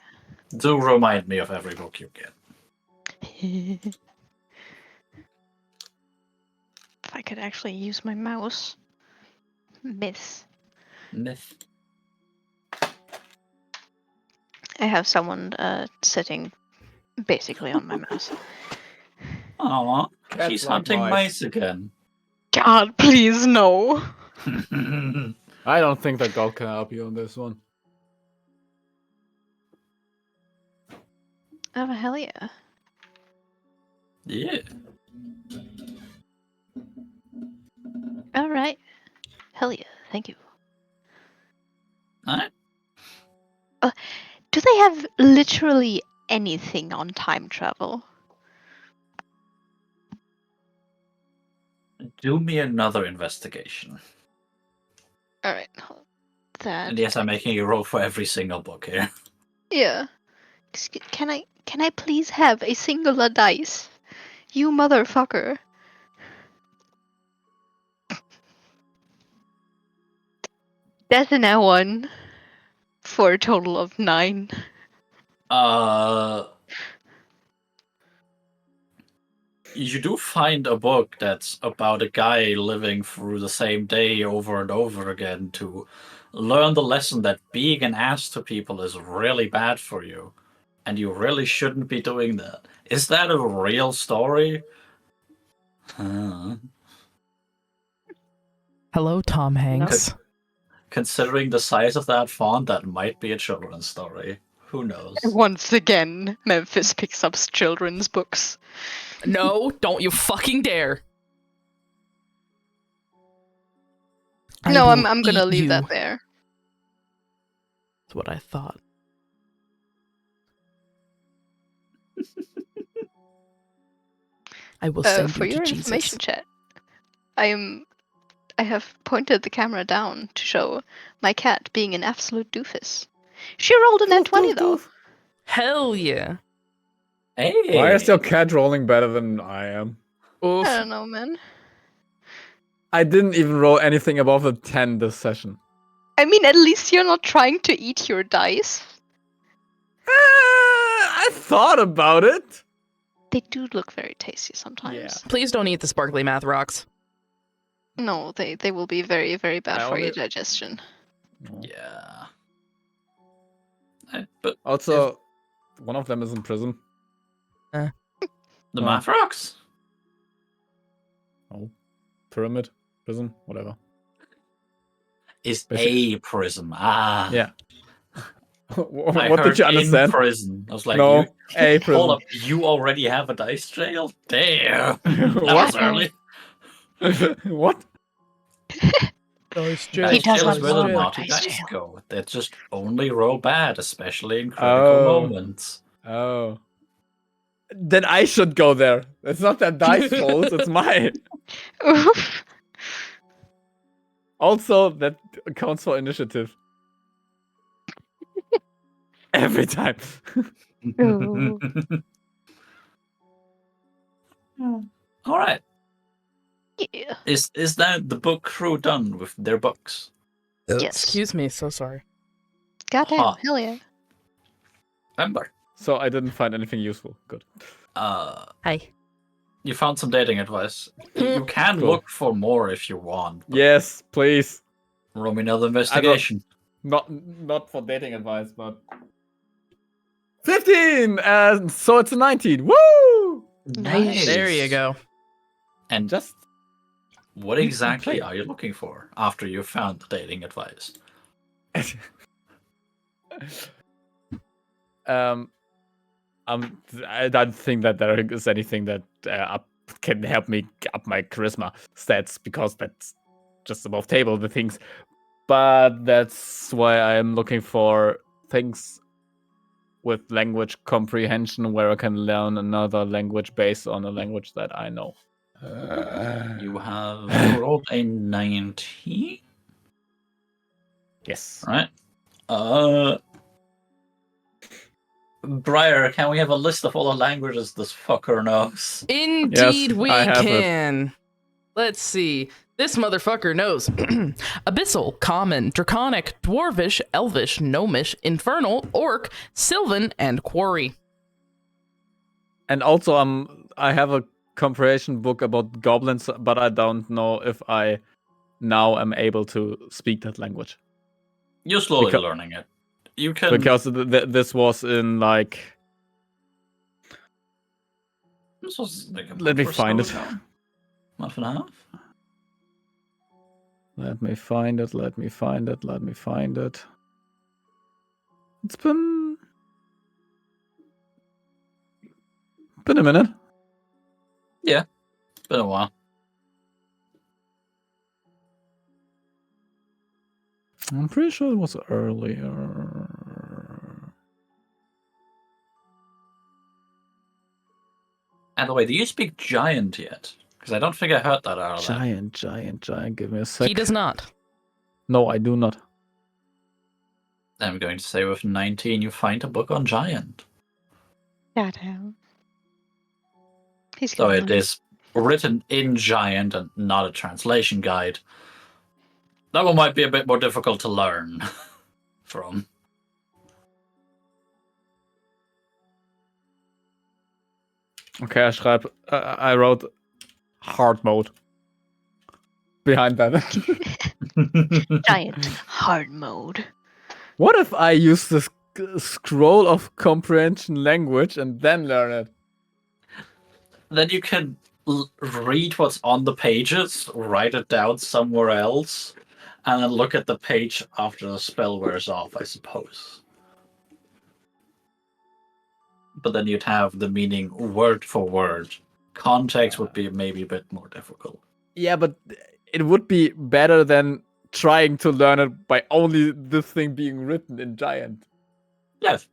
Do remind me of every book you get. If I could actually use my mouse. Myth. I have someone sitting basically on my mouse. Aw, Cats she's like hunting mice. mice again. God, please no. I don't think that God can help you on this one. Oh, hell yeah. Yeah. Alright. Hell yeah, thank you. Alright. Do they have literally anything on time travel? Do me another investigation. Alright, that. And yes, I'm making you roll for every single book here. Yeah. Can I please have a singular dice? You motherfucker. That's an L1 for a total of 9. You do find a book that's about a guy living through the same day over and over again to learn the lesson that being an ass to people is really bad for you, and you really shouldn't be doing that. Is that a real story? Hello, Tom Hanks. Considering the size of that font, that might be a children's story. Who knows? Once again, Memphis picks up children's books. No, don't you fucking dare. No, I I'm will gonna eat leave you. that there. That's what I thought. I will send For you your to information, Jesus. chat, I have pointed the camera down to show my cat being an absolute doofus. She rolled a net 20 though. Hell yeah. Hey! Why is your cat rolling better than I am? Oof. I don't know, man. I didn't even roll anything above a 10 this session. I mean, at least you're not trying to eat your dice. I thought about it. They do look very tasty sometimes. Yeah. Please don't eat the sparkly math rocks. No, they will be very, very bad I for your only- digestion. Yeah. But Also, one of them is in prison. the No. math rocks? Oh, pyramid, prison, whatever. Is Basically. a prism. Ah. Yeah. what I did heard you understand? in prison. I was like, No, a hold prison. up, you already have a dice trail? Damn. What? That was early. What? Dice He does Jail is not where the want more naughty dice dice jail. go. They just only roll bad, especially in critical moments. Oh. Then I should go there. It's not that dice fault, it's mine. Oof. Also, that counts for initiative. Every time. Ooh. All right. Yeah. Is that the book crew done with their books? Yes. Excuse me, so sorry. Goddamn. Hot. Hell yeah. Remember. So I didn't find anything useful. Good. Hi. You found some dating advice. You can Cool. look for more if you want. but Yes, please. roll me another investigation. Not for dating advice, but 15, and so it's a 19. Woo! Nice. There you go. And Just what need some exactly play. are you looking for after you found the dating advice? I don't think that there is anything that can help me up my charisma stats, because that's just above table the things. But that's why I'm looking for things with language comprehension, where I can learn another language based on a language that I know. You have rolled a 19. Yes. Right. Briar, can we have a list of all the languages this fucker knows? Indeed, Yes, we I have it. can. Let's see. This motherfucker knows Abyssal, Common, Draconic, Dwarvish, Elvish, Gnomish, Infernal, Orc, Sylvan, and Quarry. And also, I have a comprehension book about goblins, but I don't know if I now am able to speak that language. You're slowly Because- learning it. You can. Because this was in like. This was like a Let me month or find so it. ago. Month and a half? Let me find it. Let me find it. Let me find it. It's been a minute. Yeah. It's been a while. I'm pretty sure it was earlier. And the way, do you speak giant yet? Because I don't think I heard that earlier. Giant. Give me a sec. He does not. No, I do not. I'm going to say with 19 you find a book on giant. Goddamn. He's So getting it money. is written in giant and not a translation guide. That one might be a bit more difficult to learn from. Okay, I wrote hard mode behind that. Giant hard mode. What if I use this scroll of comprehension language and then learn it? Then you can read what's on the pages, write it down somewhere else, and then look at the page after the spell wears off, I suppose. But then you'd have the meaning word for word. Context would be maybe a bit more difficult. Yeah, but it would be better than trying to learn it by only this thing being written in giant. Yes.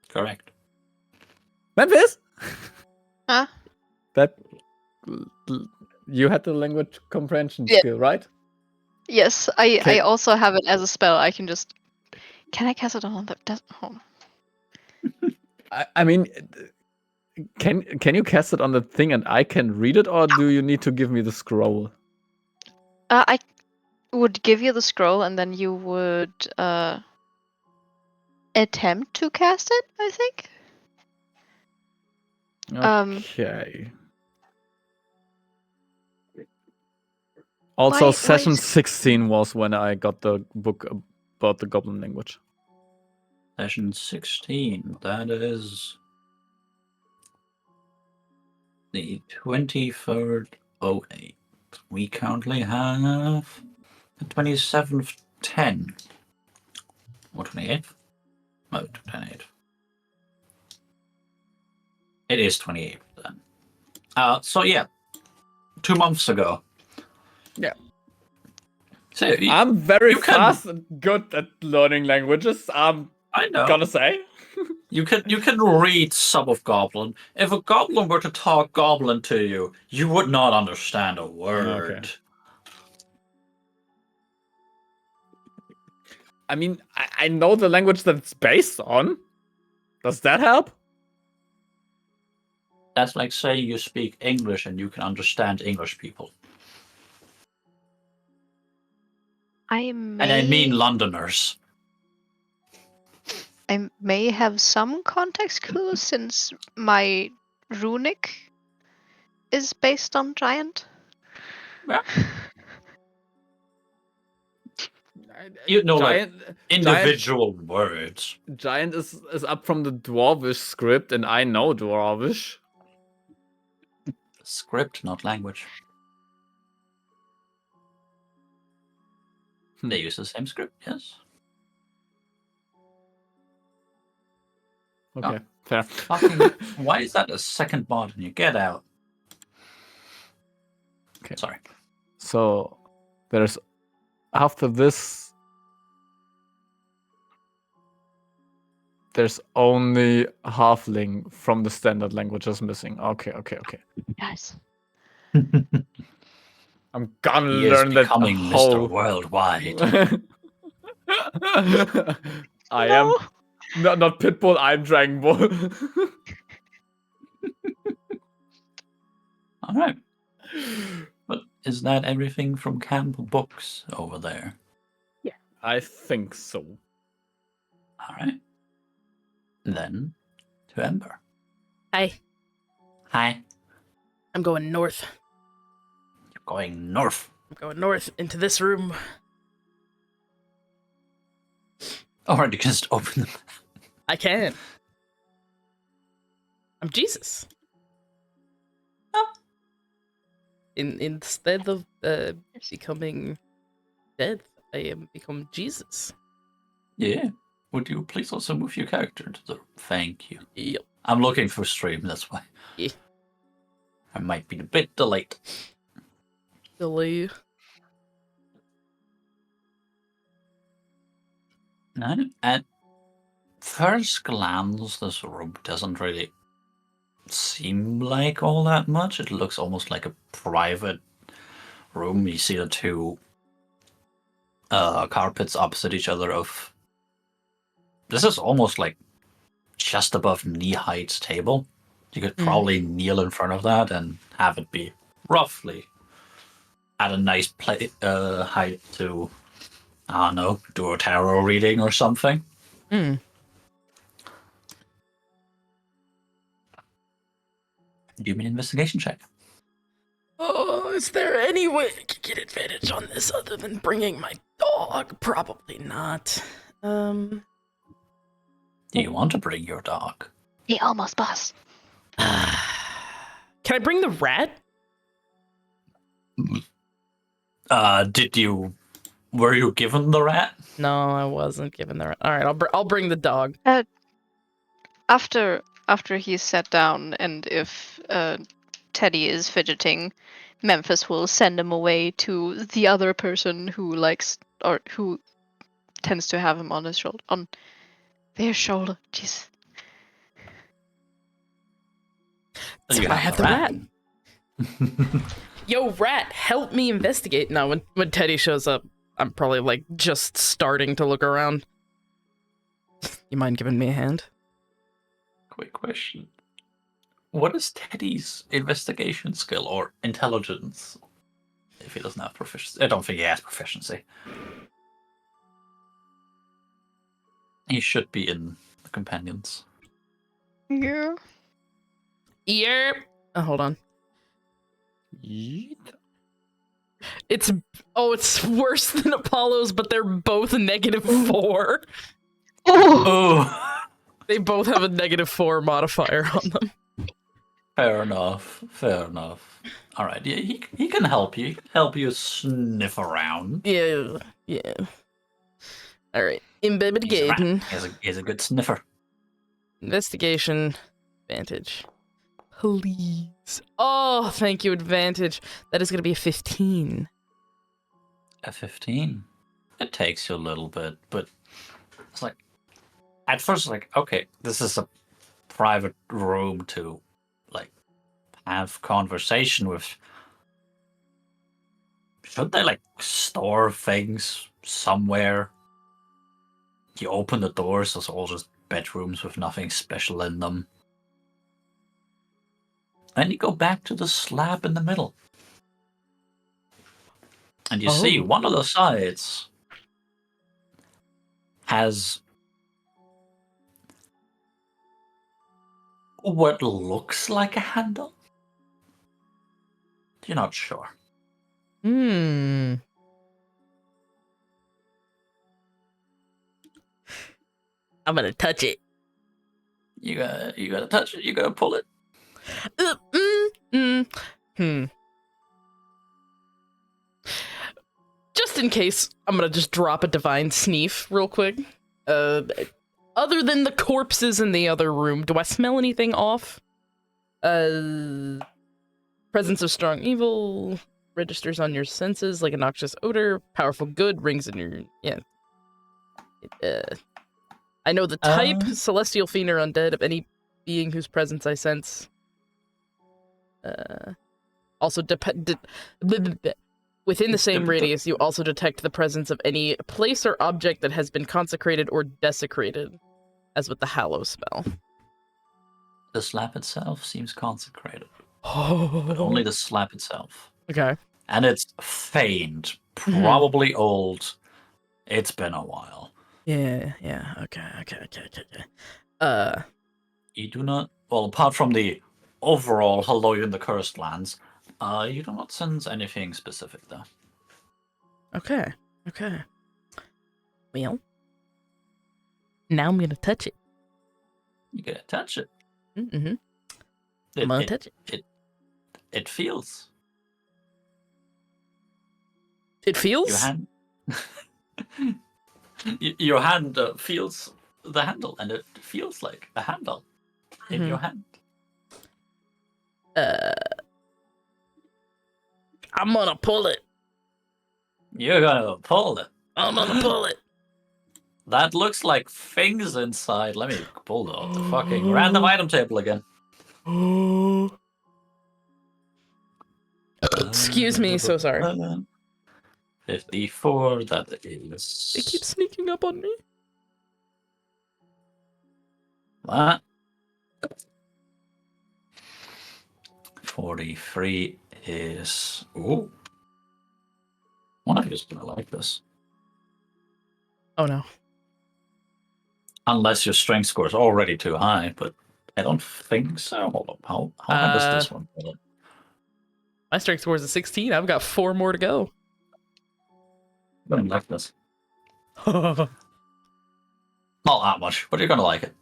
Correct. Memphis? Huh? That you had the language comprehension Yeah. skill, right? Yes, I Okay. also have it as a spell. I can just. Can I cast it on the? Oh. I mean, can you cast it on the thing and I can read it, or do you need to give me the scroll? I would give you the scroll, and then you would attempt to cast it. I think. Okay. Also, Why session is- 16 was when I got the book about the goblin language. Session 16. That is the 23rd 08. We currently have the 27th 10. Or 28th? No, 28th. It is 28th then. So yeah, 2 months ago. Yeah. So I'm very you can- fast and good at learning languages. I'm I know. gonna say. You can read some of Goblin. If a Goblin were to talk Goblin to you, you would not understand a word. Okay. I mean, I know the language that it's based on. Does that help? That's like saying you speak English and you can understand English people. I may. And I mean Londoners. I may have some context clues since my runic is based on giant? Yeah. You know, giant, like individual words. Giant is up from the Dwarvish script, and I know Dwarvish. Script, not language. They use the same script, yes. Okay, fair. Fucking, why is that a second mod and you get out? Okay. Sorry. So there's after this, there's only halfling from the standard languages missing. Okay. Yes. I'm gonna He is learn that becoming whole. Mr. Worldwide. I No. am not Pitbull. I'm Dragon Ball. All right. But is that everything from Campbell Books over there? Yeah, I think so. All right. Then to Ember. Hi, Hi. I'm going north. You're going north. I'm going north into this room. Alright, you can just open them. I can. I'm Jesus. Oh. Instead of becoming dead, I am become Jesus. Yeah. Would you please also move your character into the... Thank you. Yep. I'm looking for stream, that's why. Yeah. I might be a bit delayed. Delay. No, at first glance, this room doesn't really seem like all that much. It looks almost like a private room. You see the two carpets opposite each other of... This is almost like just above knee-height table. You could probably kneel in front of that and have it be roughly at a nice height to, I don't know, do a tarot reading or something. Hmm. Give me an investigation check. Oh, is there any way I could get advantage on this other than bringing my dog? Probably not. Do you want to bring your dog? He almost bust. Can I bring the rat? Were you given the rat? No, I wasn't given the rat. All right, I'll bring the dog. After he's sat down, and if Teddy is fidgeting, Memphis will send him away to the other person who likes or who tends to have him on his shoulder, on their shoulder. Jeez. So I have the rat. Yo, rat, help me investigate. Now, when Teddy shows up, I'm probably like just starting to look around. You mind giving me a hand? Quick question. What is Teddy's investigation skill or intelligence? If he doesn't have proficiency. I don't think he has proficiency. He should be in the companions. Yeah. Yep. Oh, hold on. Yeet. It's worse than Apollo's, but they're both -4. Oh! They both have a -4 modifier on them. Fair enough. Fair enough. All right. Yeah, he can help you. He can help you sniff around. Yeah. All right. Investigating. He's a good sniffer. Investigation. Advantage. Please. Oh, thank you, advantage. That is going to be a 15. A 15. It takes you a little bit, but it's like at first, like, okay, this is a private room to like have conversation with. Should they like store things somewhere? You open the doors, there's all just bedrooms with nothing special in them. And you go back to the slab in the middle. And you see one of the sides has what looks like a handle. you're not sure. Hmm. I'm gonna touch it. You gotta touch it. You gotta pull it. Just in case, I'm gonna just drop a divine sneef real quick. Other than the corpses in the other room, do I smell anything off? Presence of strong evil registers on your senses like a noxious odor. Powerful good rings in your I know the type, celestial fiend or undead, of any being whose presence I sense. Also, within the same radius, you also detect the presence of any place or object that has been consecrated or desecrated, as with the Hallow spell. The slab itself seems consecrated. But only the slab itself. Okay. And it's faint, probably old. It's been a while. Yeah. Okay. You do not, well, apart from the overall hello in the cursed lands, you do not sense anything specific there. Okay. Well, now I'm gonna touch it. You gotta touch it. Mm-hmm. I'm gonna touch it. It feels. It feels? Your hand. Your hand feels the handle, and it feels like a handle in your hand. I'm gonna pull it. You're gonna pull it. I'm gonna pull it. That looks like things inside. Let me pull the fucking random item table again. Excuse me, so sorry. 54, that is... They keep sneaking up on me. What? 43 is... Ooh. One of you is gonna like this. Oh no. Unless your strength score is already too high, but I don't think so. Hold up. How high does this one? My strength score is a 16. I've got 4 more to go. I'm gonna like this. Not that much, but you're gonna like it.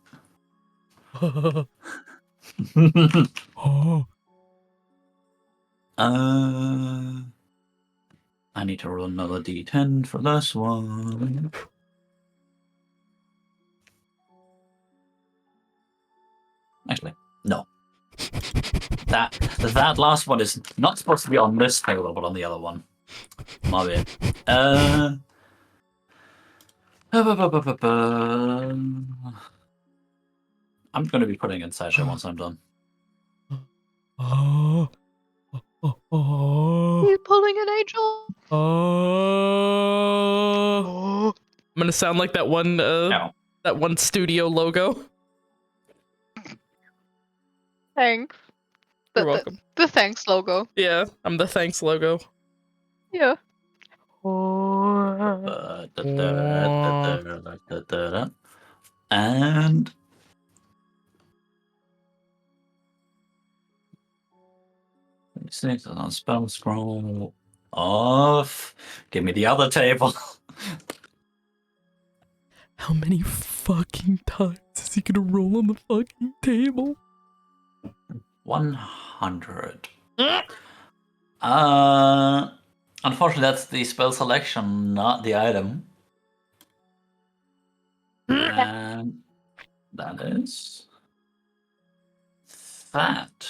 I need to roll another d10 for this one. Actually, no. That last one is not supposed to be on this table, but on the other one. My bad. I'm going to be putting in Sasha once I'm done. He's pulling an angel. I'm gonna sound like that one studio logo. Thanks. You're welcome. The thanks logo. Yeah, I'm the thanks logo. Yeah. And six on spell scroll off. Give me the other table. How many fucking times is he gonna roll on the fucking table? 100. Unfortunately, that's the spell selection, not the item. And that is that.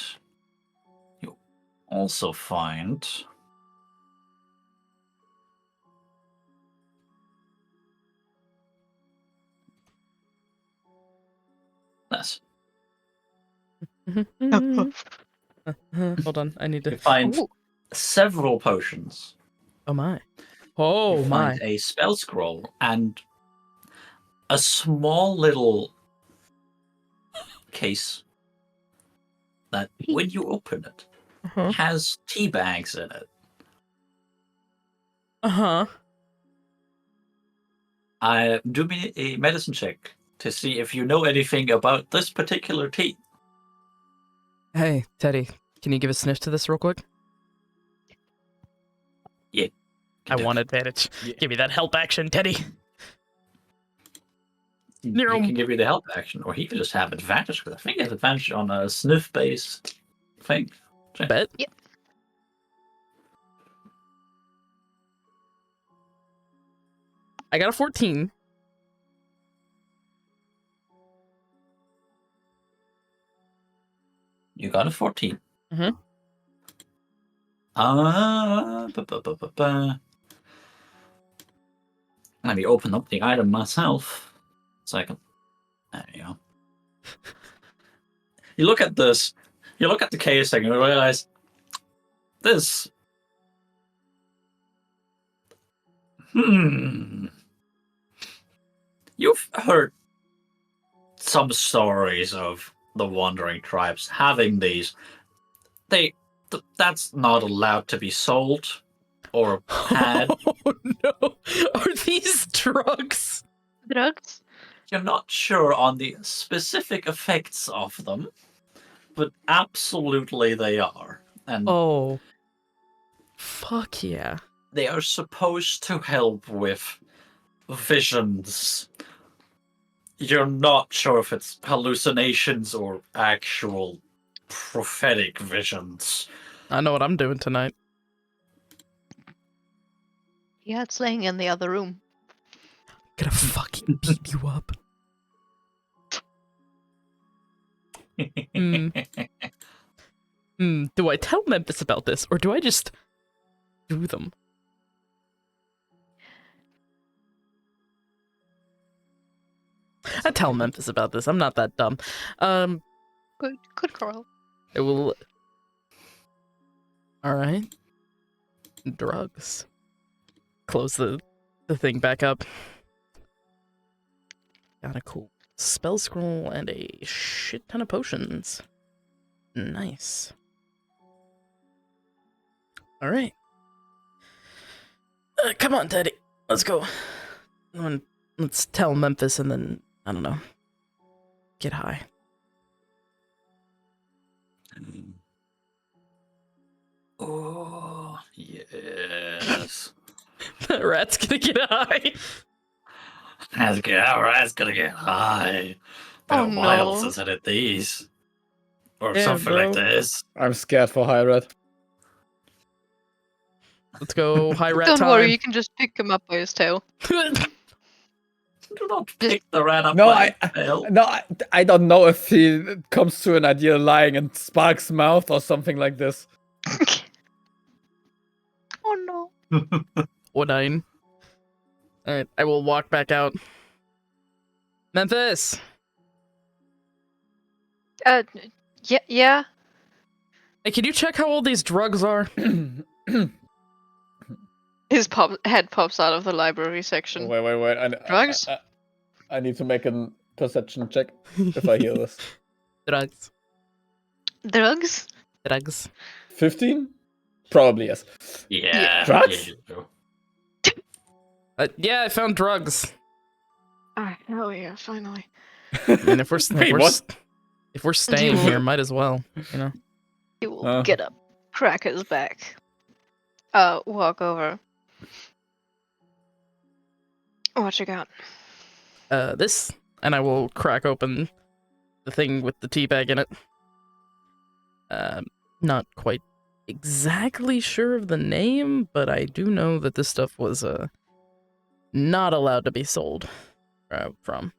You also find this. Hold on, I need to You find several potions. Oh my. Oh you my. find a spell scroll and a small little case that, when you open it, has tea bags in it. Do me a medicine check to see if you know anything about this particular tea. Hey, Teddy, can you give a sniff to this real quick? I want advantage. Yeah. Give me that help action, Teddy. He Nero. can give you the help action, or he can just have advantage, because I think he has advantage on a sniff-based thing. Bet. Yep. I got a 14. You got a 14. Mhm. Let me open up the item myself. So I can. There you go. You look at this. You look at the casing and you realize this. You've heard some stories of the wandering tribes having these. That's not allowed to be sold or had. Oh no. Are these drugs? Drugs? You're not sure on the specific effects of them, but absolutely they are. And Oh. Fuck yeah. they are supposed to help with visions. You're not sure if it's hallucinations or actual prophetic visions. I know what I'm doing tonight. Yeah, it's laying in the other room. Gonna fucking beat you up. Do I tell Memphis about this, or do I just do them? I tell Memphis about this. I'm not that dumb. Good Carl. I will. All right. Drugs. Close the thing back up. Got a cool spell scroll and a shit ton of potions. Nice. All right. Come on, Teddy. Let's go. Let's tell Memphis and then, I don't know, get high. Oh, yes. That rat's gonna get high. Rat's gonna get high. Been Oh, a while no. since I did these. Or Yeah, something bro. like this. I'm scared for High Red. Let's go high rat Don't time. worry, you can just pick him up by his tail. Do not pick the rat up No, by the tail. I don't know if he comes to an idea lying in Spark's mouth or something like this. Oh no. Or 9. Alright, I will walk back out. Memphis! Yeah. Hey, can you check how old these drugs are? His head pops out of the library section. Wait. Drugs? I need to make a perception check if I hear this. Drugs. Drugs? Drugs. 15? Probably yes. Yeah. Drugs? Yeah, you do. Yeah, I found drugs. Ah, hell yeah, finally. I mean, if we're Wait, what? if we're staying You- here, might as well, you know. He will get up, crack his back, walk over. What you got? This, and I will crack open the thing with the tea bag in it. Not quite exactly sure of the name, but I do know that this stuff was not allowed to be sold from.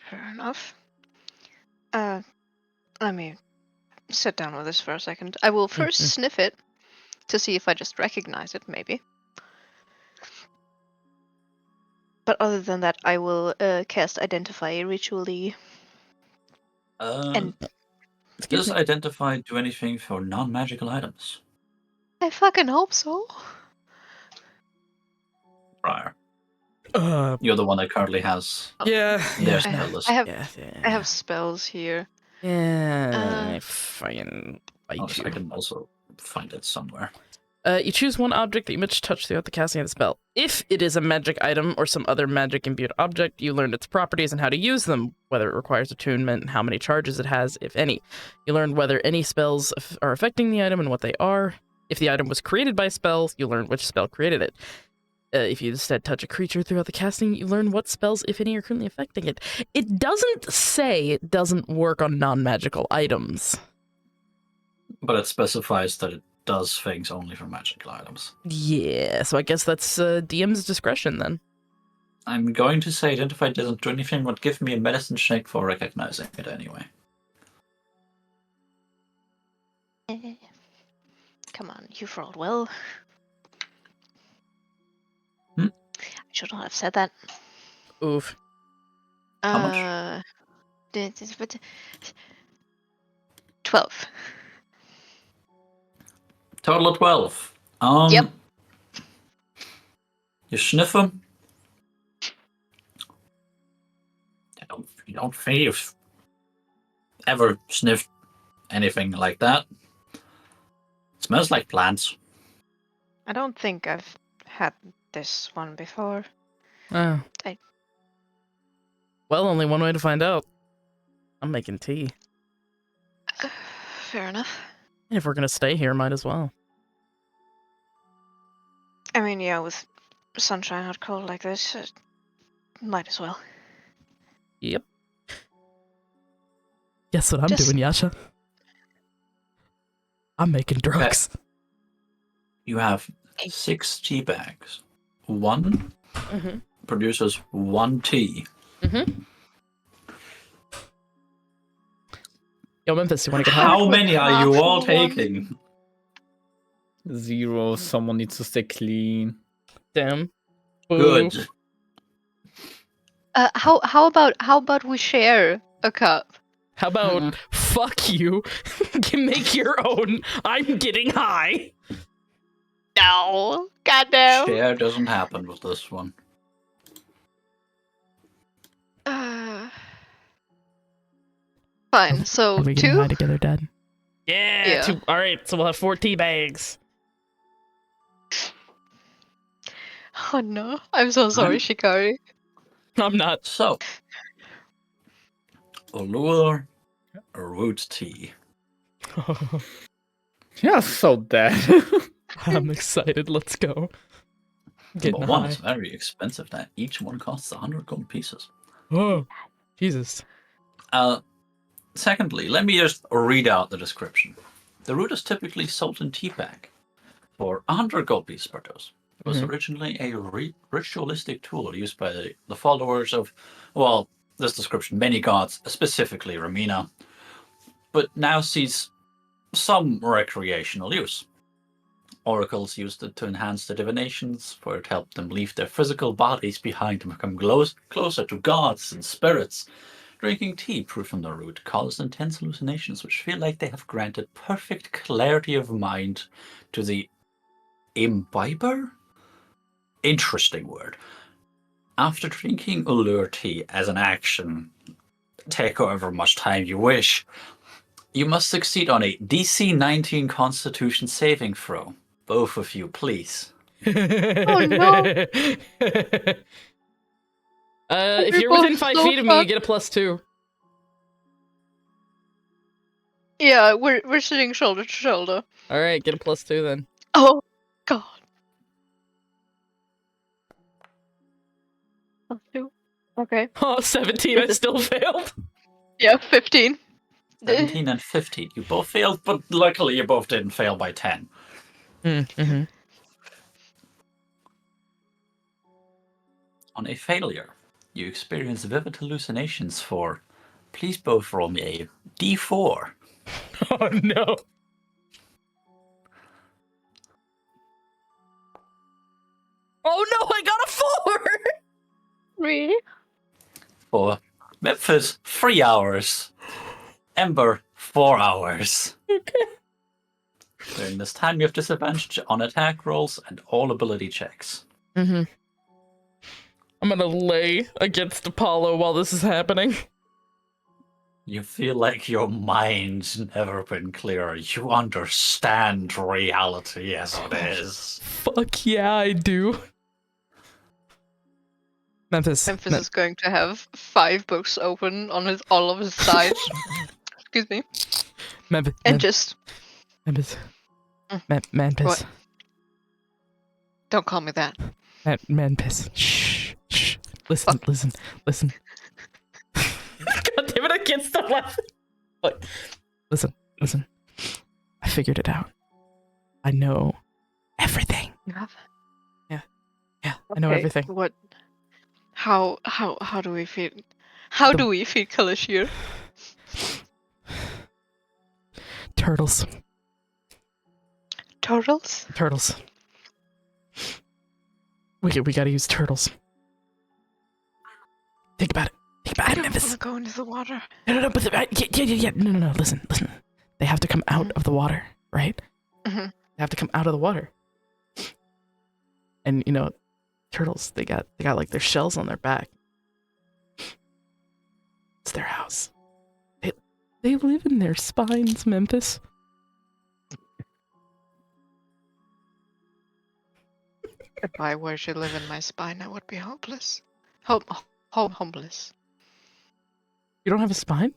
Fair enough. Let me sit down with this for a second. I will first sniff it to see if I just recognize it, maybe. But other than that, I will cast Identify ritually. And Excuse Does me. Identify do anything for non-magical items? I fucking hope so. Briar, you're the one that currently has Yeah. their I spell have, list. I have, Yeah. I have spells here. Yeah. I fucking bite I you. can also find it somewhere. You choose one object that you wish to touch throughout the casting of the spell. If it is a magic item or some other magic imbued object, you learn its properties and how to use them, whether it requires attunement and how many charges it has, if any. You learn whether any spells are affecting the item and what they are. If the item was created by a spell, you learn which spell created it. If you instead touch a creature throughout the casting, you learn what spells, if any, are currently affecting it. It doesn't say it doesn't work on non-magical items. But it specifies that it does things only for magical items. Yeah, so I guess that's DM's discretion then. I'm going to say identify doesn't do anything but give me a medicine check for recognizing it anyway. Come on, you've rolled well. Hmm? I should not have said that. Oof. How much? 12. Total of 12. Yep. You sniff them. You don't think you've ever sniffed anything like that. It smells like plants. I don't think I've had this one before. Oh. Well, only one way to find out. I'm making tea. Fair enough. And if we're gonna stay here, might as well. I mean, yeah, with sunshine out cold like this, might as well. Yep. Guess what I'm Just- doing, Yasha? I'm making drugs. You have 6 tea bags. One produces 1 tea. Yo, Memphis, you wanna get high? How many are you all Half of one. taking? 0. Someone needs to stay clean. Damn. Good. Oof. How about we share a cup? How about fuck you? Make your own. I'm getting high. No, God no. Share doesn't happen with this one. Fine. So Are we getting 2. high together, Dad? Yeah. Yeah. 2. All right, so we'll have 4 tea bags. Oh no, I'm so sorry, Shikari. I'm not. So, Allure root tea. Yeah, so dead. I'm excited. Let's go. Getting Number 1 high. is very expensive. That each one costs 100 gold pieces. Oh, Jesus. Secondly, let me just read out the description. The root is typically sold in tea bag for 100 gold pieces per dose. It was originally a ritualistic tool used by the followers of, well, this description, many gods, specifically Ramina, but now sees some recreational use. Oracles used it to enhance their divinations, for it helped them leave their physical bodies behind and become closer to gods and spirits. Drinking tea brewed from the root causes intense hallucinations which feel like they have granted perfect clarity of mind to the imbiber? Interesting word. After drinking Allure tea as an action, take however much time you wish, you must succeed on a DC 19 Constitution saving throw. Both of you, please. Oh no. If you're We're within both 5 so feet of me, you fucked. get a +2. Yeah, we're sitting shoulder to shoulder. All right, get a +2 then. Oh God. Okay. Oh, 17. I still failed. Yeah, 15. 17 and 15. You both failed, but luckily you both didn't fail by 10. Mm-hmm. On a failure, you experience vivid hallucinations for... Please both roll me a D4. Oh no. Oh no, I got a 4! Really? For Memphis, 3 hours. Ember, 4 hours. Okay. During this time, you have disadvantage on attack rolls and all ability checks. I'm gonna lay against Apollo while this is happening. You feel like your mind's never been clearer. You understand reality as it is. Fuck yeah, I do. Memphis. Memphis is going to have 5 books open on all of his sides. Excuse me. Memphis. And just. Memphis. Man piss. What? Don't call me that. Man piss. Shh. Listen. God damn it, I can't stop laughing. Look, listen. I figured it out. I know everything. You have? Yeah, I know everything. What? How do we feed? How do we feed Kalashir? Turtles. Turtles? We gotta use turtles. Think about it. I don't Memphis. want to go into the water. No, but yeah. No. Listen. They have to come out of the water, right? Mm-hmm. They have to come out of the water. And turtles, they got like their shells on their back. It's their house. They live in their spines, Memphis. If I were to live in my spine, I would be hopeless. Homeless. You don't have a spine?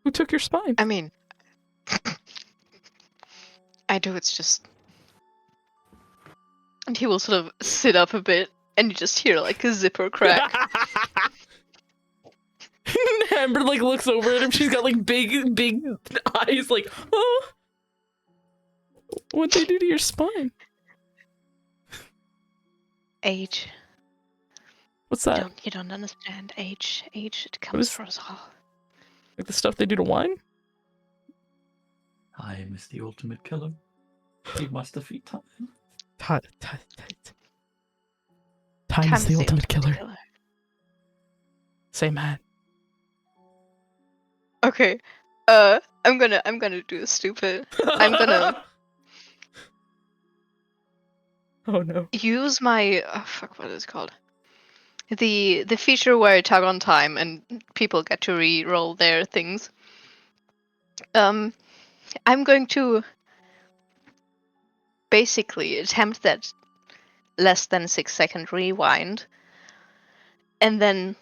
Who took your spine? I mean, I do. It's just, and he will sort of sit up a bit, and you just hear like a zipper crack. Amber like looks over at him. She's got like big eyes. Like, oh, what'd they do to your spine? Age. What's that? You don't understand. Age. It comes for us all. Like the stuff they do to wine? Time is the ultimate killer. You must defeat time. Time is the ultimate killer. Say man. Okay. I'm gonna do a stupid. I'm gonna Oh no. use my what is it called? The feature where I tug on time and people get to re-roll their things. I'm going to basically attempt that less than 6-second rewind, and then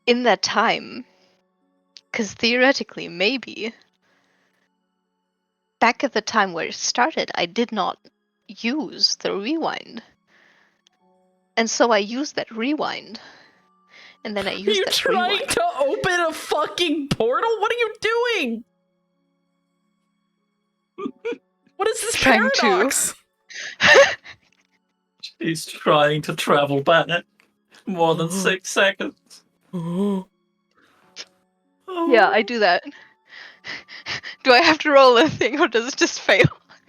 in that time, because theoretically maybe back at the time where it started, I did not use the rewind. And so I used that rewind. And then I used that rewind. Are you trying to open a fucking portal? What are you doing? What is this paradox? She's trying to travel back more than 6 seconds. Yeah, I do that. Do I have to roll a thing or does it just fail?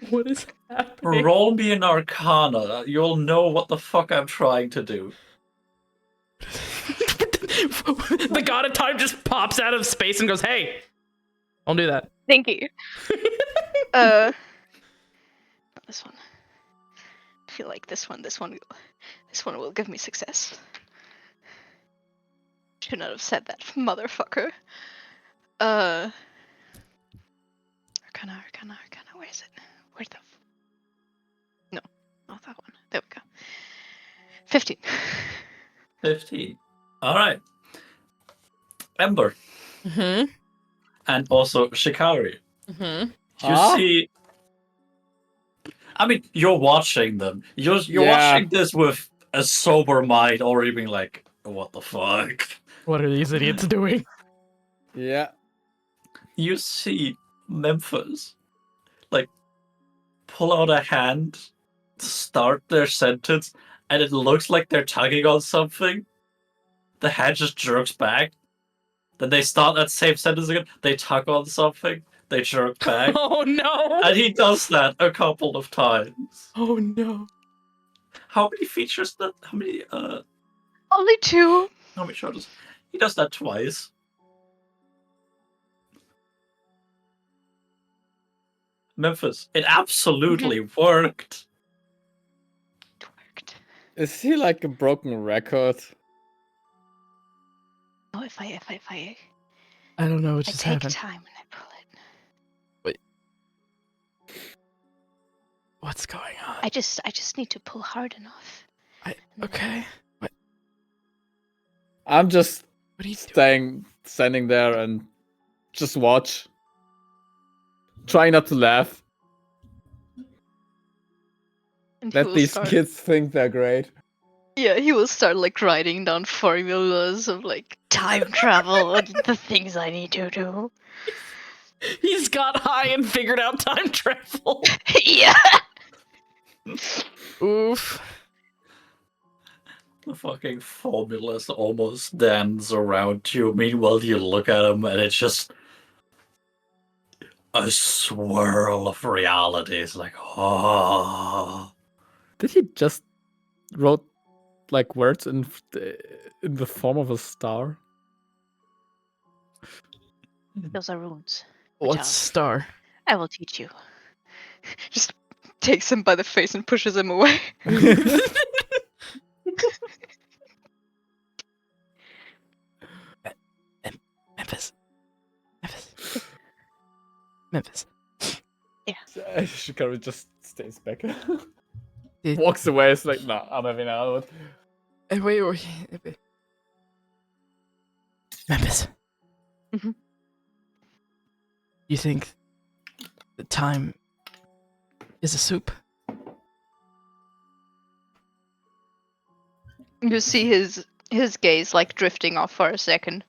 What is happening? Roll me an Arcana. You'll know what the fuck I'm trying to do. The god of time just pops out of space and goes, "Hey, don't do that." Thank you. This one. I feel like this one will give me success. Should not have said that, motherfucker. Arcana. Where is it? Where's the? No, not that one. There we go. 15. 15. All right. Ember. Mm-hmm. And also Shikari. Mm-hmm. You see. I mean, you're watching them. You're watching this with a sober mind, already being like, "What the fuck? What are these idiots doing?" Yeah. You see Memphis, like, pull out a hand, start their sentence, and it looks like they're tugging on something. The hand just jerks back. Then they start that same sentence again. They tug on something. They jerk back. Oh no! And he does that a couple of times. Oh no! How many features that? How many? Only 2. How many shows? He does that twice. Memphis, it absolutely worked. It worked. Is he like a broken record? Oh, if I I don't know what just take happened. time and I pull it. What's going on? I just need to pull hard enough. Okay. What? I'm just What are you doing? standing there and just watch. Try not to laugh. And he Let will these start, kids think they're great. yeah, he will start like writing down formulas of like time travel and the things I need to do. He's got high and figured out time travel. Yeah. Oof. The fucking formulas almost dance around you. Meanwhile, you look at him and it's just a swirl of reality. It's like, oh. Did he just wrote like words in the form of a star? Those are runes. What's star? I will teach you. Just takes him by the face and pushes him away. Memphis. Memphis. Shikari just stays back. Walks away. It's like, nah, I'm having out. Wait. Memphis. Mhm. You think the time is a soup? You see his gaze like drifting off for a second.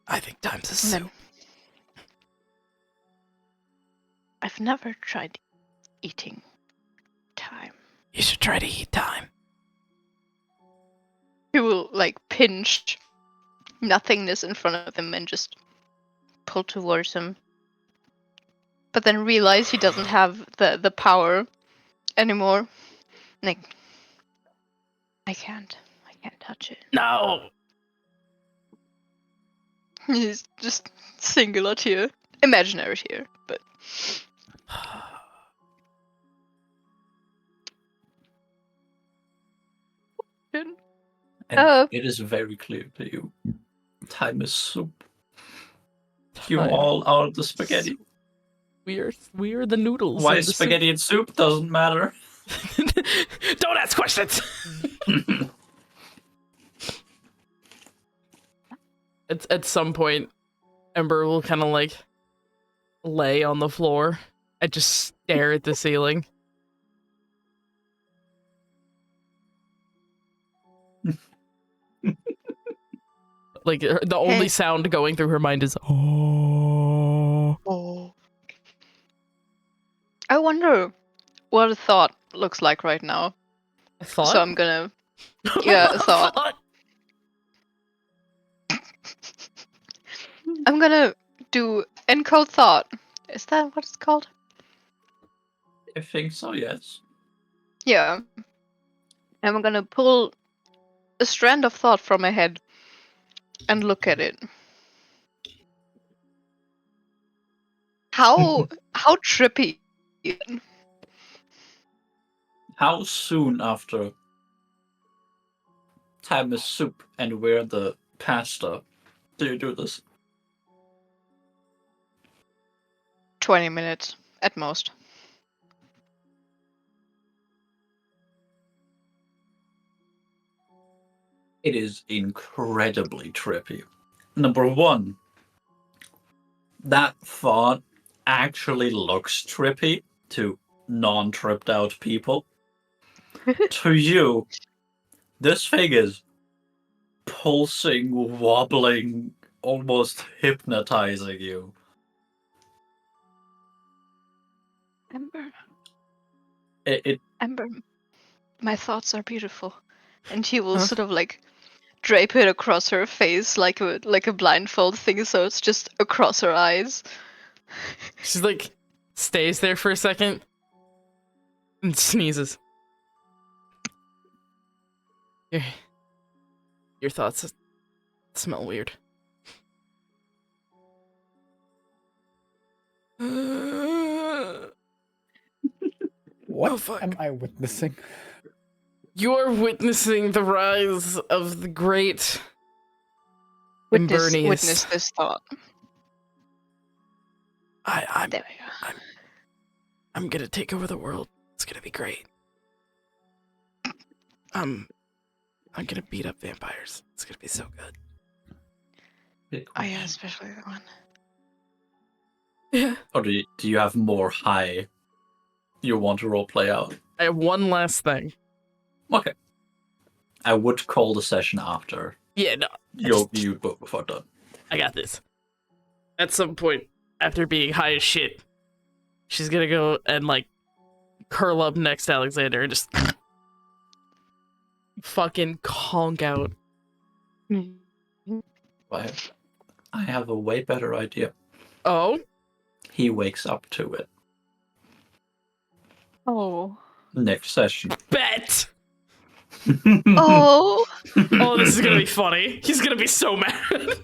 I think time's a And then, soup. I've never tried eating time. You should try to eat time. He will like pinch nothingness in front of him and just pull towards him. But then realize he doesn't have the power anymore. Like, I can't touch it. No. He's just singular tear. Imaginary tear, but And Oh. it is very clear to you. Time is soup. You Time. all are the spaghetti. We are the noodles. Why of the spaghetti and soup doesn't matter. soup. Don't ask questions. At some point, Ember will kind of like lay on the floor and just stare at the ceiling. Like the only sound going through her mind is oh. I wonder what a thought looks like right now. A thought? So I'm gonna a thought. I'm gonna do encode thought. Is that what it's called? I think so, yes. Yeah. And I'm gonna pull a strand of thought from my head and look at it. How trippy. How soon after time is soup and we're the pasta do you do this? 20 minutes at most. It is incredibly trippy. Number one, that thought actually looks trippy to non-tripped out people. To you, this thing is pulsing, wobbling, almost hypnotizing you. Ember, my thoughts are beautiful. And he will sort of like drape it across her face like a blindfold thing, so it's just across her eyes. She's like stays there for a second and sneezes. Your thoughts smell weird. What am I witnessing? You're witnessing the rise of the great Witness this thought. I'm There we go. I'm gonna take over the world. It's gonna be great. I'm gonna beat up vampires. It's gonna be so good. Oh yeah, especially that one. Yeah. Or do you have more high you want to roleplay out? I have one last thing. Okay. I would call the session after Yeah, no, you book before done. I got this. At some point, after being high as shit, she's gonna go and like curl up next to Alexander and just fucking conk out. I have a way better idea. Oh? He wakes up to it. Oh. Next session. Bet! Oh. Oh, this is gonna be funny. He's gonna be so mad.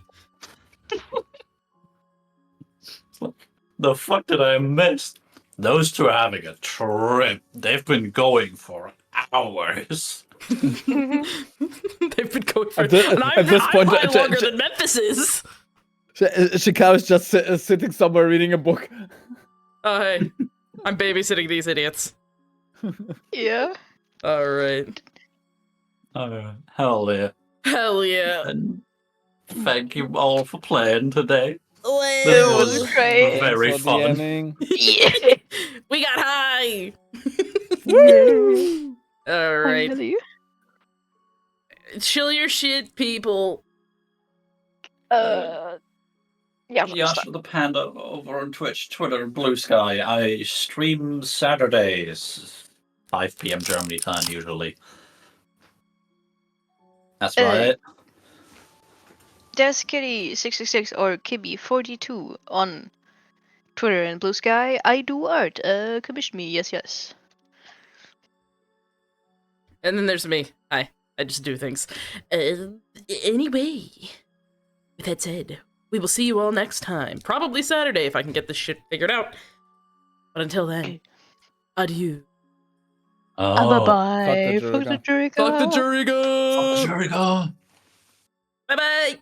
The fuck did I miss? Those two are having a trip. They've been going for hours. They've been going for At this point, I'm longer than Memphis is. Shikaru's just sitting somewhere reading a book. Oh, hey. I'm babysitting these idiots. Yeah. Alright. Hell yeah. Hell yeah. And thank you all for playing today. It was great. Very Thanks for fun. DMing. Yeah. We got high. Woo! Alright. Finally. Chill your shit, people. Yeah. I'm gonna Yash start. the Panda over on Twitch, Twitter, Blue Sky. I stream Saturdays, 5 p.m. Germany time usually. That's right. There's Kitty666 or Kibby42 on Twitter and Blue Sky. I do art. Commission me. Yes. And then there's me. Hi. I just do things. Anyway, with that said, we will see you all next time. Probably Saturday if I can get this shit figured out. But until then, adieu. Bye-bye. Fuck the Fuck the Jericho. Fuck the jury Fuck the jury, go. Bye-bye.